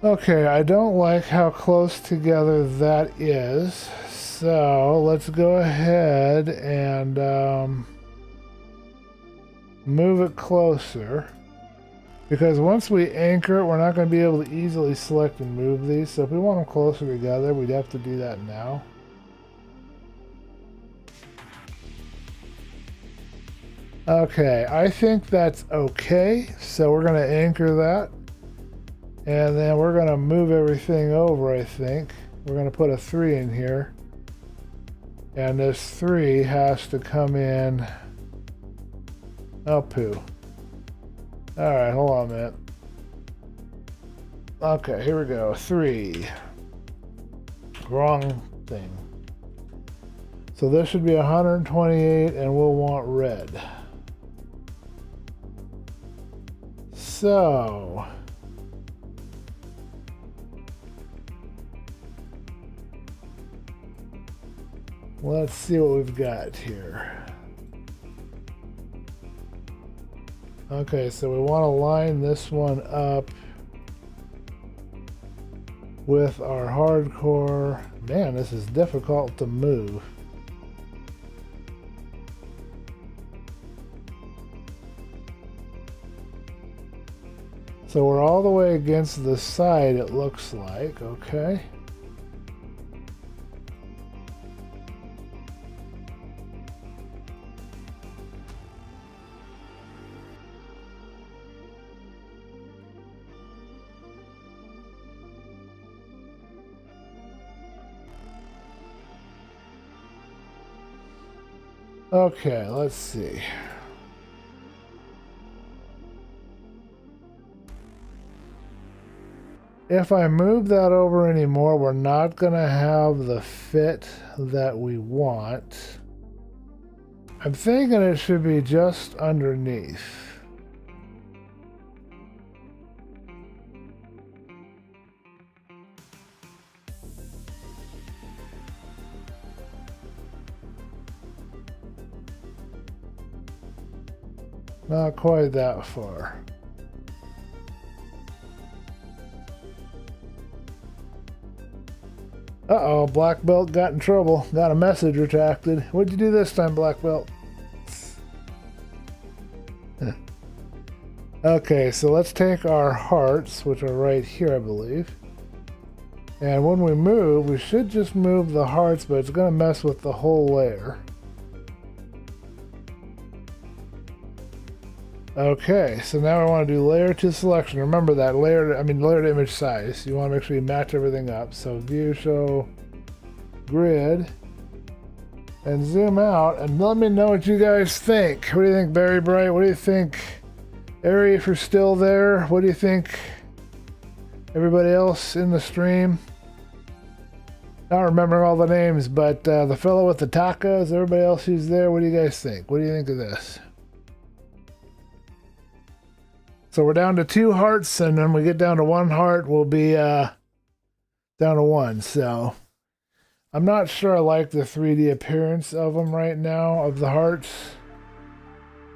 [SPEAKER 1] Okay, I don't like how close together that is, so let's go ahead and move it closer. Because once we anchor it, we're not going to be able to easily select and move these. So if we want them closer together, we'd have to do that now. Okay, I think that's okay. So we're going to anchor that. And then we're going to move everything over, I think. We're going to put a 3 in here. And this 3 has to come in. Oh, poo. Alright, hold on a minute. Okay, here we go. 3. Wrong thing. So this should be 128, and we'll want red. So let's see what we've got here. Okay, so we want to line this one up with our hardcore. Man, this is difficult to move. So we're all the way against the side, it looks like, okay. Okay, let's see. If I move that over anymore, we're not going to have the fit that we want. I'm thinking it should be just underneath. Not quite that far. Uh-oh, black belt got in trouble. Got a message retracted. What'd you do this time, black belt? Okay, so let's take our hearts, which are right here, I believe. And when we move, we should just move the hearts, but it's going to mess with the whole layer. Okay, so now I want to do layer to selection. Remember that layer to image size. You want to make sure you match everything up. So view, show, grid, and zoom out, and let me know what you guys think. What do you think, Barry Bright? What do you think, Ari, if you're still there? What do you think, everybody else in the stream? Not remembering all the names, but the fellow with the tacos, everybody else who's there, what do you guys think? What do you think of this? So we're down to 2 hearts, and then we get down to 1 heart, we'll be down to 1. So I'm not sure I like the 3D appearance of them right now, of the hearts,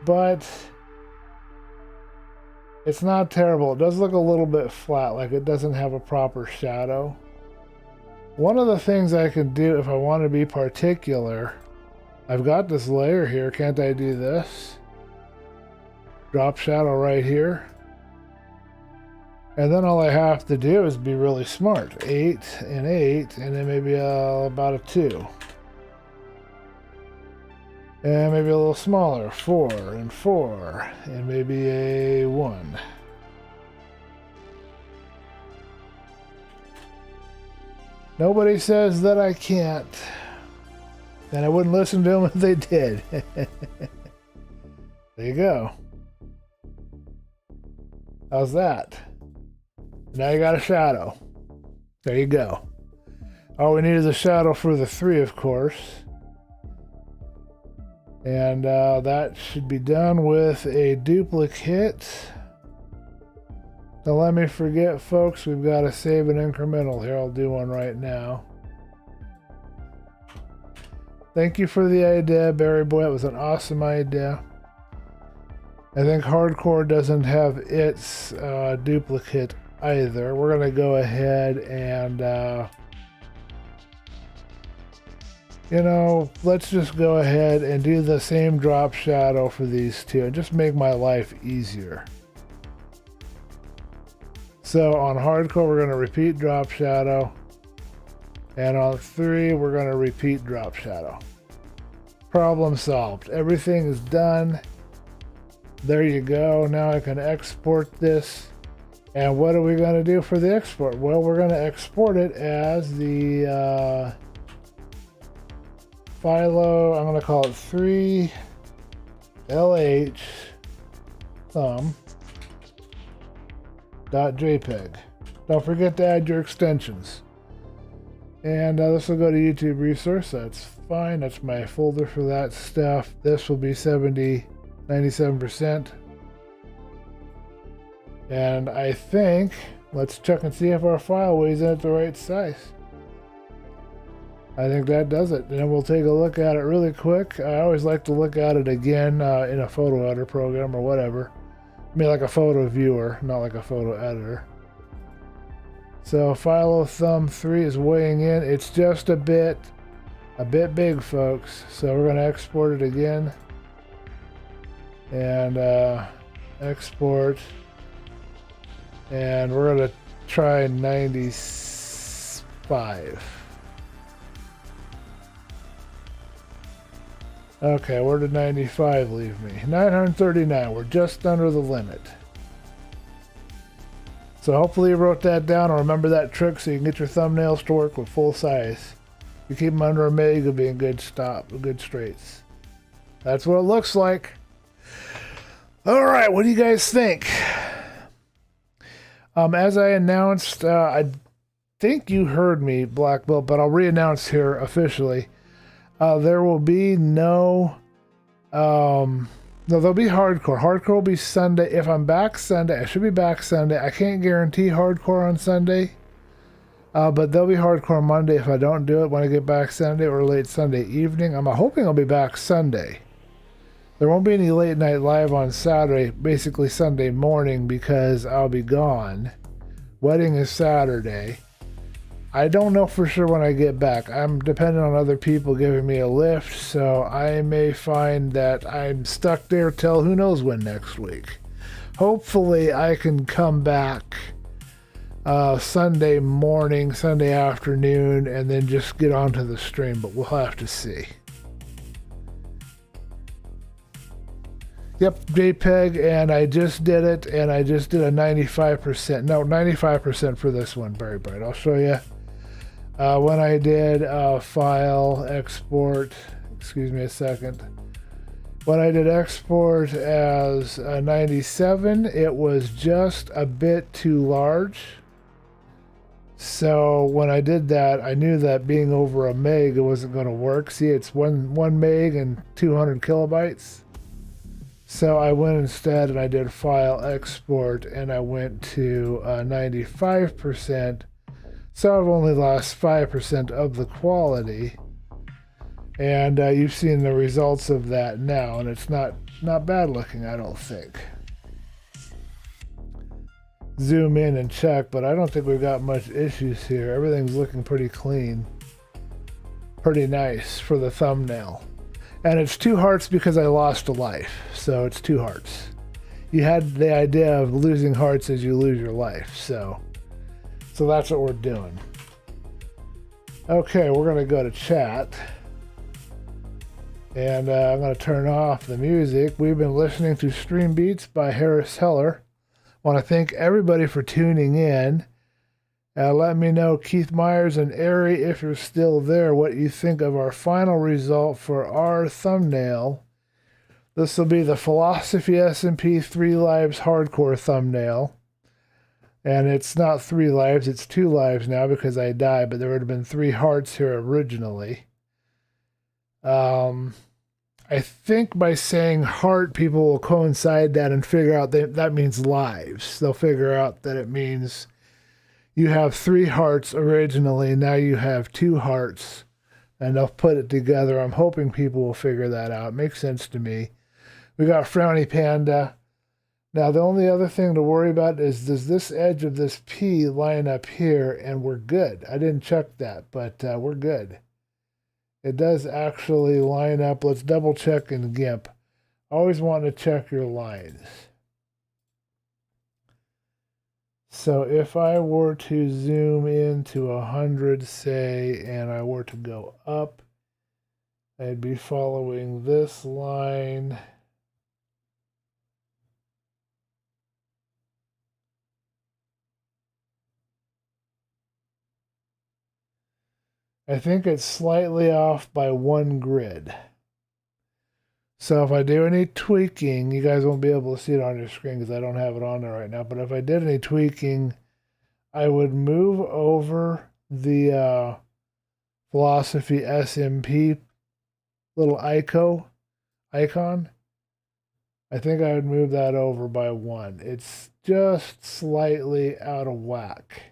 [SPEAKER 1] but it's not terrible. It does look a little bit flat, like it doesn't have a proper shadow. One of the things I can do if I want to be particular, I've got this layer here. Can't I do this? Drop shadow right here. And then all I have to do is be really smart. 8 and 8, and then maybe about a 2. And maybe a little smaller. 4 and 4, and maybe a 1. Nobody says that I can't. And I wouldn't listen to them if they did. There you go. How's that? Now you got a shadow. There you go. All we need is a shadow for the 3, of course. And that should be done with a duplicate. Don't let me forget, folks, we've got to save an incremental here. I'll do one right now. Thank you for the idea, Barry Boy. It was an awesome idea. I think hardcore doesn't have its duplicate either. We're going to go ahead and you know, let's just go ahead and do the same drop shadow for these two and just make my life easier. So on hardcore, we're going to repeat drop shadow. And on 3, we're going to repeat drop shadow. Problem solved. Everything is done. There you go. Now I can export this. And what are we going to do for the export? Well, we're going to export it as the Philo, I'm going to call it 3LH thumb.jpg. Don't forget to add your extensions. And this will go to YouTube resource. That's fine. That's my folder for that stuff. This will be 97%. And I think, let's check and see if our file weighs in at the right size. I think that does it. And then we'll take a look at it really quick. I always like to look at it again in a photo editor program or whatever. I mean, like a photo viewer, not like a photo editor. So Philo Thumb 3 is weighing in. It's just a bit big, folks. So we're going to export it again. And export. And we're going to try 95. Okay, where did 95 leave me? 939. We're just under the limit. So hopefully you wrote that down or remember that trick so you can get your thumbnails to work with full size. You keep them under a meg, you'll be in good straights. That's what it looks like. All right, what do you guys think? As I announced, I think you heard me, Black Belt, but I'll re-announce here officially. There will be no, there'll be hardcore. Hardcore will be Sunday. If I'm back Sunday, I should be back Sunday. I can't guarantee hardcore on Sunday, but there'll be hardcore Monday if I don't do it when I get back Sunday or late Sunday evening. I'm hoping I'll be back Sunday. There won't be any late night live on Saturday, basically Sunday morning, because I'll be gone. Wedding is Saturday. I don't know for sure when I get back. I'm dependent on other people giving me a lift, so I may find that I'm stuck there till who knows when next week. Hopefully I can come back Sunday morning, Sunday afternoon, and then just get onto the stream, but we'll have to see. Yep, JPEG, and I just did it, and I just did a 95%. No, 95% for this one, Very Bright. I'll show you. When I did file export, excuse me a second. When I did export as 97, it was just a bit too large. So when I did that, I knew that being over a meg, it wasn't going to work. See, it's one meg and 200 kilobytes. So I went instead and I did file export and I went to 95%. So I've only lost 5% of the quality. And you've seen the results of that now, and it's not bad looking, I don't think. Zoom in and check, but I don't think we've got much issues here. Everything's looking pretty clean. Pretty nice for the thumbnail. And it's 2 hearts because I lost a life, so it's 2 hearts. You had the idea of losing hearts as you lose your life, so that's what we're doing. Okay, we're going to go to chat. And I'm going to turn off the music. We've been listening to Stream Beats by Harris Heller. Want to thank everybody for tuning in. Let me know, Keith Myers and Ari, if you're still there, what you think of our final result for our thumbnail. This will be the Philosophy SMP 3 Lives Hardcore thumbnail. And it's not 3 lives, it's 2 lives now because I died, but there would have been 3 hearts here originally. I think by saying heart, people will coincide that and figure out that means lives. They'll figure out that it means you have 3 hearts originally, now you have 2 hearts, and they'll put it together. I'm hoping people will figure that out. It makes sense to me. We got Frowny Panda. Now, the only other thing to worry about is, does this edge of this P line up here? And we're good. I didn't check that, but we're good. It does actually line up. Let's double check in Gimp. Always want to check your lines. So if I were to zoom into 100, say, and I were to go up, I'd be following this line. I think it's slightly off by 1 grid. So if I do any tweaking, you guys won't be able to see it on your screen because I don't have it on there right now. But if I did any tweaking, I would move over the Philosophy SMP little icon. I think I would move that over by 1. It's just slightly out of whack.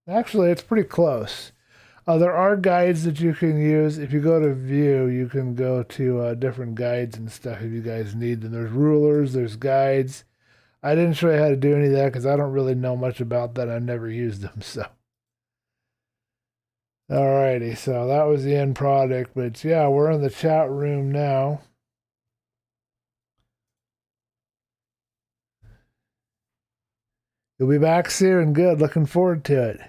[SPEAKER 1] Actually, it's pretty close. There are guides that you can use. If you go to view, you can go to different guides and stuff if you guys need them. There's rulers, there's guides. I didn't show you how to do any of that because I don't really know much about that. I've never used them, so. Alrighty, so that was the end product. But yeah, we're in the chat room now. You'll be back soon. Good. Looking forward to it.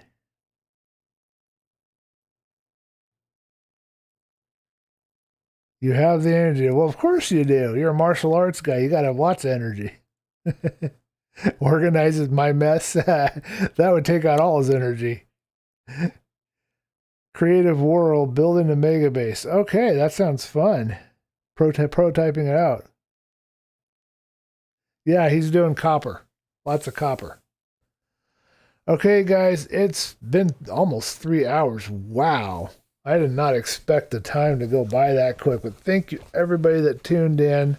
[SPEAKER 1] You have the energy. Well, of course you do. You're a martial arts guy. You got to have lots of energy. Organizes my mess. That would take out all his energy. Creative world, building a mega base. Okay, that sounds fun. Prototyping it out. Yeah, he's doing copper. Lots of copper. Okay, guys, it's been almost 3 hours. Wow. I did not expect the time to go by that quick, but thank you everybody that tuned in.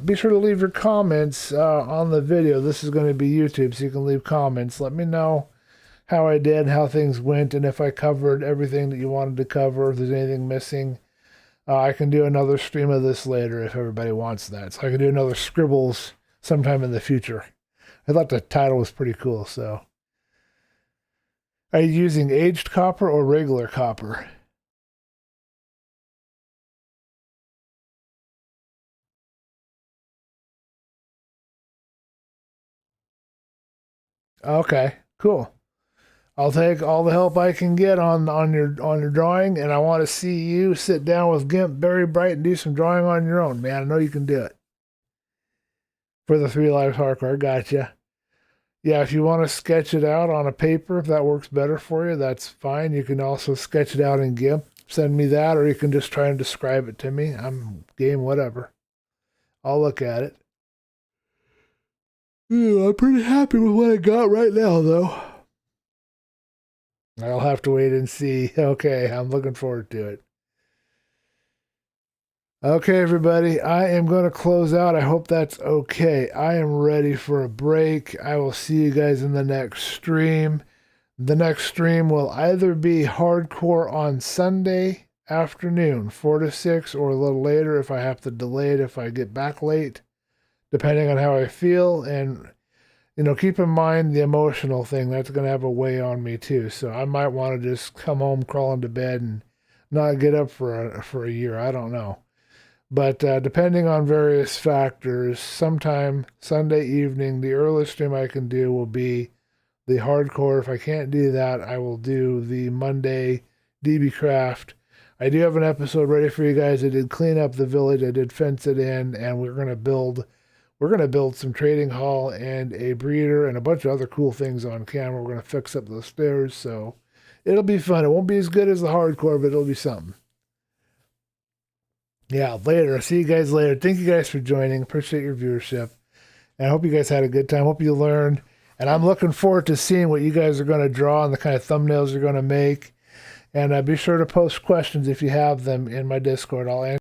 [SPEAKER 1] Be sure to leave your comments on the video. This is going to be YouTube, so you can leave comments. Let me know how I did, how things went, and if I covered everything that you wanted to cover, if there's anything missing. I can do another stream of this later if everybody wants that. So I can do another Scribbles sometime in the future. I thought the title was pretty cool, so. Are you using aged copper or regular copper? Okay, cool. I'll take all the help I can get on your drawing, and I want to see you sit down with Gimp, Very Bright, and do some drawing on your own, man. I know you can do it. For the 3 Lives hardcore, gotcha. Yeah, if you want to sketch it out on a paper, if that works better for you, that's fine. You can also sketch it out in Gimp. Send me that, or you can just try and describe it to me. I'm game, whatever. I'll look at it. Yeah, I'm pretty happy with what I got right now, though. I'll have to wait and see. Okay, I'm looking forward to it. Okay, everybody, I am going to close out. I hope that's okay. I am ready for a break. I will see you guys in the next stream. The next stream will either be hardcore on Sunday afternoon, 4 to 6, or a little later if I have to delay it if I get back late, depending on how I feel. And, you know, keep in mind the emotional thing. That's going to have a weigh on me, too. So I might want to just come home, crawl into bed, and not get up for a year. I don't know. But depending on various factors, sometime Sunday evening, the earliest stream I can do will be the hardcore. If I can't do that, I will do the Monday DB Craft. I do have an episode ready for you guys. I did clean up the village. I did fence it in, and we're gonna build some trading hall and a breeder and a bunch of other cool things on camera. We're gonna fix up those stairs, so it'll be fun. It won't be as good as the hardcore, but it'll be something. Yeah, later. I'll see you guys later. Thank you guys for joining. Appreciate your viewership. And I hope you guys had a good time. Hope you learned. And I'm looking forward to seeing what you guys are going to draw and the kind of thumbnails you're going to make. And be sure to post questions if you have them in my Discord. I'll answer.